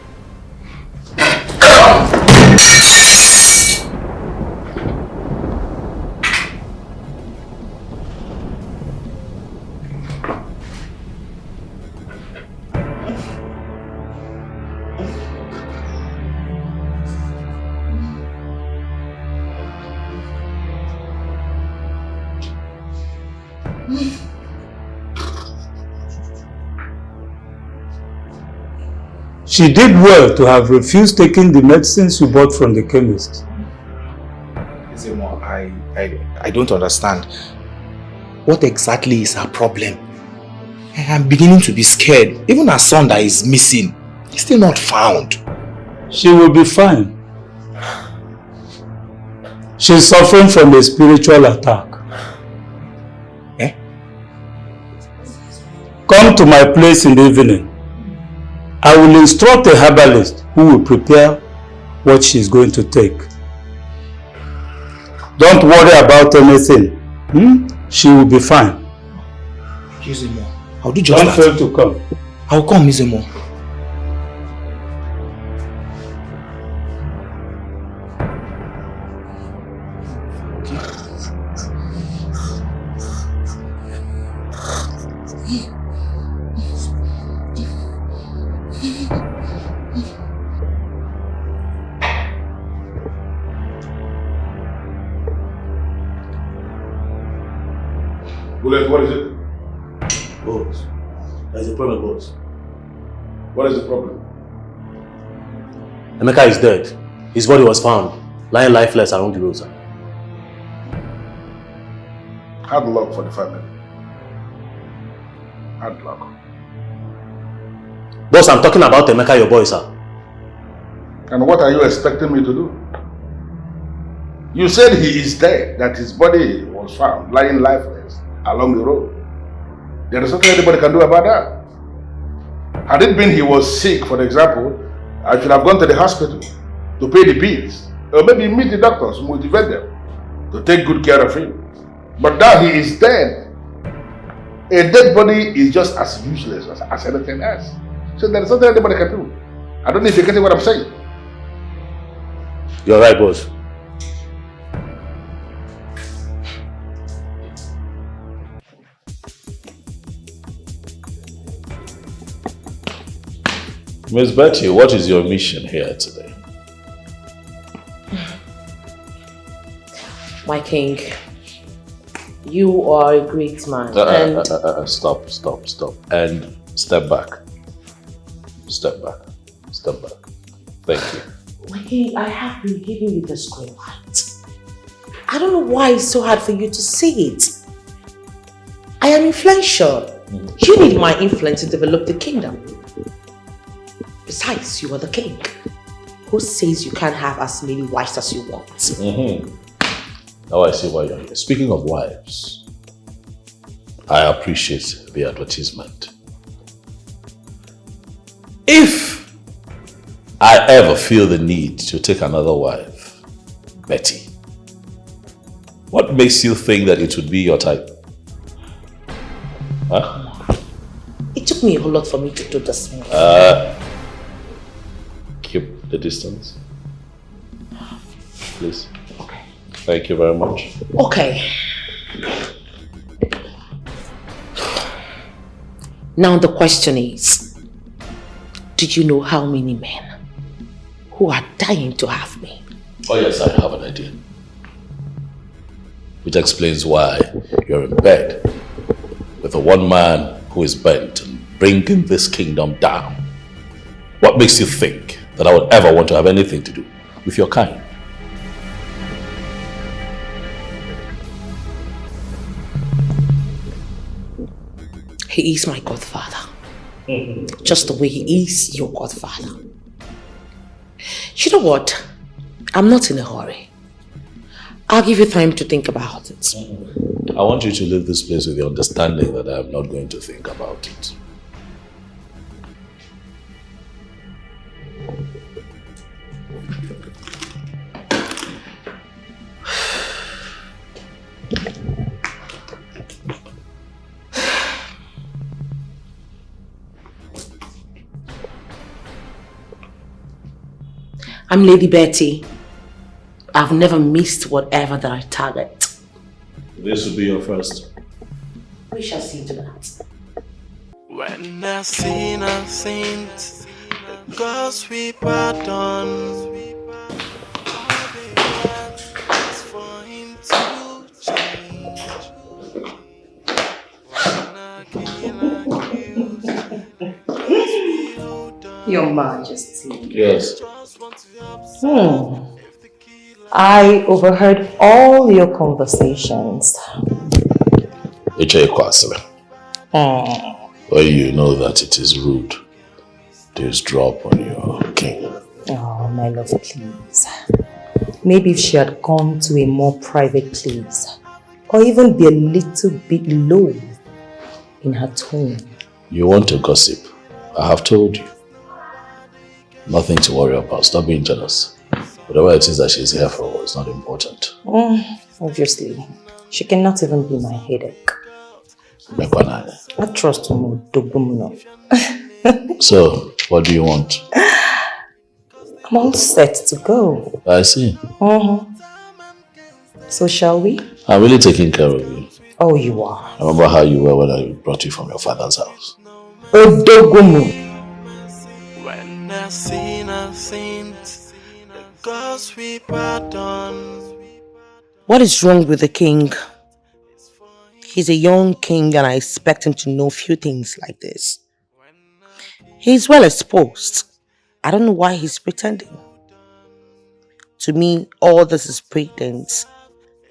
Speaker 12: She did well to have refused taking the medicines you bought from the chemist.
Speaker 4: Ezemo, I don't understand. What exactly is her problem? I'm beginning to be scared. Even her son that is missing is still not found.
Speaker 12: She will be fine. She's suffering from a spiritual attack.
Speaker 4: Eh?
Speaker 12: Come to my place in the evening. I will instruct a herbalist who will prepare what she is going to take. Don't worry about anything. She will be fine.
Speaker 4: Ezemo, I'll do just that.
Speaker 12: Don't fail to come.
Speaker 4: I'll come, Ezemo.
Speaker 2: What is it?
Speaker 14: Boss, there's a problem, boss.
Speaker 2: What is the problem?
Speaker 11: Emeka is dead. His body was found, lying lifeless along the road, sir.
Speaker 2: Hard luck for the family. Hard luck.
Speaker 11: Boss, I'm talking about Emeka, your boy, sir.
Speaker 2: And what are you expecting me to do? You said he is dead, that his body was found lying lifeless along the road. There is nothing anybody can do about that. Had it been he was sick, for example, I should have gone to the hospital to pay the bills. Or maybe meet the doctors, motivate them to take good care of him. But now he is dead. A dead body is just as useless as anything else. So there is nothing anybody can do. I don't know if you're getting what I'm saying.
Speaker 11: You're right, boss.
Speaker 1: Miss Betty, what is your mission here today?
Speaker 14: My king, you are a great man.
Speaker 1: Stop. And step back. Step back. Thank you.
Speaker 14: My king, I have been giving you this green light. I don't know why it's so hard for you to see it. I am influential. You need my influence to develop the kingdom. Besides, you are the king. Who says you can't have as many wives as you want?
Speaker 1: Now I see why you're here. Speaking of wives, I appreciate the advertisement. If I ever feel the need to take another wife, Betty, what makes you think that it would be your type? Huh?
Speaker 14: It took me a whole lot for me to do this.
Speaker 1: Keep the distance, please. Okay. Thank you very much.
Speaker 14: Okay. Now the question is, did you know how many men who are dying to have me?
Speaker 1: Oh yes, I have an idea. Which explains why you're in bed with the one man who is bent on bringing this kingdom down. What makes you think that I would ever want to have anything to do with your kind?
Speaker 14: He is my godfather. Just the way he is your godfather. You know what? I'm not in a hurry. I'll give you time to think about it.
Speaker 1: I want you to leave this place with the understanding that I am not going to think about it.
Speaker 14: I'm Lady Betty. I've never missed whatever that I target.
Speaker 1: This will be your first.
Speaker 14: We shall see to that.
Speaker 9: When I sin, I sinned, because we pardon. For him to change.
Speaker 7: Your Majesty.
Speaker 1: Yes.
Speaker 7: I overheard all your conversations.
Speaker 1: Well, you know that it is rude to drop on your king.
Speaker 7: Oh, my love, please. Maybe if she had gone to a more private place, or even be a little bit low in her tone.
Speaker 1: You want to gossip? I have told you. Nothing to worry about. Stop being jealous. Whatever it is that she's here for is not important.
Speaker 7: Obviously. She cannot even be my headache. I trust him.
Speaker 1: So, what do you want?
Speaker 7: I'm all set to go.
Speaker 1: I see.
Speaker 7: So shall we?
Speaker 1: I'm really taking care of you.
Speaker 7: Oh, you are.
Speaker 1: I remember how you were when I brought you from your father's house.
Speaker 7: Odogumu.
Speaker 9: When I sinned, because we pardon.
Speaker 14: What is wrong with the king? He's a young king and I expect him to know few things like this. He's well exposed. I don't know why he's pretending. to me all this is pretense,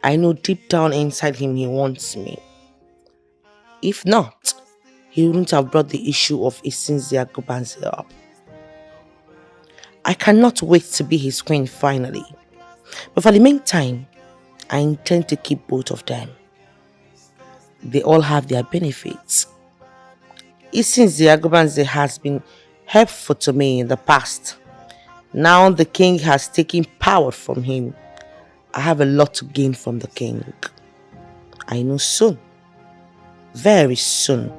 Speaker 14: I know deep down inside him he wants me. If not, he wouldn't have brought the issue of Isinzi Agubanze up. I cannot wait to be his queen finally. But for the meantime, I intend to keep both of them. They all have their benefits. Isinzi Agubanze has been helpful to me in the past. Now the king has taken power from him. I have a lot to gain from the king. I know soon, very soon,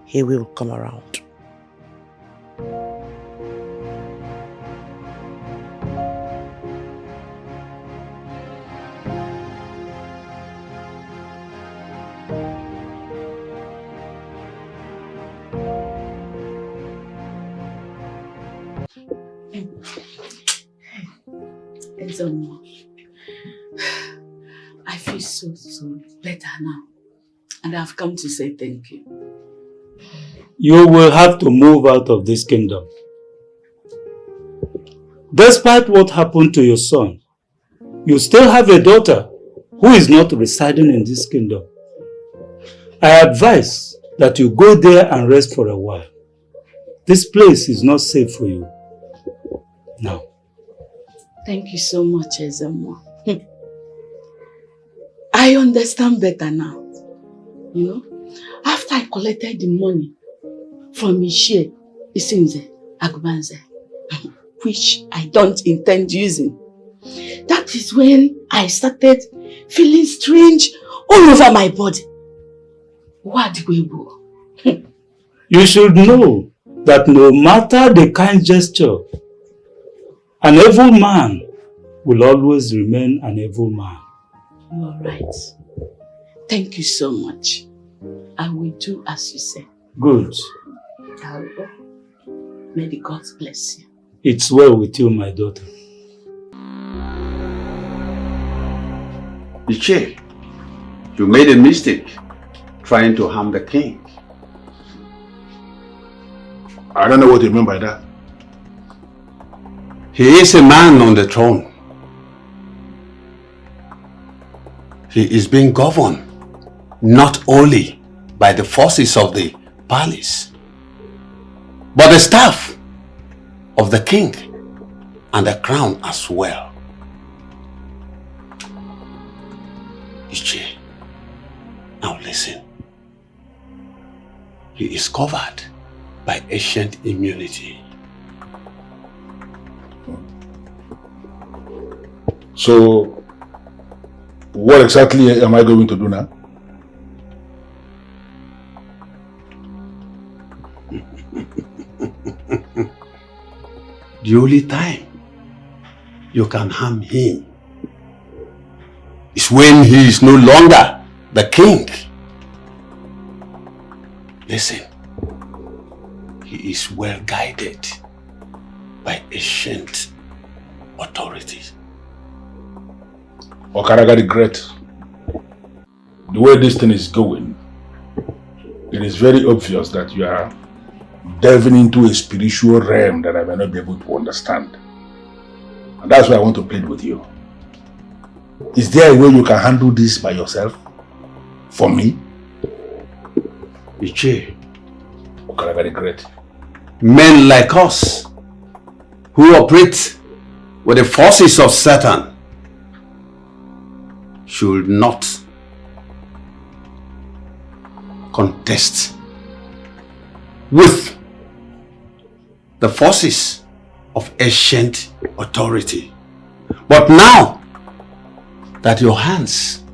Speaker 14: he will come around.
Speaker 13: I feel so better now. And I've come to say thank you.
Speaker 12: You will have to move out of this kingdom. Despite what happened to your son, you still have a daughter who is not residing in this kingdom. I advise that you go there and rest for a while. This place is not safe for you now.
Speaker 13: Thank you so much, Ezemo. I understand better now. You know, after I collected the money from Michelle Isinze Agubanze, which I don't intend using, that is when I started feeling strange all over my body. What will
Speaker 12: You should know that no matter the kind gesture, an evil man will always remain an evil man.
Speaker 13: You are right. Thank you so much. I will do as you say.
Speaker 12: Good.
Speaker 13: I'll go. May the gods bless you.
Speaker 12: It's well with you, my daughter.
Speaker 22: Iche, you made a mistake trying to harm the king.
Speaker 2: I don't know what you mean by that.
Speaker 22: He is a man on the throne. He is being governed not only by the forces of the palace, but the staff of the king and the crown as well. Iche, now listen. He is covered by ancient immunity.
Speaker 2: So, what exactly am I going to do now?
Speaker 22: The only time you can harm him is when he is no longer the king. Listen, he is well guided by ancient authorities.
Speaker 2: Okaraga the Great, the way this thing is going, it is very obvious that you are delving into a spiritual realm that I may not be able to understand. And that's why I want to plead with you. Is there a way you can handle this by yourself? For me?
Speaker 22: Iche,
Speaker 2: Okaraga the Great.
Speaker 22: Men like us who operate with the forces of Satan should not contest with the forces of ancient authority. But now that your hands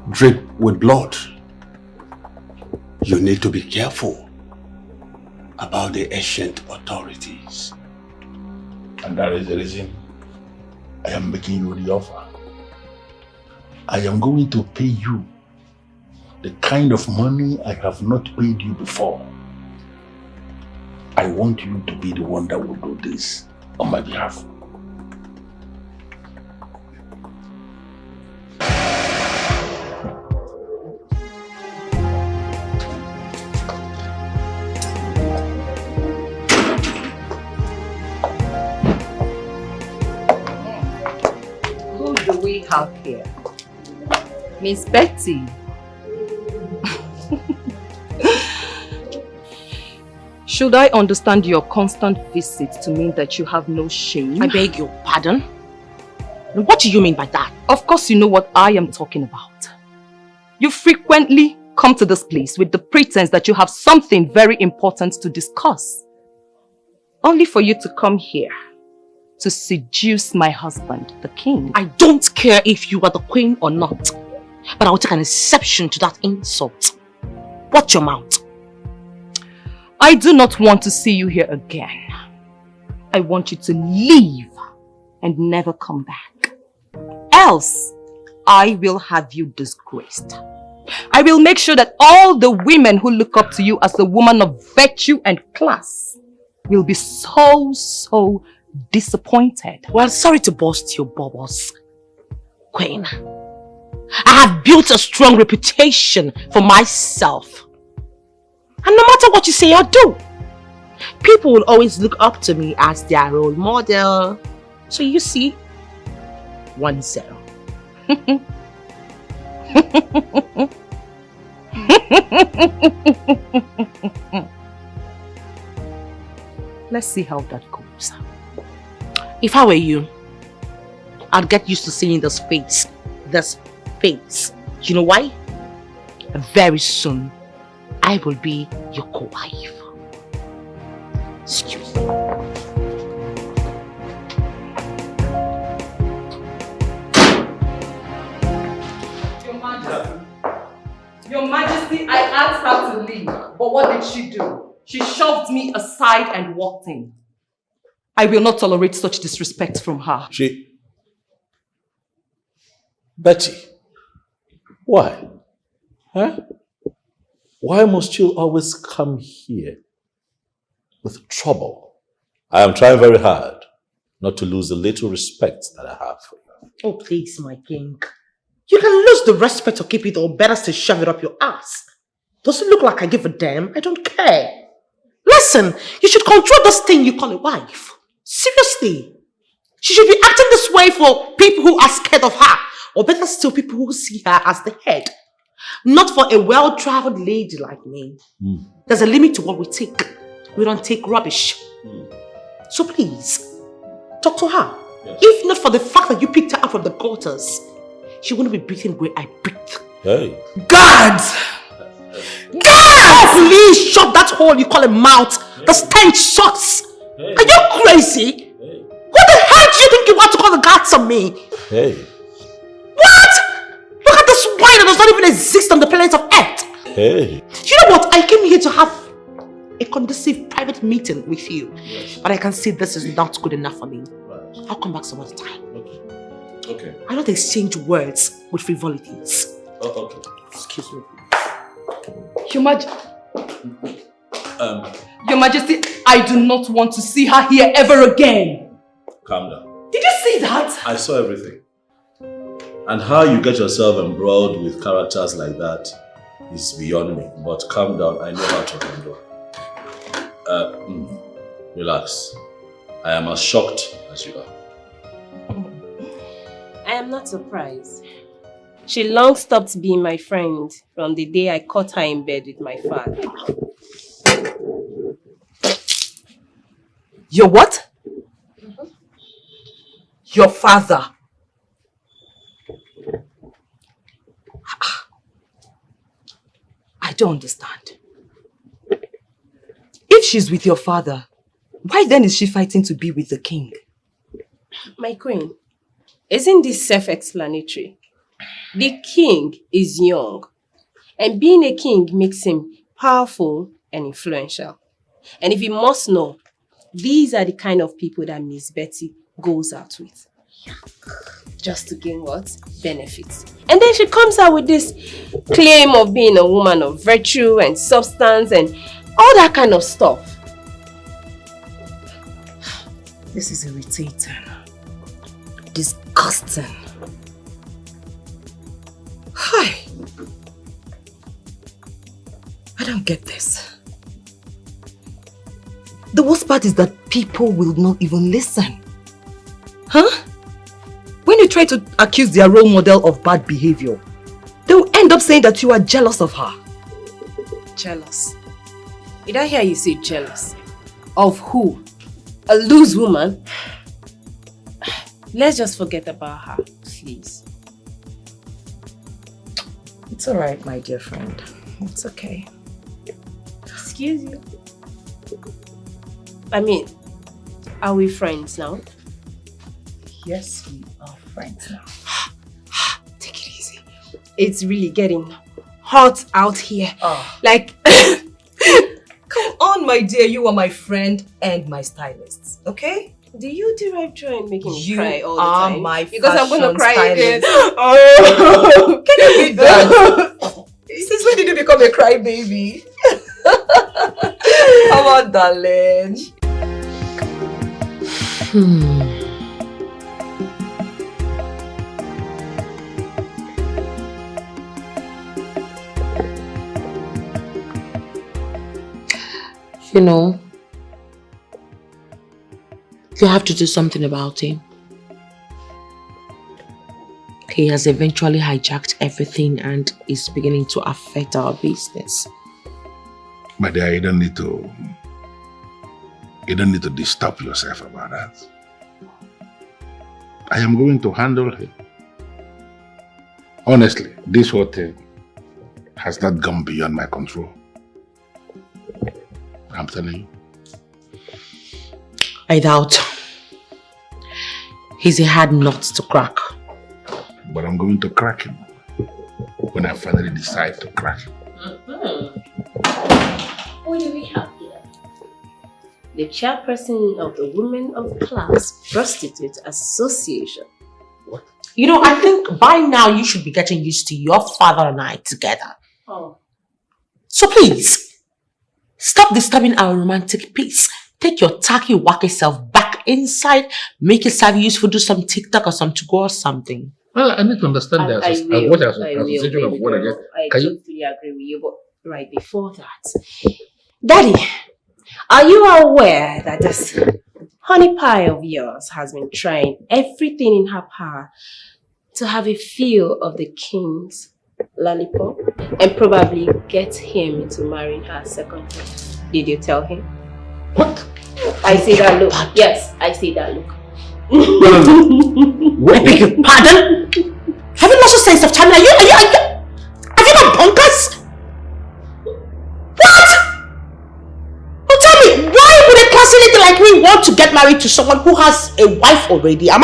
Speaker 22: drip with blood, you need to be careful about the ancient authorities.
Speaker 2: And that is the reason I am making you the offer. I am going to pay you the kind of money I have not paid you before. I want you to be the one that will do this on my behalf.
Speaker 7: do we have here? Miss Betty. Should I understand your constant visits to mean that you have no shame?
Speaker 14: I beg your pardon? What do you mean by that?
Speaker 7: Of course you know what I am talking about. You frequently come to this place with the pretense that you have something very important to discuss. Only for you to come here to seduce my husband, the king.
Speaker 14: I don't care if you are the queen or not, but I will take an exception to that insult. Watch your mouth.
Speaker 7: I do not want to see you here again. I want you to leave and never come back. Else, I will have you disgraced. I will make sure that all the women who look up to you as a woman of virtue and class will be so disappointed.
Speaker 14: Well, sorry to burst your bubbles, Queen. I have built a strong reputation for myself. And no matter what you say or do, people will always look up to me as their role model. So you see, 1-0.
Speaker 7: Let's see how that goes.
Speaker 14: If I were you, I'd get used to seeing this face. This face. You know why? Very soon, I will be your co-wife. Excuse me.
Speaker 7: Your Majesty, I asked her to leave, but what did she do? She shoved me aside and walked in. I will not tolerate such disrespect from her.
Speaker 1: Betty, why? Huh? Why must you always come here with trouble? I am trying very hard not to lose the little respect that I have for you.
Speaker 14: Oh, please, my king. You can lose the respect or keep it, or better to shove it up your ass. Does it look like I give a damn? I don't care. Listen, you should control this thing you call a wife. Seriously. She should be acting this way for people who are scared of her, or better still, people who see her as the head. Not for a well-traveled lady like me. There's a limit to what we take. We don't take rubbish. So please, talk to her. Yes. If not for the fact that you picked her up from the gutters, she wouldn't be breathing where I breathe.
Speaker 1: Hey.
Speaker 14: Guards! Guards! Please shut that hole you call a mouth. The stench sucks. Are you crazy? Who the hell do you think you want to call the guards on me?
Speaker 1: Hey.
Speaker 14: What? Look at this wine that does not even exist on the planet of Earth.
Speaker 1: Hey.
Speaker 14: You know what? I came here to have a conducive private meeting with you. Yes. But I can see this is not good enough for me. Right. I'll come back some other time. Okay. I don't exchange words with frivolities.
Speaker 1: Oh, okay.
Speaker 14: Excuse me.
Speaker 7: Your Majesty, I do not want to see her here ever again.
Speaker 1: Calm down.
Speaker 7: Did you see that?
Speaker 1: I saw everything. And how you get yourself embroiled with characters like that is beyond me. But calm down, I know how to handle. Relax. I am as shocked as you are.
Speaker 10: I am not surprised. She long stopped being my friend from the day I caught her in bed with my father.
Speaker 7: Your what? Your father. I don't understand. If she's with your father, why then is she fighting to be with the king?
Speaker 10: My queen, isn't this self-explanatory? The king is young, and being a king makes him powerful and influential. And if you must know, these are the kind of people that Miss Betty goes out with. Just to gain what? Benefits. And then she comes out with this claim of being a woman of virtue and substance and all that kind of stuff.
Speaker 7: This is irritating. Disgusting. Hi. I don't get this. The worst part is that people will not even listen. Huh? When you try to accuse their role model of bad behavior, they will end up saying that you are jealous of her.
Speaker 10: Jealous? Did I hear you say jealous? Of who? A loose woman? Let's just forget about her, please.
Speaker 7: It's alright, my dear friend. It's okay.
Speaker 10: Excuse you. I mean, are we friends now?
Speaker 7: Yes, we are friends now.
Speaker 10: Take it easy. It's really getting hot out here. Like,
Speaker 7: come on, my dear. You are my friend and my stylist. Okay?
Speaker 10: Do you derive joy in making me cry all the
Speaker 7: are
Speaker 10: time?
Speaker 7: my
Speaker 10: Because I'm gonna cry again.
Speaker 7: stylist. Oh, can you do that? Since when did you become a crybaby? Come on, darling.
Speaker 14: You know, you have to do something about him. He has eventually hijacked everything and is beginning to affect our business.
Speaker 2: My dear, you don't need to disturb yourself about that. I am going to handle him. Honestly, this whole thing has not gone beyond my control. I'm telling you.
Speaker 14: I doubt. He's a hard nut to crack.
Speaker 2: But I'm going to crack him when I finally decide to crack him.
Speaker 10: What do we have here? The chairperson of the Women of Class Prostitute Association.
Speaker 14: What? You know, I think by now you should be getting used to your father and I together.
Speaker 10: Oh.
Speaker 14: So please, stop disturbing our romantic peace. Take your tacky wacky self back inside, make yourself useful, do some TikTok or some to go or something.
Speaker 2: Well, I need to understand that. What association of what again?
Speaker 10: I totally agree with you, but right before that, Daddy, are you aware that this honey pie of yours has been trying everything in her power to have a feel of the king's lollipop and probably get him into marrying her second time? Did you tell him?
Speaker 2: What?
Speaker 10: I see that look. Yes, I see that look.
Speaker 14: I beg your pardon? Have you lost a sense of time? Have you got bonkers? What? Well, tell me, why would a classy lady like me want to get married to someone who has a wife already? I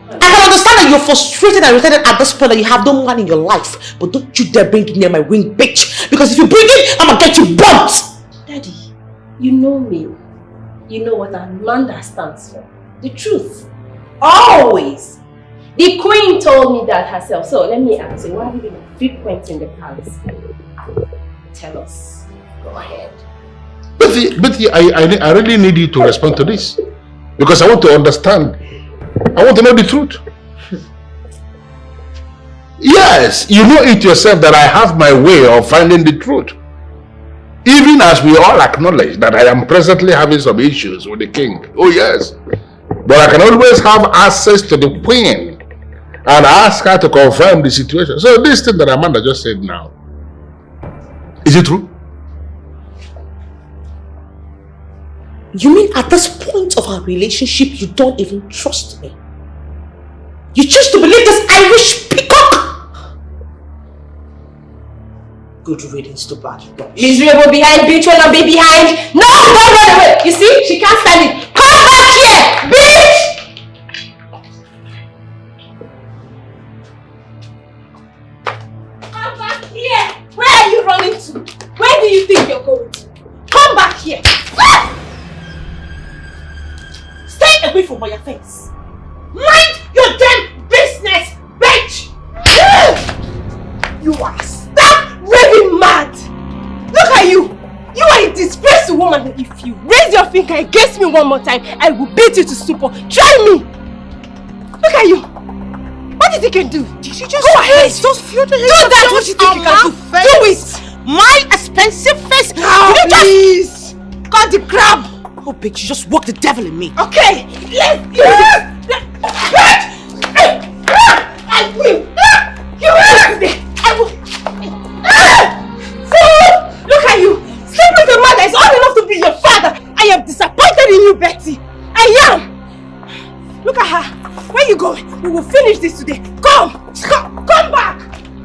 Speaker 14: can understand that you're frustrated and irritated at this point that you have no man in your life, but don't you dare bring it near my wing, bitch, because if you bring it, I'm gonna get you bumped.
Speaker 10: Daddy, you know me. You know what Amanda stands for. The truth. Always. The queen told me that herself. So let me ask you, why have you been frequenting the palace? Tell us. Go ahead.
Speaker 2: Betty, I really need you to respond to this. Because I want to understand. I want to know the truth. Yes, you know it yourself that I have my way of finding the truth. Even as we all acknowledge that I am presently having some issues with the king. Oh yes. But I can always have access to the queen and ask her to confirm the situation. So this thing that Amanda just said now, is it true?
Speaker 14: You mean at this point of our relationship, you don't even trust me? You choose to believe this Irish peacock? Good riddance to bad rubbish.
Speaker 10: Miserable behind, bitch will not be behind. No, don't run away. You see, she can't stand it. Come back here, bitch! Come back here. Where are you running to? Where do you think you're going to? Come back here.
Speaker 14: Stay away from my face. Mind your damn business, bitch!
Speaker 10: You are stark raving mad! Look at you! You are a disgrace to woman. If you raise your finger against me one more time, I will beat you to stupor. Try me! Look at you! What do you think you can do?
Speaker 14: Did you just
Speaker 10: go ahead?
Speaker 14: Those few
Speaker 10: do that what you think you can do. Do it!
Speaker 14: My expensive face!
Speaker 10: Oh, please! Cut the crab!
Speaker 14: Oh bitch, you just woke the devil in me.
Speaker 10: Okay! Let's Where you going? We will finish this today. Come back.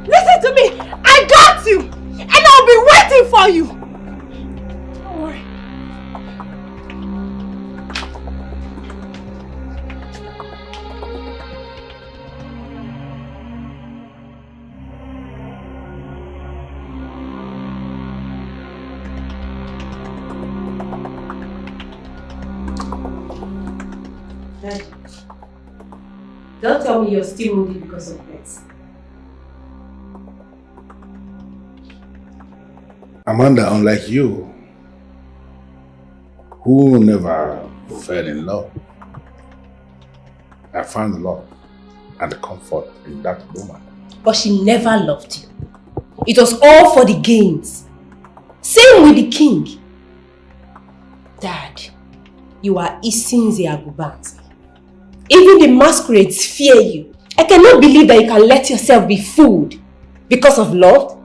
Speaker 10: Listen to me. I got you. And I'll be waiting for you. Don't worry. Don't tell me you're still moody because of this.
Speaker 2: Amanda, unlike you, who never fell in love, I found love and comfort in that woman.
Speaker 10: But she never loved you. It was all for the gains. Same with the king. Dad, you are Isinzi Agubanza. Even the masquerades fear you. I cannot believe that you can let yourself be fooled because of love.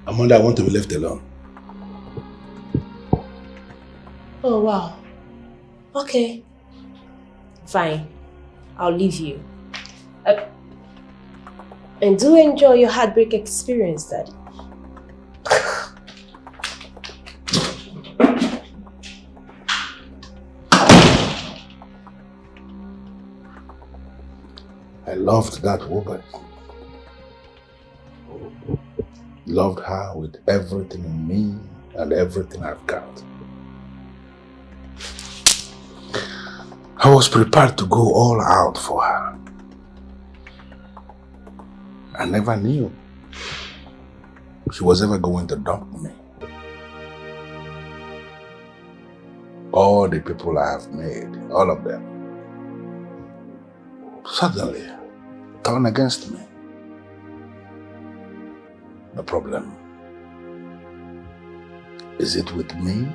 Speaker 2: Amanda, I want to be left alone.
Speaker 10: Oh, wow. Okay. Fine. I'll leave you. And do enjoy your heartbreak experience, Daddy.
Speaker 2: I loved that woman. Loved her with everything in me and everything I've got. I was prepared to go all out for her. I never knew she was ever going to dump me. All the people I have made, all of them, suddenly turn against me. The problem, is it with me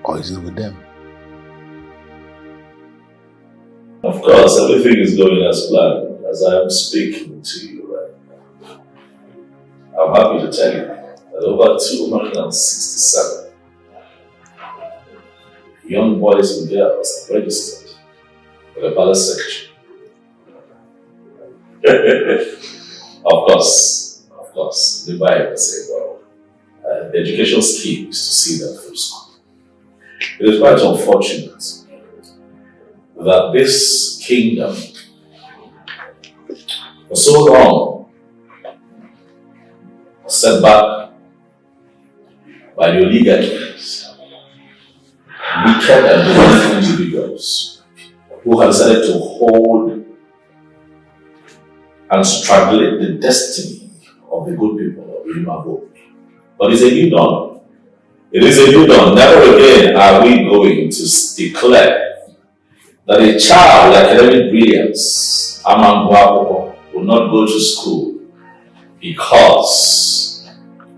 Speaker 2: or is it with them?
Speaker 1: Of course, everything is going as planned as I am speaking to you right now. I'm happy to tell you that over 267 young boys and girls have registered for the palace section. Of course, the Bible says, well, the education scheme is to see them through school. It is quite unfortunate that this kingdom, for so long, was set back by the oligarchies, wicked and powerful individuals who have decided to hold and strangulate the destiny of the good people of Imabo. But it's a new dawn. It is a new dawn. Never again are we going to declare that a child with academic brilliance, Amangwapo, will not go to school because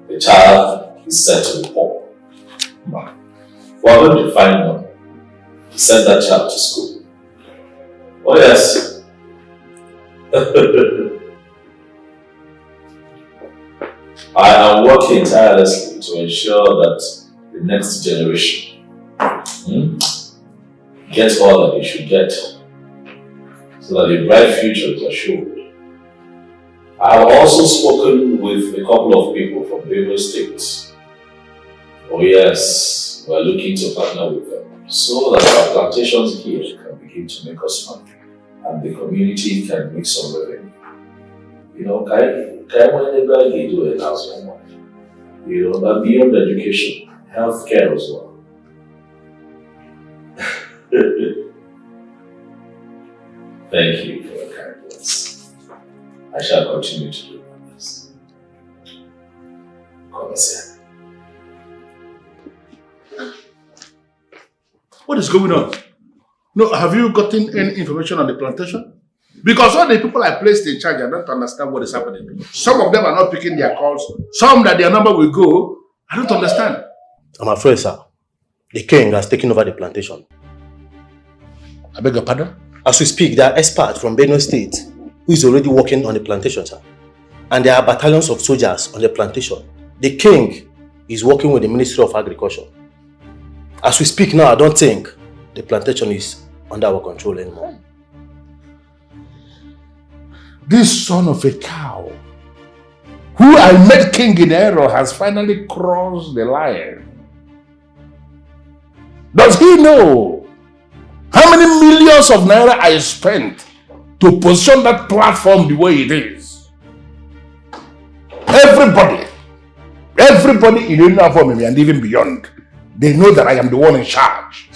Speaker 1: the child is said to be poor. We are going to find one to send that child to school. Oh yes. I am working tirelessly to ensure that the next generation gets all that they should get so that a bright future is assured. I have also spoken with a couple of people from various states. Oh yes, we are looking to partner with them so that our plantations here can begin to make us money and the community can make some revenue. You know, do it as one. You know, but beyond education, healthcare as well. Thank you for your kind words. I shall continue to do my best. Come here.
Speaker 2: What is going on? No, have you gotten any information on the plantation? Because all the people I placed in charge, I don't understand what is happening. Some of them are not picking their calls. Some that their number will go. I don't understand.
Speaker 11: I'm afraid, sir. The king has taken over the plantation.
Speaker 2: I beg your pardon?
Speaker 11: As we speak, there are experts from Benue State who is already working on the plantation, sir. And there are battalions of soldiers on the plantation. The king is working with the Ministry of Agriculture. As we speak now, I don't think the plantation is under our control anymore.
Speaker 2: This son of a cow, who I met king in error, has finally crossed the line. Does he know how many millions of naira I spent to position that platform the way it is? Everybody in uniform and even beyond, they know that I am the one in charge.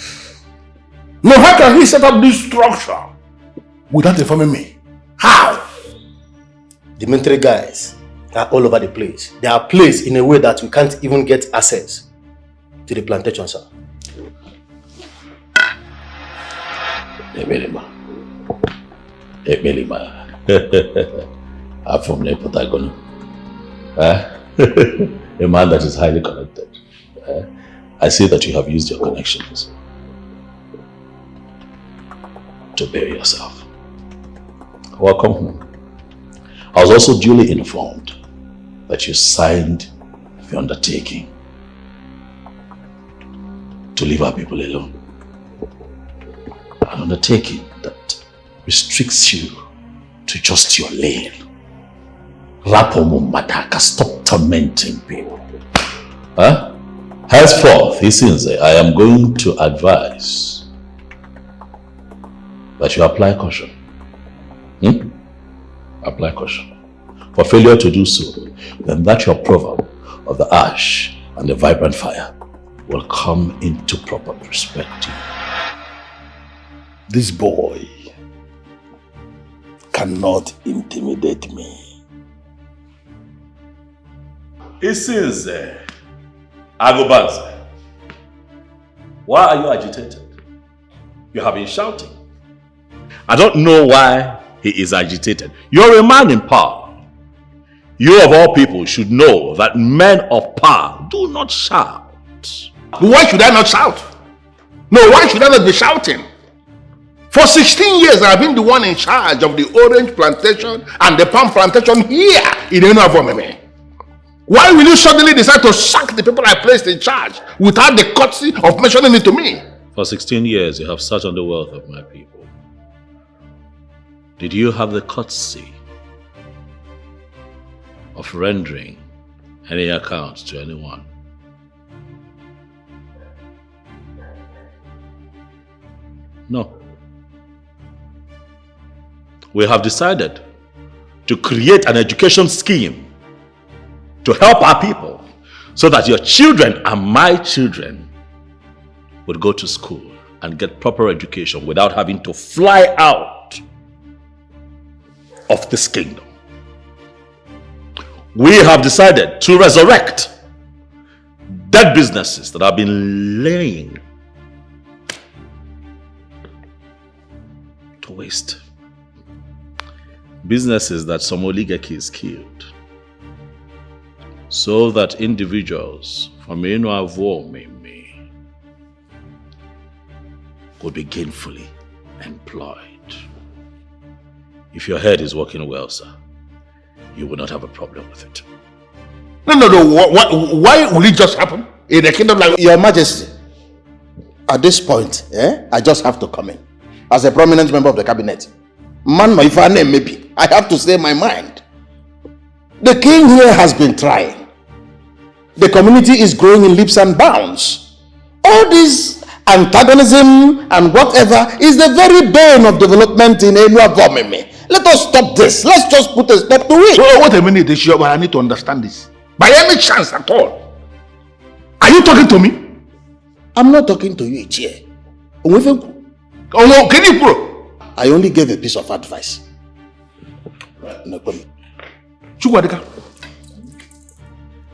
Speaker 2: Now, how can he set up this structure without informing me? How?
Speaker 11: The military guys are all over the place. They are placed in a way that we can't even get access to the plantation, sir.
Speaker 1: Ebelema. I'm from Nepatagon. A man that is highly connected. I see that you have used your connections to bury yourself. Welcome home. I was also duly informed that you signed the undertaking to leave our people alone. An undertaking that restricts you to just your lane. Rapomo Mataka, stop tormenting people. Henceforth, he says, I am going to advise that you apply caution. Apply caution. For failure to do so, then that your proverb of the ash and the vibrant fire will come into proper perspective.
Speaker 2: This boy cannot intimidate me.
Speaker 1: It says, Agobanze, why are you agitated? You have been shouting. I don't know why he is agitated. You're a man in power. You of all people should know that men of power do not shout.
Speaker 2: But why should I not shout? No, why should I not be shouting? For 16 years, I've been the one in charge of the orange plantation and the palm plantation here in Enuavomeme. Why will you suddenly decide to sack the people I placed in charge without the courtesy of mentioning it to me?
Speaker 1: For 16 years, you have sat on the wealth of my people. Did you have the courtesy of rendering any account to anyone? No. We have decided to create an education scheme to help our people so that your children and my children would go to school and get proper education without having to fly out of this kingdom. We have decided to resurrect dead businesses that have been laying to waste. Businesses that some oligarchies killed, so that individuals from Enuavomeme could be gainfully employed. If your head is working well, sir, you will not have a problem with it.
Speaker 2: No. Why will it just happen in a kingdom like...
Speaker 19: Your Majesty, at this point, I just have to come in. As a prominent member of the cabinet. Man, if I name maybe, I have to say my mind. The king here has been trying. The community is growing in leaps and bounds. All this antagonism and whatever is the very bane of development in Enuavomeme. Let us stop this. Let's just put a stop to it.
Speaker 2: So wait a minute, I need to understand this. By any chance at all, are you talking to me?
Speaker 19: I'm not talking to you, Ichie.
Speaker 2: Oh no, can you bro?
Speaker 19: I only gave a piece of advice. No problem.
Speaker 2: Chukwadeka,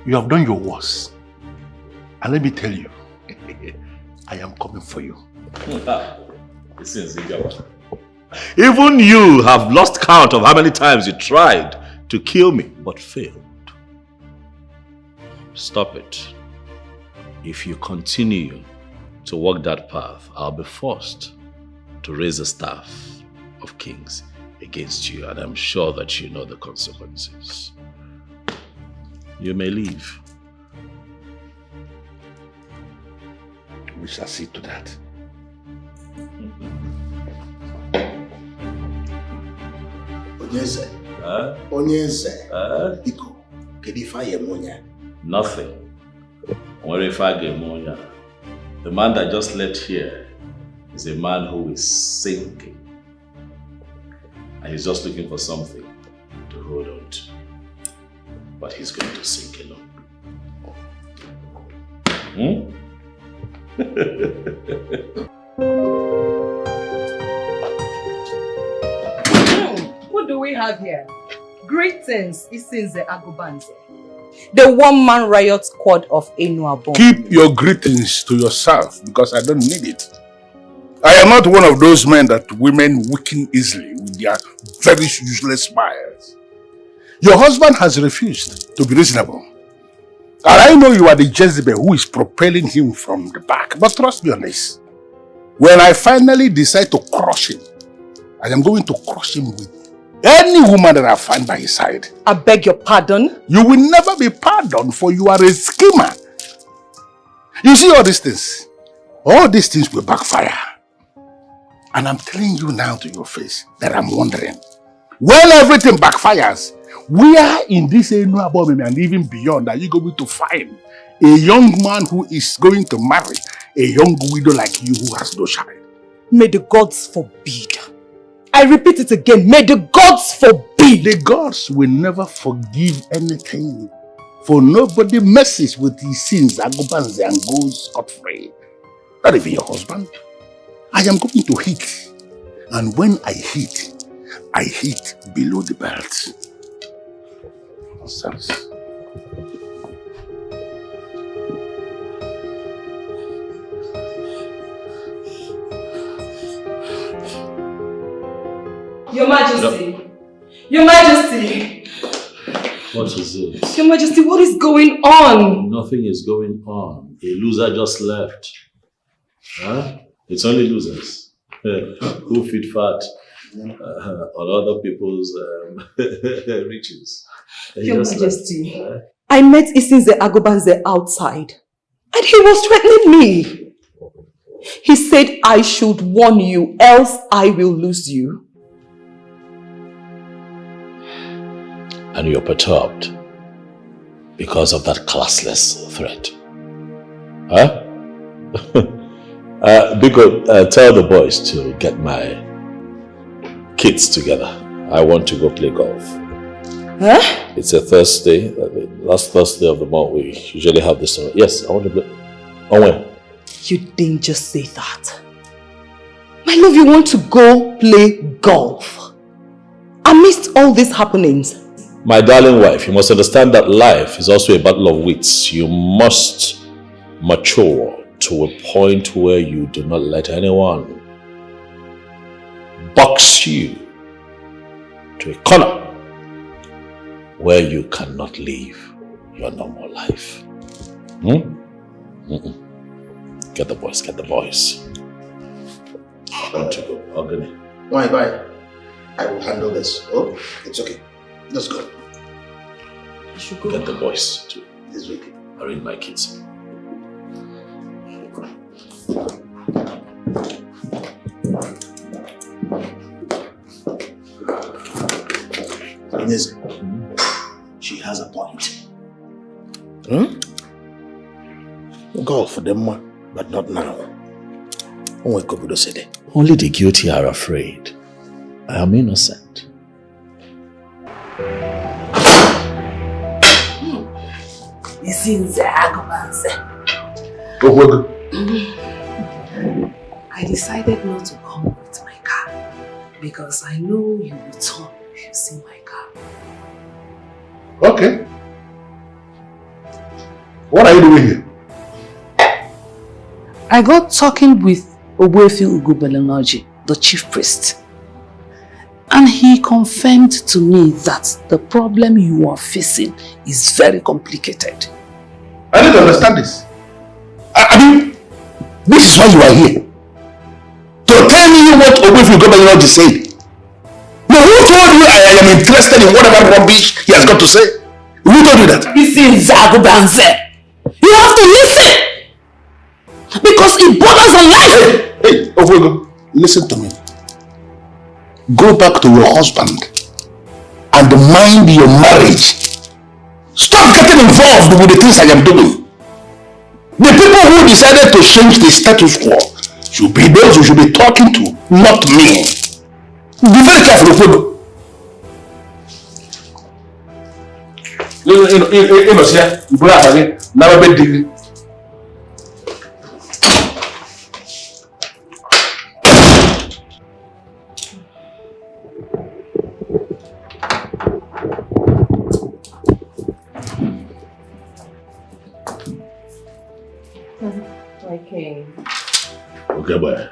Speaker 2: you have done your worst. And let me tell you, I am coming for you.
Speaker 1: Even you have lost count of how many times you tried to kill me, but failed. Stop it. If you continue to walk that path, I'll be forced to raise the staff of kings against you, and I'm sure that you know the consequences. You may leave.
Speaker 2: We shall see to that. Onyeze. Onyeze. Iko. Kedifa Yemonya.
Speaker 1: Nothing. The man that just left here is a man who is sinking. And he's just looking for something to hold on to. But he's going to sink alone.
Speaker 7: What do we have here? Greetings, Isinze Agubanze. The one-man riot squad of Enuabon.
Speaker 2: Keep your greetings to yourself because I don't need it. I am not one of those men that women weaken easily with their very useless smiles. Your husband has refused to be reasonable. And I know you are the Jezebel who is propelling him from the back. But trust me on this. When I finally decide to crush him, I am going to crush him with any woman that I find by his side.
Speaker 7: I beg your pardon?
Speaker 2: You will never be pardoned, for you are a schemer. You see all these things? All these things will backfire. And I'm telling you now to your face that I'm wondering, when everything backfires, where in this Enuabon and even beyond are you going to find a young man who is going to marry a young widow like you who has no child?
Speaker 7: May the gods forbid. I repeat it again, may the gods forbid.
Speaker 2: The gods will never forgive anything, for nobody messes with his sins and goes scot-free. Not even your husband. I am going to hit, and when I hit below the belt. Nonsense.
Speaker 7: Your Majesty! No. Your Majesty!
Speaker 1: What is it?
Speaker 7: Your Majesty, what is going on?
Speaker 1: Nothing is going on. A loser just left. Huh? It's only losers who feed fat on other people's riches.
Speaker 7: Your Majesty, I met Isinze Agobanze outside and he was threatening me. He said I should warn you, else I will lose you.
Speaker 1: And you're perturbed because of that classless threat. Huh? Tell the boys to get my kids together. I want to go play golf.
Speaker 7: Huh?
Speaker 1: It's a Thursday, last Thursday of the month. We usually have this. Yes, I want to play. On when?
Speaker 7: You didn't just say that. My love, you want to go play golf amidst all these happenings.
Speaker 1: My darling wife, you must understand that life is also a battle of wits. You must mature to a point where you do not let anyone box you to a corner where you cannot live your normal life. Get the boys, get the boys. I want to go. Organic.
Speaker 19: Why, bye. I will handle this. Oh, it's okay. Let's go.
Speaker 7: I should go.
Speaker 1: Get the boys too.
Speaker 19: This week.
Speaker 1: Arrange my kids.
Speaker 19: Yes. She has a point. Golf for them, but not now.
Speaker 1: Only the guilty are afraid. I am innocent.
Speaker 13: I decided not to come with my car because I know you will turn if you see my car.
Speaker 2: Okay. What are you doing here?
Speaker 13: I got talking with Ebele Nnaji, the chief priest. And he confirmed to me that the problem you are facing is very complicated.
Speaker 2: I don't understand this. I mean, this is why you are here. To tell me what Ebele Nnaji said. Now, who told you I am interested in whatever rubbish he has got to say? Who told you that?
Speaker 13: Listen, Zagubanse. You have to listen. Because it borders on life.
Speaker 2: Hey, Obwego, listen to me. Go back to your husband and mind your marriage. Stop getting involved with the things I am doing. The people who decided to change the status quo should be those you should be talking to, not me. Be very careful, Okodo.
Speaker 7: Okay.
Speaker 2: Okay, boy.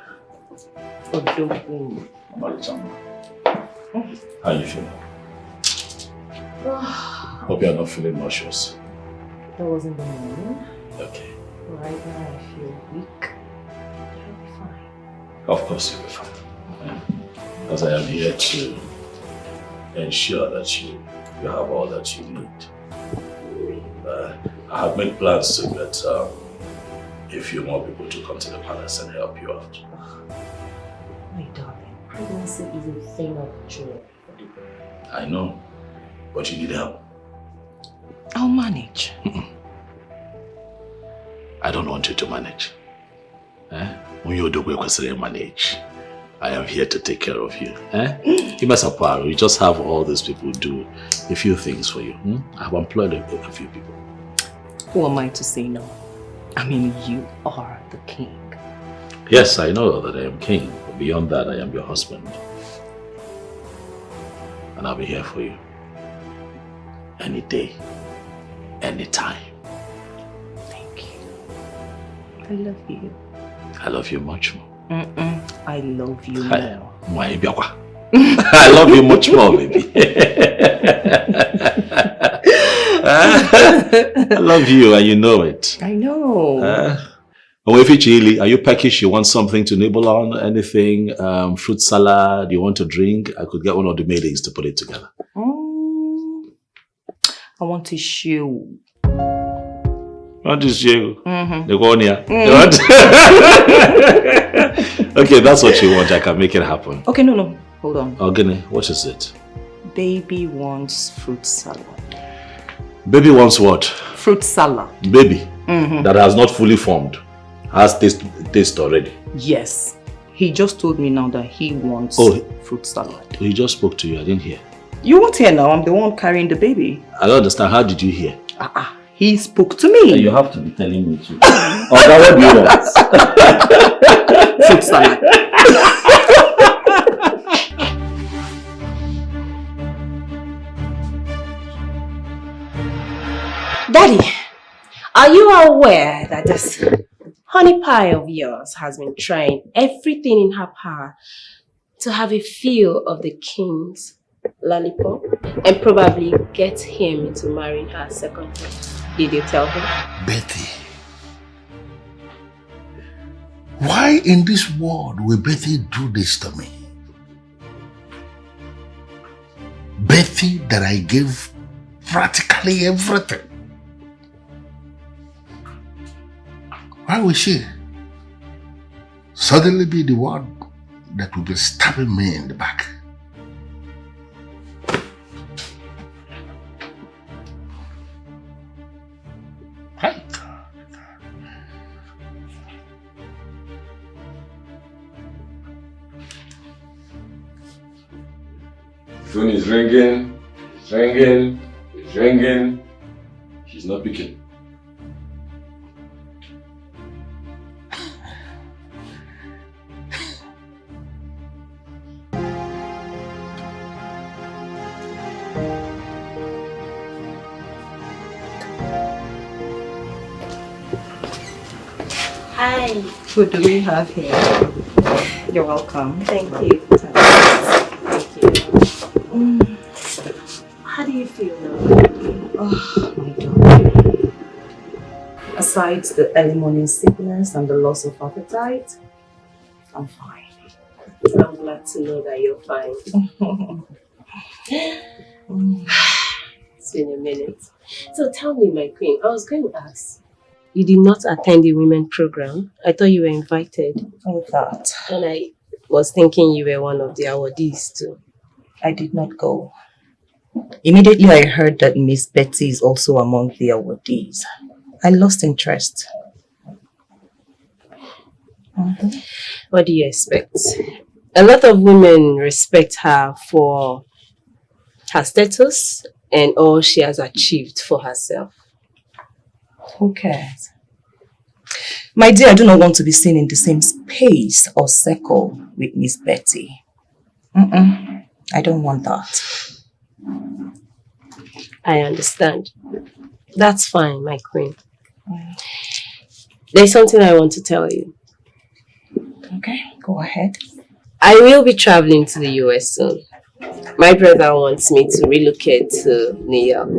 Speaker 1: How you feeling? Hope you're not feeling nauseous.
Speaker 7: That wasn't the morning.
Speaker 1: Okay.
Speaker 7: Right now I feel weak. I'll be fine.
Speaker 1: Of course you'll be fine. Because I am here to ensure that you have all that you need. I have made plans to get a few more people to come to the palace and help you out.
Speaker 7: My darling, pregnancy is a thing of joy.
Speaker 1: I know, but you need help.
Speaker 7: I'll manage.
Speaker 1: I don't want you to manage. When you do manage, I am here to take care of you. You just have all these people do a few things for you. I've employed a few people.
Speaker 7: Who am I to say no? I mean, you are the king.
Speaker 1: Yes, I know that I am king, but beyond that, I am your husband. And I'll be here for you. Any day, any time.
Speaker 7: Thank you. I love you.
Speaker 1: I love you much more.
Speaker 7: I love you more.
Speaker 1: I love you much more, baby. I love you and you know it.
Speaker 7: I know.
Speaker 1: Are you peckish? You want something to nibble on? Anything? Fruit salad? You want to drink? I could get one of the maidens to put it together.
Speaker 7: I want to shoe.
Speaker 1: What is you? The one here. Okay, that's what you want. I can make it happen.
Speaker 7: Okay, no. Hold on.
Speaker 1: Ogene, what is it?
Speaker 7: Baby wants fruit salad.
Speaker 1: Baby wants what?
Speaker 7: Fruit salad.
Speaker 1: Baby that has not fully formed. Has taste already.
Speaker 7: Yes. He just told me now that he wants fruit salad.
Speaker 1: He just spoke to you. I didn't hear.
Speaker 7: You won't hear now. I'm the one carrying the baby.
Speaker 1: I don't understand. How did you hear?
Speaker 7: He spoke to me.
Speaker 1: And you have to be telling me too. What do you want?
Speaker 7: Fruit salad.
Speaker 10: Daddy, are you aware that this honey pie of yours has been trying everything in her power to have a feel of the king's lollipop and probably get him into marrying her secondly? Did you tell him?
Speaker 2: Betty, why in this world will Betty do this to me? Betty that I gave practically everything. Why will she suddenly be the one that will be stabbing me in the back? Right.
Speaker 8: Phone is ringing, it's ringing, it's ringing. She's not picking.
Speaker 10: Hi.
Speaker 7: What do we have here? You're welcome.
Speaker 10: Thank you. Thank you. How do you feel now?
Speaker 7: Oh, my God. Aside the early morning sickness and the loss of appetite, I'm fine.
Speaker 10: I'm glad to know that you're fine. It's been a minute. So tell me, my queen, I was going to ask. You did not attend the women program. I thought you were invited.
Speaker 7: I thought.
Speaker 10: And I was thinking you were one of the awardees too.
Speaker 7: I did not go. Immediately I heard that Miss Betty is also among the awardees. I lost interest.
Speaker 10: What do you expect? A lot of women respect her for her status and all she has achieved for herself.
Speaker 7: Who cares? My dear, I do not want to be seen in the same space or circle with Miss Betty. I don't want that.
Speaker 10: I understand. That's fine, my queen. There's something I want to tell you.
Speaker 7: Okay, go ahead.
Speaker 10: I will be traveling to the US soon. My brother wants me to relocate to New York.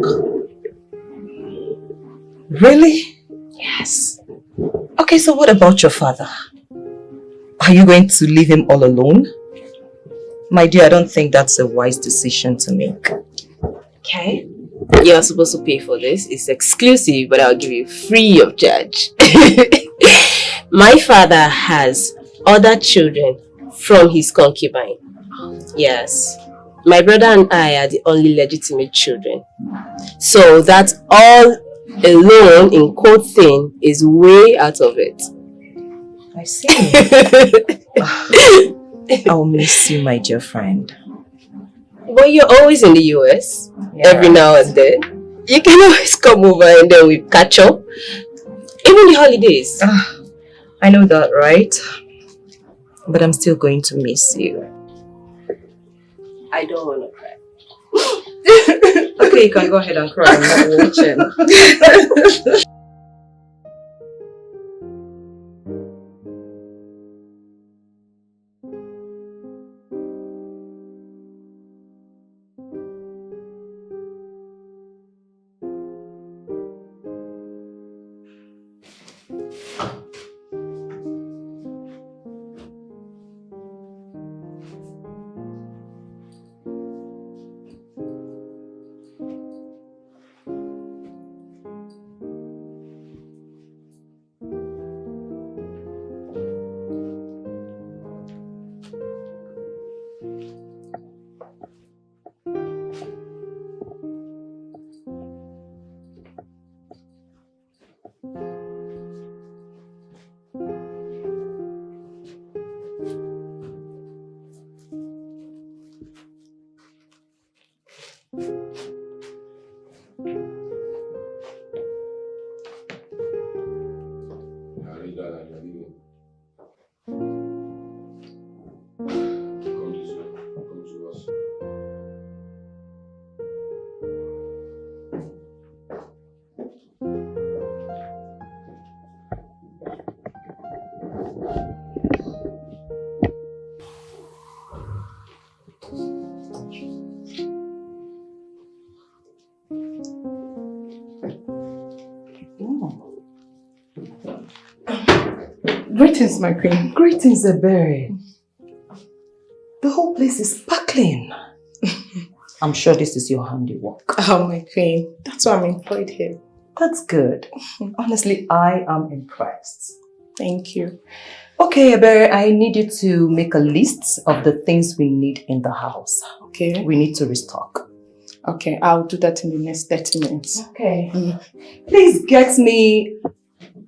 Speaker 7: Really?
Speaker 10: Yes.
Speaker 7: Okay, so what about your father? Are you going to leave him all alone? My dear, I don't think that's a wise decision to make.
Speaker 10: Okay. You're supposed to pay for this. It's exclusive, but I'll give you free of charge. My father has other children from his concubine. Yes. My brother and I are the only legitimate children. So that all alone in quote thing is way out of it.
Speaker 7: I see. I'll miss you, my dear friend.
Speaker 10: Well, you're always in the US, every now and then. You can always come over and then we catch up. Even the holidays.
Speaker 7: I know that, right? But I'm still going to miss you.
Speaker 10: I don't want to cry.
Speaker 7: Okay, you can go ahead and cry. I'm not watching.
Speaker 21: Greetings, my queen.
Speaker 7: Greetings, Ebele. The whole place is sparkling. I'm sure this is your handiwork.
Speaker 21: Oh, my queen. That's why I'm employed here.
Speaker 7: That's good. Honestly, I am impressed.
Speaker 21: Thank you.
Speaker 7: Okay, Ebele, I need you to make a list of the things we need in the house.
Speaker 21: Okay.
Speaker 7: We need to restock.
Speaker 21: Okay, I'll do that in the next 30 minutes.
Speaker 7: Okay. Please get me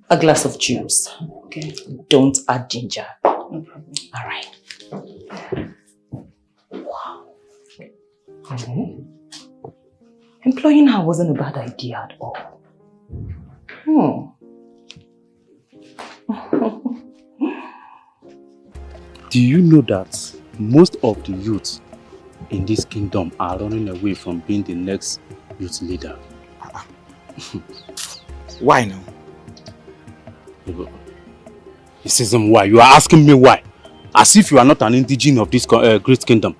Speaker 7: a glass of juice.
Speaker 21: Okay.
Speaker 7: Don't add ginger.
Speaker 21: No problem.
Speaker 7: All right. Wow. Employing her wasn't a bad idea at all.
Speaker 3: Do you know that most of the youth in this kingdom are running away from being the next youth leader?
Speaker 4: Why now?
Speaker 3: This isn't why. You are asking me why. As if you are not an indigene of this great kingdom.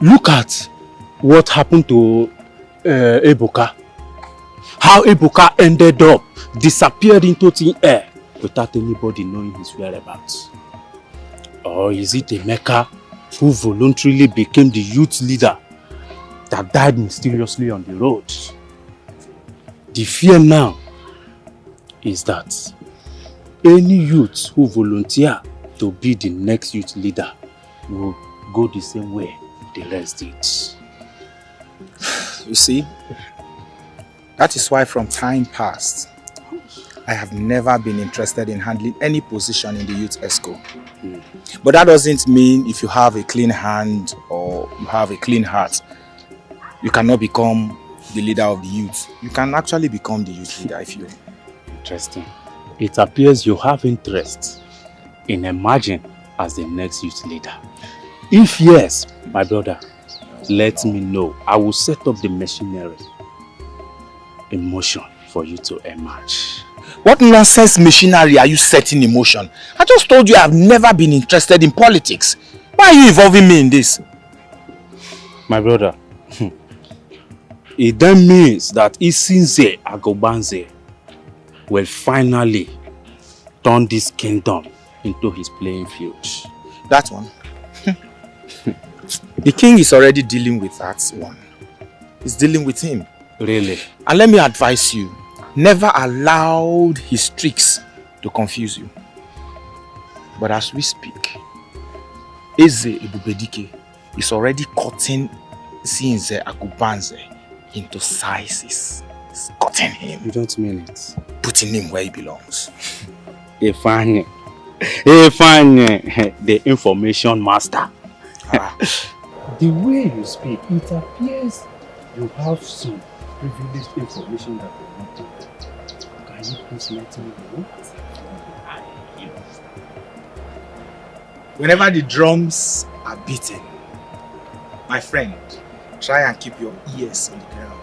Speaker 3: Look at what happened to Ebuka. How Ebuka ended up disappeared into thin air without anybody knowing his whereabouts. Or is it Emeka who voluntarily became the youth leader that died mysteriously on the road? The fear now is that any youth who volunteer to be the next youth leader will go the same way the rest did.
Speaker 4: You see, that is why from time past, I have never been interested in handling any position in the youth ESCO. But that doesn't mean if you have a clean hand or you have a clean heart, you cannot become the leader of the youth. You can actually become the youth leader if you...
Speaker 3: Interesting. It appears you have interest in emerging as the next youth leader. If yes, my brother, let me know. I will set up the machinery in motion for you to emerge.
Speaker 4: What nonsense machinery are you setting in motion? I just told you I have never been interested in politics. Why are you involving me in this?
Speaker 3: My brother, it then means that Isinze Agobanze will finally turn this kingdom into his playing field.
Speaker 4: That one? The king is already dealing with that one. He's dealing with him.
Speaker 3: Really?
Speaker 4: And let me advise you, never allow his tricks to confuse you. But as we speak, Eze Ebubedike is already cutting Sinze Agubanze into sizes. He's cutting him.
Speaker 3: You don't mean it?
Speaker 4: Putting him where he belongs.
Speaker 3: Ifanye, the information master. The way you speak, it appears you have some privileged information that you want to get. Can you please let me know?
Speaker 4: Whenever the drums are beaten, my friend, try and keep your ears on the ground.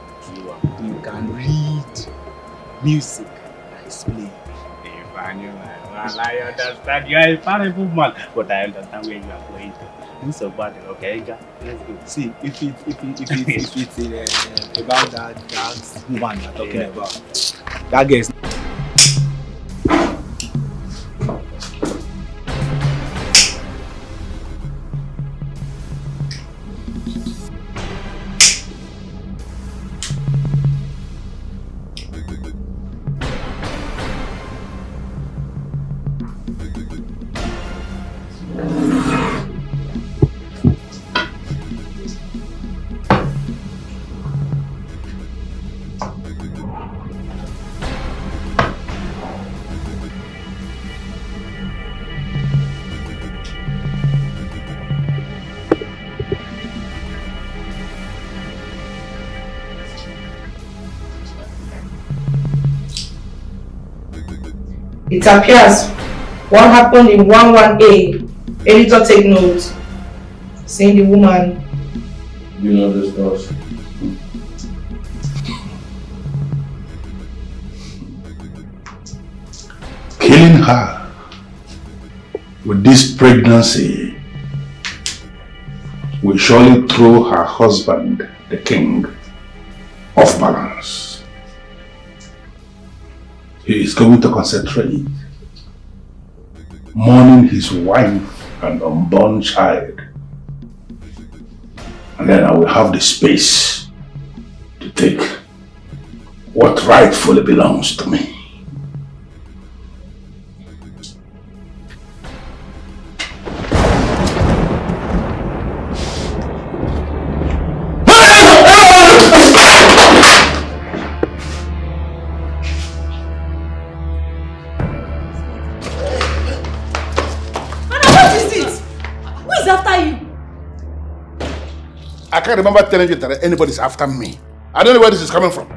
Speaker 4: You can read music that is playing.
Speaker 3: I understand. You are a powerful man, but I understand where you are going to. It's so bad, okay? Let's go.
Speaker 4: See, if it's about that woman you're talking about, that girl is...
Speaker 21: It appears what happened in 11A. Editor, take note. Saying the woman.
Speaker 8: You know this does.
Speaker 2: Killing her with this pregnancy will surely throw her husband, the king, off balance. He is going to concentrate, mourning his wife and unborn child. And then I will have the space to take what rightfully belongs to me. I can't remember telling you that anybody's after me. I don't know where this is coming from.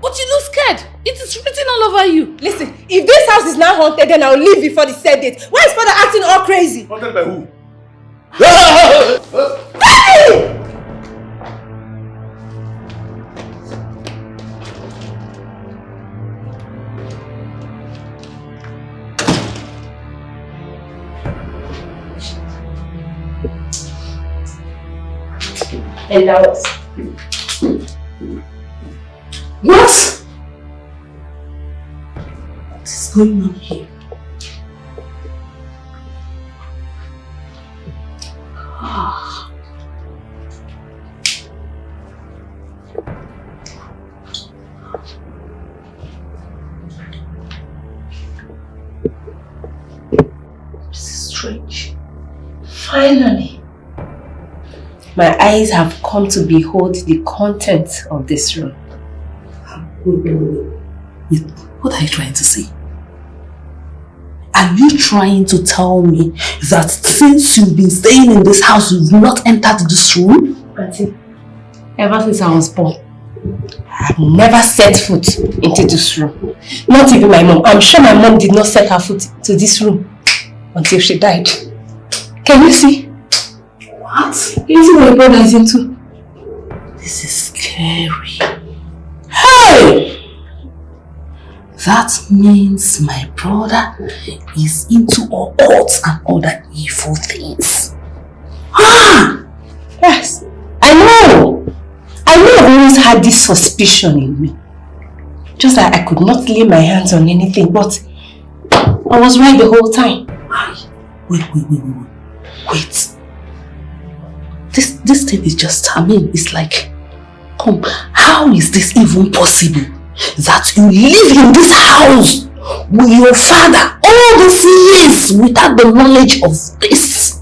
Speaker 13: But you look scared. It is written all over you.
Speaker 10: Listen, if this house is now haunted, then I'll leave before the set date. Why is father acting all crazy?
Speaker 2: Haunted by who?
Speaker 10: Hey! And now what? What? What is going on here? This is strange. Finally. my eyes have come to behold the content of this room.
Speaker 13: What are you trying to say? Are you trying to tell me that since you've been staying in this house, you've not entered this room?
Speaker 10: Auntie, ever since I was born, I've never set foot into this room. Not even my mom. I'm sure my mom did not set her foot to this room until she died. Can you see?
Speaker 13: What?
Speaker 10: You see what my brother is into?
Speaker 13: This is scary. Hey! That means my brother is into occult and other evil things.
Speaker 10: Ah! Yes, I know. I've always had this suspicion in me. Just that I could not lay my hands on anything, but I was right the whole time.
Speaker 13: Wait. This thing is just, it's like, come, how is this even possible? That you live in this house with your father all these years without the knowledge of this?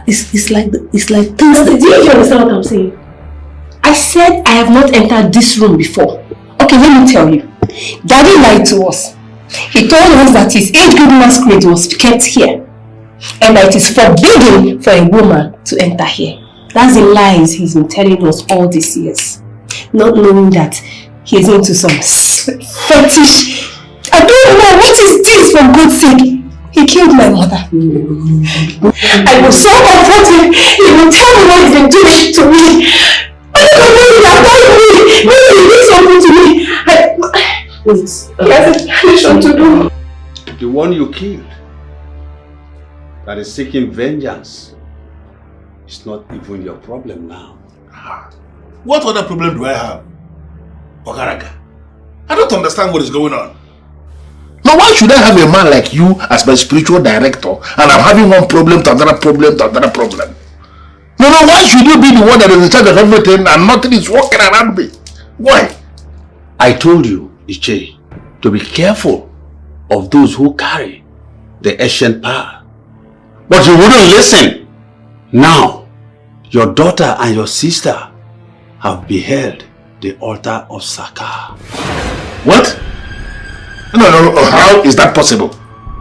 Speaker 13: It's like things that...
Speaker 10: Do you understand what I'm saying? I said I have not entered this room before. Okay, let me tell you. Daddy lied to us. He told us that his age group masquerade was kept here and that it is forbidden for a woman to enter here. That's the lies he's been telling us all these years. Not knowing that he's into some fetish. I don't know, what is this, for God's sake? He killed my mother. I was so comforted. He would tell me what he's been doing to me. I don't know what he did something to me. He has a mission to do.
Speaker 22: The one you killed, that is seeking vengeance, is not even your problem now.
Speaker 2: What other problem do I have? Okaraga, I don't understand what is going on. Now why should I have a man like you as my spiritual director and I'm having one problem to another problem to another problem? No, why should you be the one that is in charge of everything and nothing is working around me? Why?
Speaker 22: I told you, Iche, to be careful of those who carry the ancient power. But you wouldn't listen. Now, your daughter and your sister have beheld the altar of Saka.
Speaker 2: What? No, how is that possible?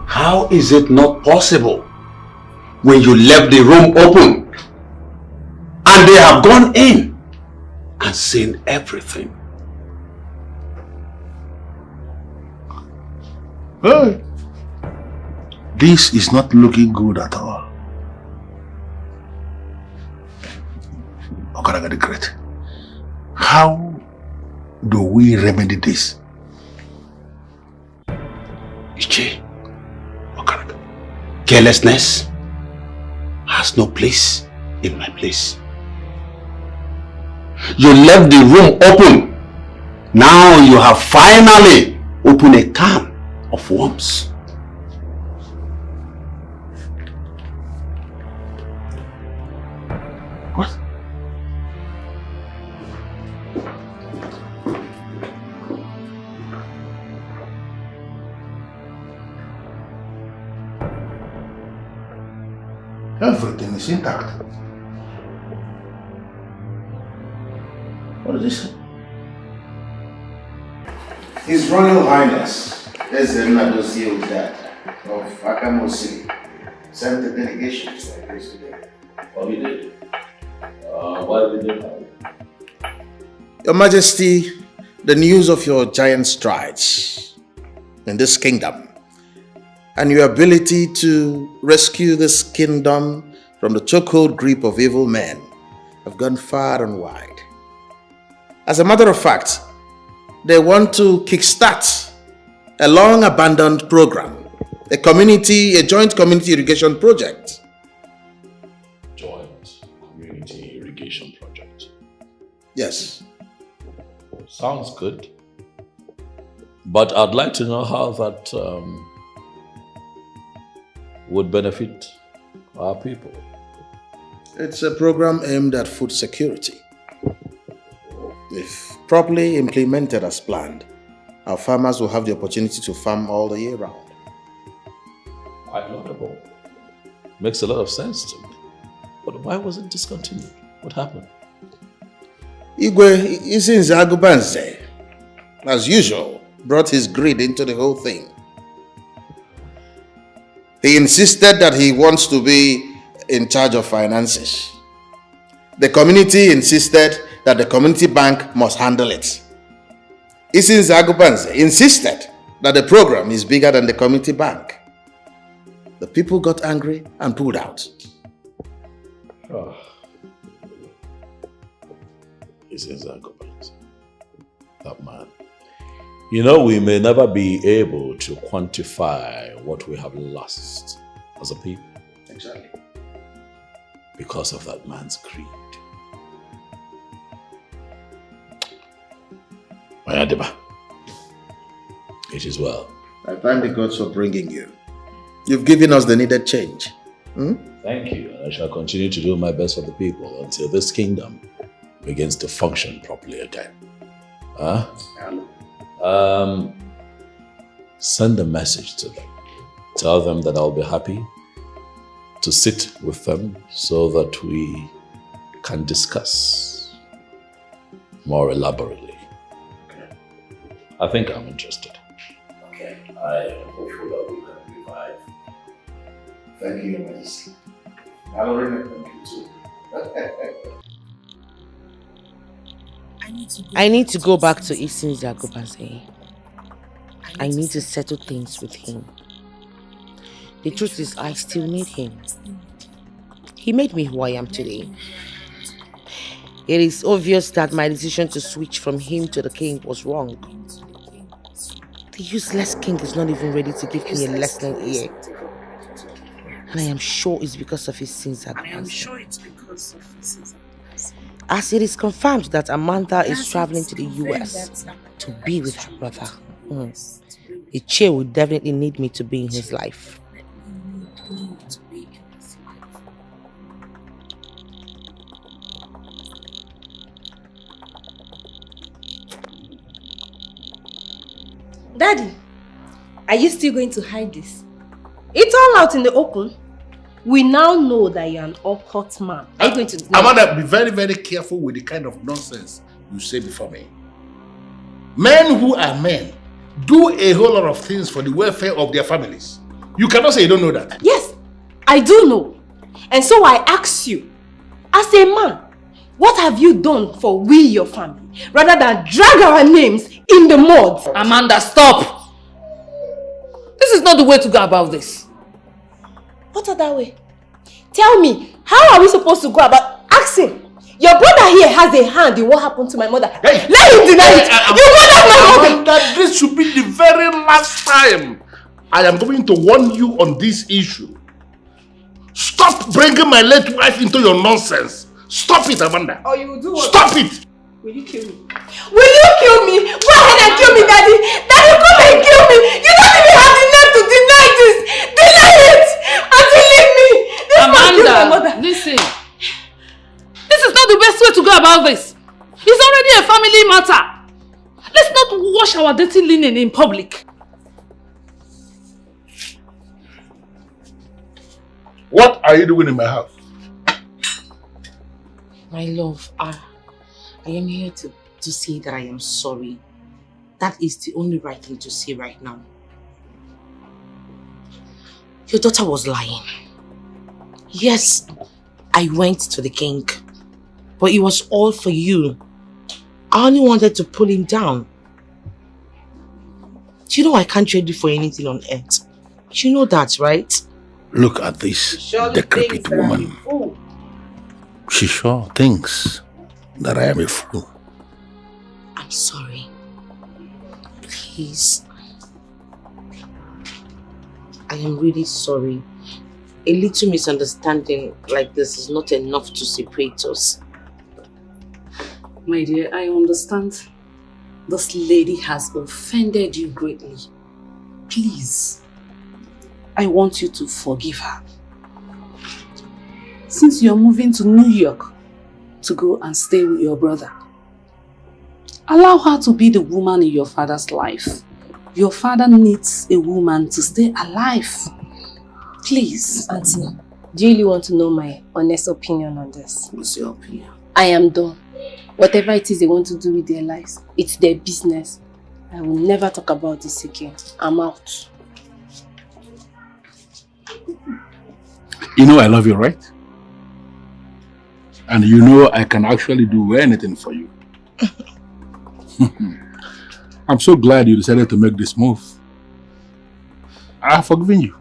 Speaker 22: How is it not possible when you left the room open and they have gone in and seen everything?
Speaker 2: Hey, this is not looking good at all. Okaraga the Great, how do we remedy this?
Speaker 22: Iche, Okaraga, carelessness has no place in my place. You left the room open. Now you have finally opened a can of worms.
Speaker 2: What? Everything is intact. What is this?
Speaker 19: His Royal Highness, Ezeonu of Akamo City, sent a delegation to my place today.
Speaker 1: What he did? What did they do?
Speaker 19: Your Majesty, the news of your giant strides in this kingdom and your ability to rescue this kingdom from the chokehold grip of evil men have gone far and wide. As a matter of fact, they want to kickstart a long-abandoned program, a joint community irrigation project.
Speaker 1: Joint community irrigation project.
Speaker 19: Yes.
Speaker 1: Sounds good. But I'd like to know how that would benefit our people.
Speaker 19: It's a program aimed at food security. If properly implemented as planned, our farmers will have the opportunity to farm all the year round.
Speaker 1: Quite laudable. Makes a lot of sense to me. But Why was it discontinued? What happened?
Speaker 19: Igwe Isinzagubanze, as usual, brought his greed into the whole thing. He insisted that he wants to be in charge of finances. The community insisted that the community bank must handle it. Isinzagubanze insisted that the program is bigger than the community bank. The people got angry and pulled out.
Speaker 1: Oh. Isinzagubanze. That man. You know, we may never be able to quantify what we have lost as a people.
Speaker 19: Exactly.
Speaker 1: Because of that man's greed. Mayadeba, it is well.
Speaker 19: I thank the gods for bringing you. You've given us the needed change.
Speaker 1: Thank you. I shall continue to do my best for the people until this kingdom begins to function properly again. Send a message to them. Tell them that I'll be happy to sit with them so that we can discuss more elaborately. Okay. I think I'm interested. Okay. I am hopeful that we can revive.
Speaker 19: Thank you, Your Majesty. I already thank you too.
Speaker 14: I need to go back to Isinzagubanze. I need to settle things with him. The truth is, I still need him. He made me who I am today. It is obvious that my decision to switch from him to the king was wrong. The useless king is not even ready to give me a lesson here. And I am sure it's because of his sins. As it is confirmed that Amanda is traveling to the US to be with her brother, Ichie will definitely need me to be in his life.
Speaker 10: Daddy, are you still going to hide this? It's all out in the open. We now know that you're an occult man. Are you going to deny?
Speaker 2: Amanda, be very, very careful with the kind of nonsense you say before me. Men who are men do a whole lot of things for the welfare of their families. You cannot say you don't know that.
Speaker 10: Yes, I do know. And so I ask you, as a man, what have you done for we, your family, rather than drag our names in the mud?
Speaker 13: Amanda, stop! This is not the way to go about this.
Speaker 10: What other way? Tell me, how are we supposed to go about asking? Your brother here has a hand in what happened to my mother. Hey, let him deny it. You murdered my mother.
Speaker 2: That this should be the very last time I am going to warn you on this issue. Stop bringing my late wife into your nonsense. Stop it, Amanda.
Speaker 10: Or you will do what?
Speaker 2: Stop it.
Speaker 10: Will you kill me? Will you kill me? Go ahead and kill me, Daddy. Daddy, come and kill me. You don't even have the nerve to deny this. Deny it. Until leave me. This
Speaker 13: Amanda, listen. This is not the best way to go about this. It's already a family matter. Let's not wash our dirty linen in public.
Speaker 2: What are you doing in my house?
Speaker 14: My love, I am here to say that I am sorry. That is the only right thing to say right now. Your daughter was lying. Yes, I went to the king, but it was all for you. I only wanted to pull him down. Do you know I can't trade you for anything on earth? You know that, right?
Speaker 2: Look at this decrepit woman. She sure thinks that I am a fool.
Speaker 14: I'm sorry. Please. I am really sorry. A little misunderstanding like this is not enough to separate us.
Speaker 13: My dear, I understand this lady has offended you greatly. Please, I want you to forgive her. Since you're moving to New York to go and stay with your brother, allow her to be the woman in your father's life. Your father needs a woman to stay alive. Please.
Speaker 10: Auntie, Do you really want to know my honest opinion on this?
Speaker 14: What's your opinion?
Speaker 10: I am done. Whatever it is they want to do with their lives, it's their business. I will never talk about this again. I'm out.
Speaker 2: You know I love you, right? And you know I can actually do anything for you. I'm so glad you decided to make this move. I have forgiven you.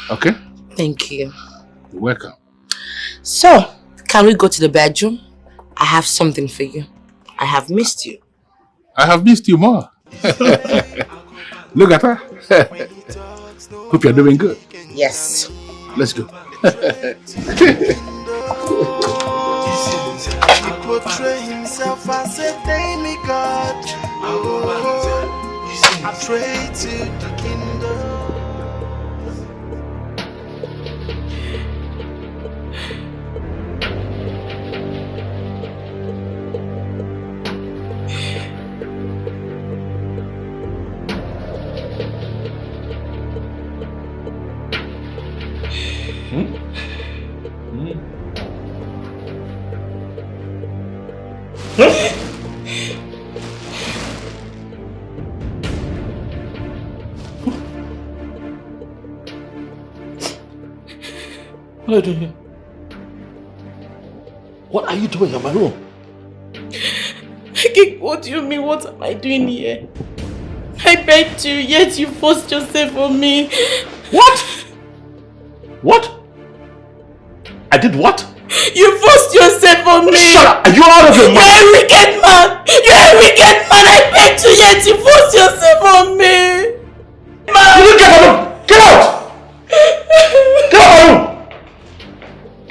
Speaker 2: Okay?
Speaker 14: Thank you.
Speaker 2: You're welcome.
Speaker 14: So, can we go to the bedroom? I have something for you. I have missed you.
Speaker 2: I have missed you more. Look at her. Hope you're doing good.
Speaker 14: Yes.
Speaker 2: Let's go.
Speaker 9: He portray himself as a demigod. I pray to the kingdom.
Speaker 11: What are you doing in my room?
Speaker 21: What do you mean? What am I doing here? I begged you, yet you forced yourself on me.
Speaker 11: What? What? I did what?
Speaker 21: You forced yourself on me!
Speaker 11: Shut up! Are you out of your mind?
Speaker 21: You're a wicked man! You're a wicked man! I begged you, yet you forced yourself on me! Man!
Speaker 11: You get out! Get out! Get out of my room!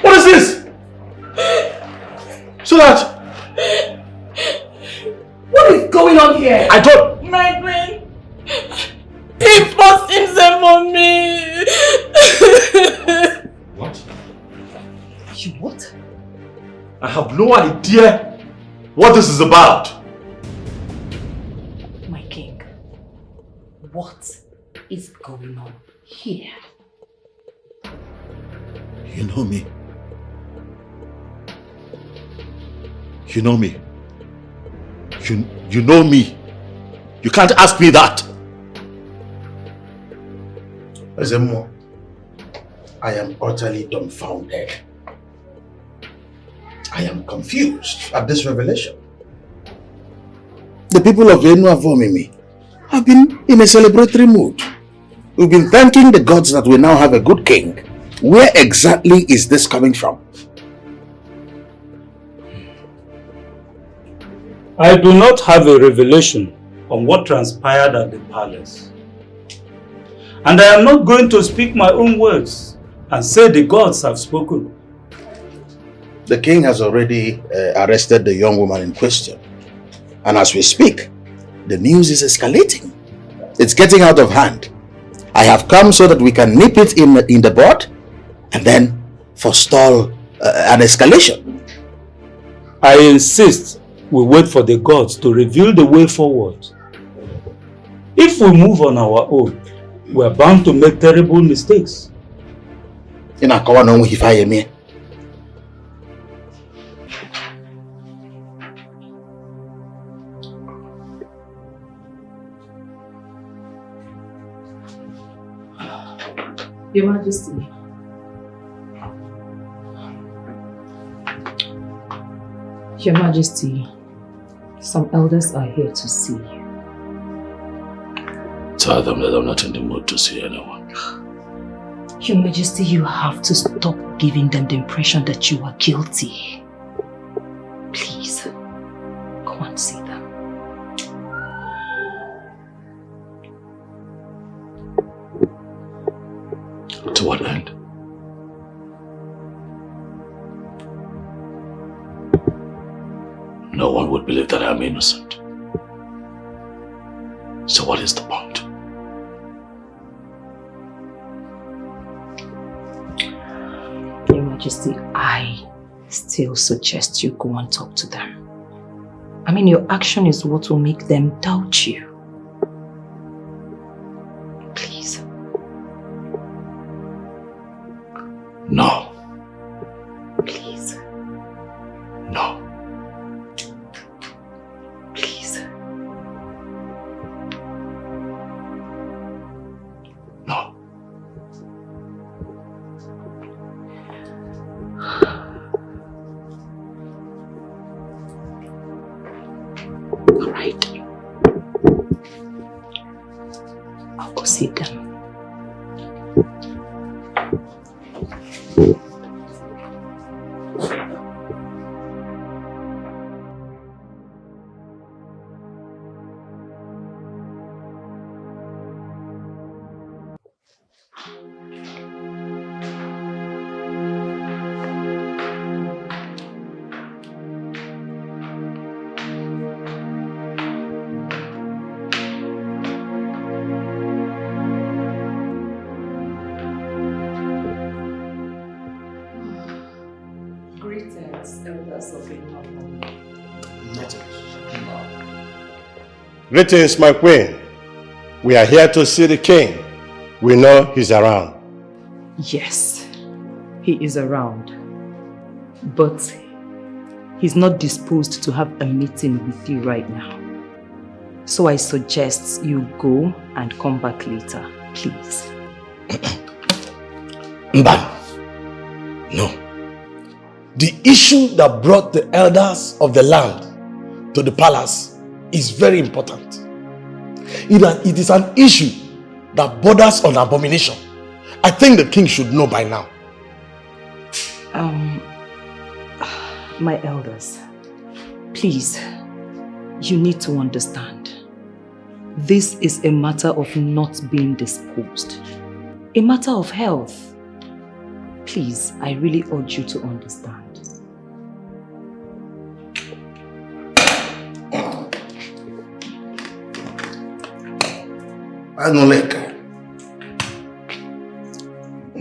Speaker 11: What is this? So that...
Speaker 21: What is going on here?
Speaker 11: I don't...
Speaker 21: My brain... He forced himself on me!
Speaker 11: What? You what? I have no idea what this is about.
Speaker 7: My king, what is going on here?
Speaker 11: You know me. You know me. You know me. You can't ask me that. Ezemo, I am utterly dumbfounded. I am confused at this revelation. The people of Enuavomimi have been in a celebratory mood. We've been thanking the gods that we now have a good king. Where exactly is this coming from?
Speaker 12: I do not have a revelation on what transpired at the palace. And I am not going to speak my own words and say the gods have spoken.
Speaker 11: The king has already arrested the young woman in question. And as we speak, the news is escalating. It's getting out of hand. I have come so that we can nip it in the bud and then forestall an escalation.
Speaker 12: I insist we wait for the gods to reveal the way forward. If we move on our own, we are bound to make terrible mistakes.
Speaker 7: Your Majesty. Your Majesty, some elders are here to see you.
Speaker 1: Tell them that I'm not in the mood to see anyone.
Speaker 7: Your Majesty, you have to stop giving them the impression that you are guilty. Please, go and see them.
Speaker 1: To what end? No one would believe that I'm innocent. So what is the point?
Speaker 7: Your Majesty, I still suggest you go and talk to them. I mean, your action is what will make them doubt you. Please.
Speaker 1: No.
Speaker 14: Please.
Speaker 1: No.
Speaker 14: Please.
Speaker 1: No.
Speaker 14: All right. I'll go see them.
Speaker 6: Greetings, my queen. We are here to see the king. We know he's around.
Speaker 7: Yes, he is around. But he's not disposed to have a meeting with you right now. So I suggest you go and come back later, please.
Speaker 6: Mban. No. The issue that brought the elders of the land to the palace is very important. It is an issue that borders on abomination. I think the king should know by now.
Speaker 7: My elders, please, you need to understand. This is a matter of not being disposed. A matter of health. Please, I really urge you to understand.
Speaker 11: Anoleka,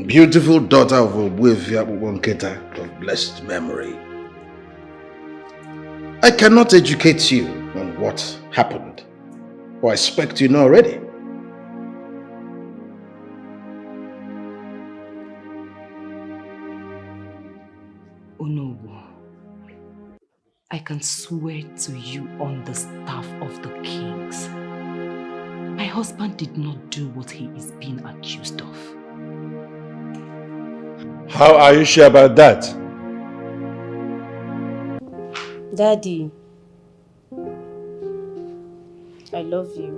Speaker 11: beautiful daughter of Ogbuefi Nketa of blessed memory. I cannot educate you on what happened, or I expect you know already.
Speaker 7: Onowu, I can swear to you on the staff of the kings. My husband did not do what he is being accused of.
Speaker 6: How are you sure about that?
Speaker 10: Daddy, I love you.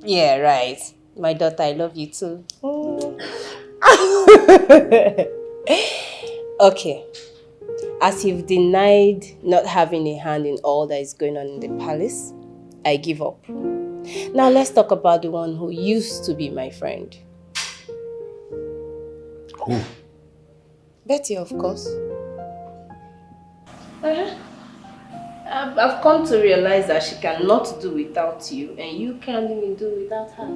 Speaker 10: Yeah, right. My daughter, I love you too. Okay. As you've denied not having a hand in all that is going on in the palace, I give up. Now let's talk about the one who used to be my friend.
Speaker 11: Who?
Speaker 10: Betty, of course. I've come to realize that she cannot do without you, and you can't even do without her.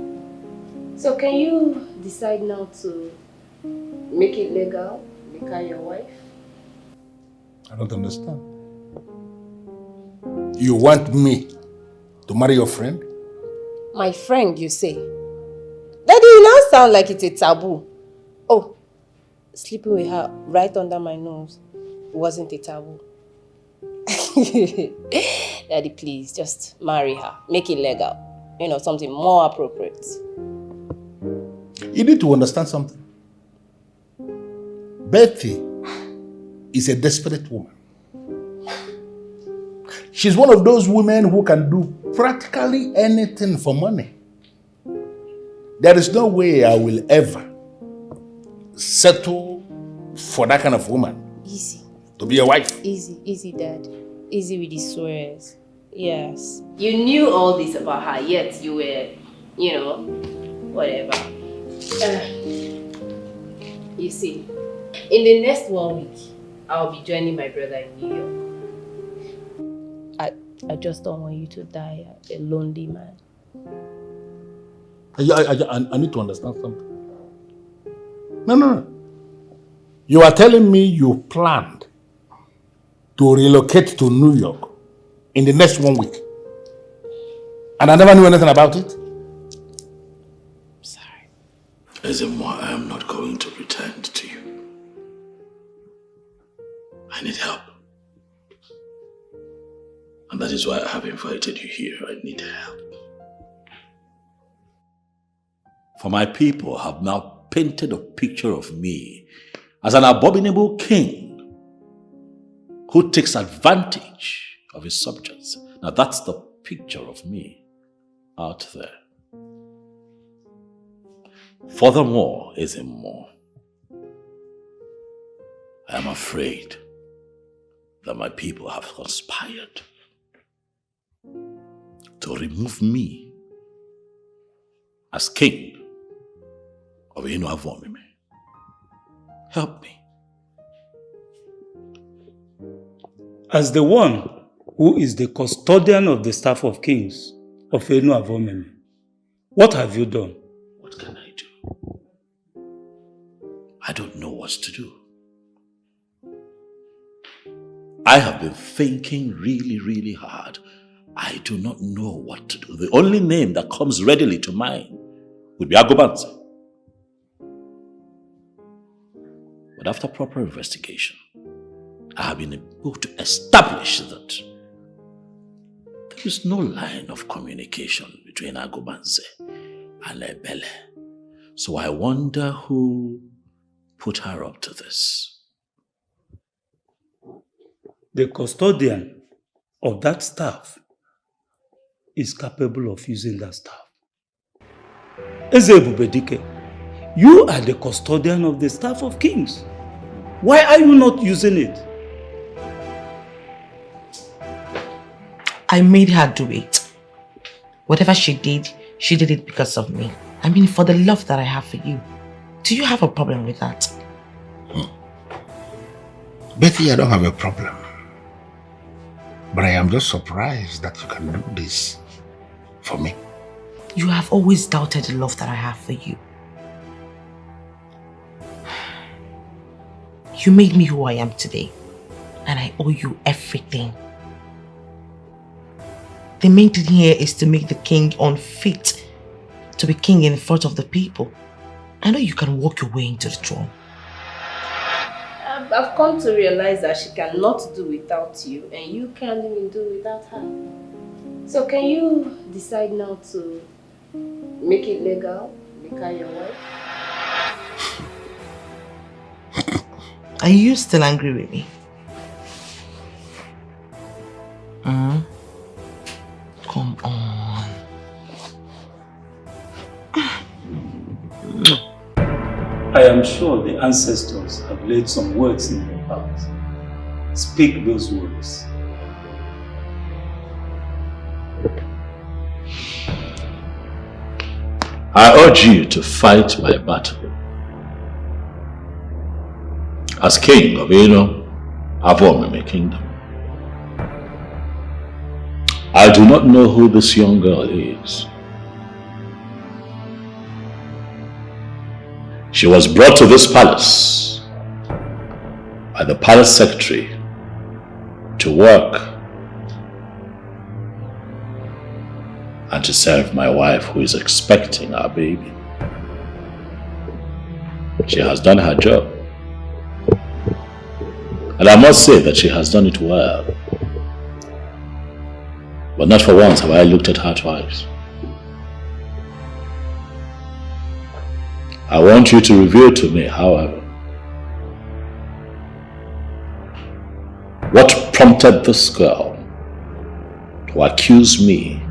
Speaker 10: So can you decide now to make it legal, make her your wife?
Speaker 2: I don't understand. You want me to marry your friend?
Speaker 10: My friend, you say? Daddy, you now sound like it's a taboo. Oh, sleeping with her right under my nose wasn't a taboo. Daddy, please, just marry her. Make it legal. You know, something more appropriate.
Speaker 2: You need to understand something. Betty is a desperate woman. She's one of those women who can do practically anything for money. There is no way I will ever settle for that kind of woman.
Speaker 10: Easy.
Speaker 2: To be a wife.
Speaker 10: Easy, Dad. Easy with the swears. Yes. You knew all this about her, yet you were, you know, whatever. You see, in the next 1 week, I'll be joining my brother in New York. I just don't want you to die a lonely man.
Speaker 2: I need to understand something. No. You are telling me you planned to relocate to New York in the next 1 week. And I never knew anything about it?
Speaker 10: Sorry.
Speaker 1: Ezeonu, I am not going to pretend to you. I need help. And that is why I have invited you here. I need help. For my people have now painted a picture of me as an abominable king who takes advantage of his subjects. Now that's the picture of me out there. Furthermore, Ezeonu, I am afraid that my people have conspired to remove me as king of Enu. Help me.
Speaker 12: As the one who is the custodian of the staff of kings of Enu, what have you done?
Speaker 1: What can I do? I don't know what to do. I have been thinking really, really hard. I do not know what to do. The only name that comes readily to mind would be Agobanze. But after proper investigation, I have been able to establish that there is no line of communication between Agobanze and Ebele. So I wonder who put her up to this.
Speaker 12: The custodian of that staff is capable of using that staff. Ezebubedike, you are the custodian of the staff of kings. Why are you not using it?
Speaker 14: I made her do it. Whatever she did it because of me. I mean, for the love that I have for you. Do you have a problem with that?
Speaker 2: Betty, I don't have a problem. But I am just surprised that you can do this for me.
Speaker 14: You have always doubted the love that I have for you. You made me who I am today, and I owe you everything. The main thing here is to make the king unfit to be king in front of the people. I know you can walk your way into the throne.
Speaker 10: I've come to realize that she cannot do without you, and you can't even do without her. So can you decide now to make it legal, make her your wife?
Speaker 14: Are you still angry with me? Come on.
Speaker 12: I am sure the ancestors have laid some words in your heart. Speak those words.
Speaker 1: I urge you to fight my battle. As king of Enu Kingdom. I do not know who this young girl is. She was brought to this palace by the palace secretary to work and to serve my wife who is expecting our baby. She has done her job. And I must say that she has done it well. But not for once have I looked at her twice. I want you to reveal to me, however, what prompted this girl to accuse me,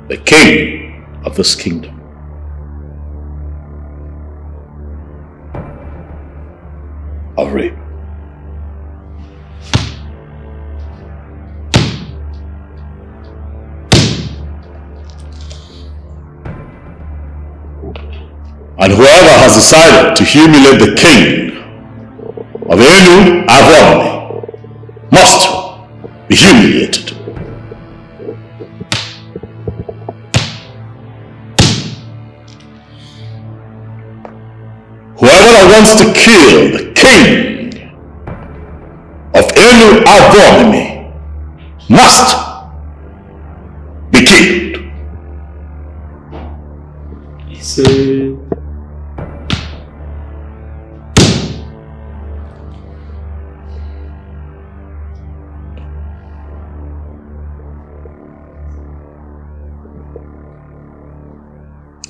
Speaker 1: the king of this kingdom, of rape. And whoever has decided to humiliate the king of Enu must be humiliated. Whoever wants to kill the king of Enu must be killed.
Speaker 12: He said,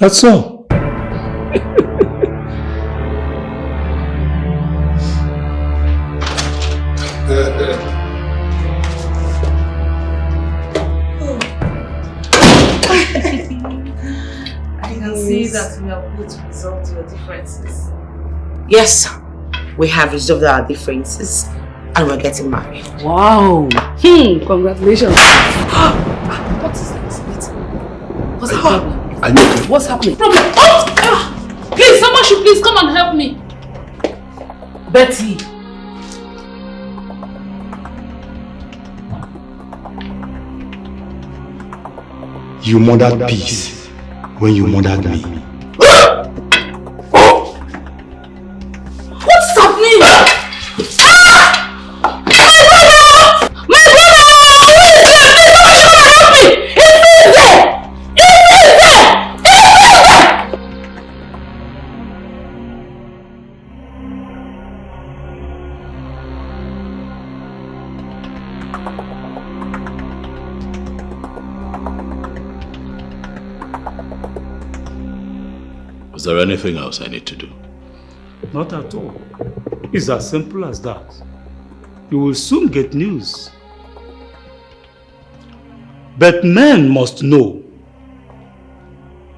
Speaker 12: That's all.
Speaker 7: I can see that we are able to resolve your differences.
Speaker 14: Yes, we have resolved our differences and we're getting married.
Speaker 13: Wow! Congratulations! What is this? What's the problem? What's happening? Problem? Oh! Please, someone should please come and help me.
Speaker 7: Betty!
Speaker 5: You murdered peace when you murdered me.
Speaker 13: What's happening? My brother! Who is there? Please, somebody come and help me! It's there!
Speaker 1: Is there anything else I need to do?
Speaker 12: Not at all. It's as simple as that. You will soon get news. But men must know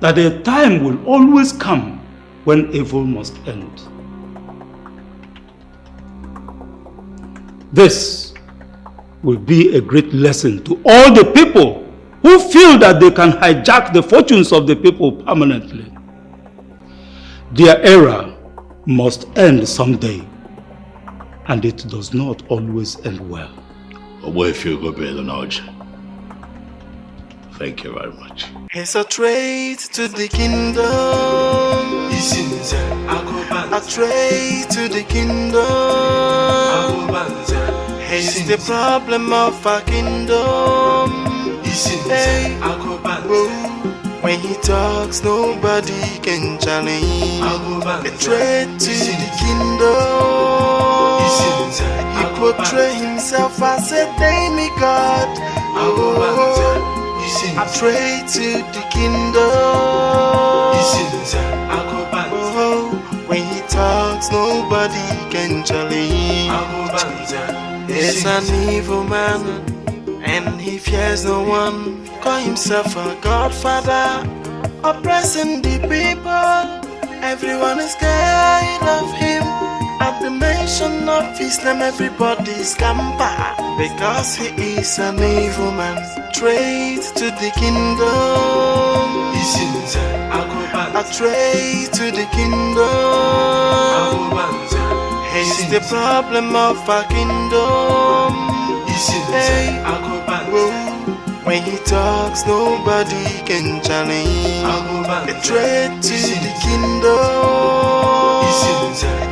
Speaker 12: that a time will always come when evil must end. This will be a great lesson to all the people who feel that they can hijack the fortunes of the people permanently. Their era must end someday, and it does not always end well.
Speaker 1: Thank you very much.
Speaker 9: He's a trade to the kingdom. A trade to the kingdom. He's the problem of our kingdom. Hey. When he talks, nobody can challenge. A trade to the kingdom. He portrays himself as a demigod. A trade to the kingdom. When he talks, nobody can challenge. He's an evil man, and he fears no one. Call himself a godfather, oppressing the people. Everyone is scared of him. At the mention of his name, everybody scamper, because he is an evil man. Trade to the kingdom. A trade to the kingdom. He's the problem of our kingdom. Hey. When he talks, nobody can challenge. A trade to the kingdom.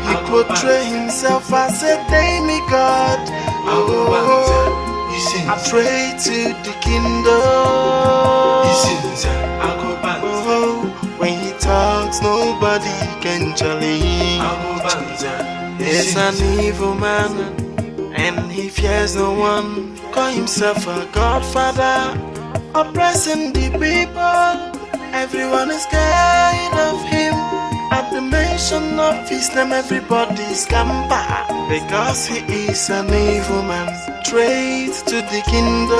Speaker 9: He portrays himself as a demigod. A trade to the kingdom. When he talks, nobody can challenge. He's an evil man, and he fears no one. Call himself a godfather, oppressing the people. Everyone is scared of him. At the mention of his name, everybody scamper, because he is an evil man. Trade to the kingdom.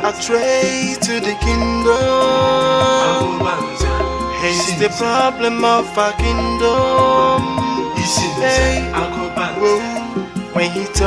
Speaker 9: A trade to the kingdom. He's the problem of our kingdom. Hey. When he talks.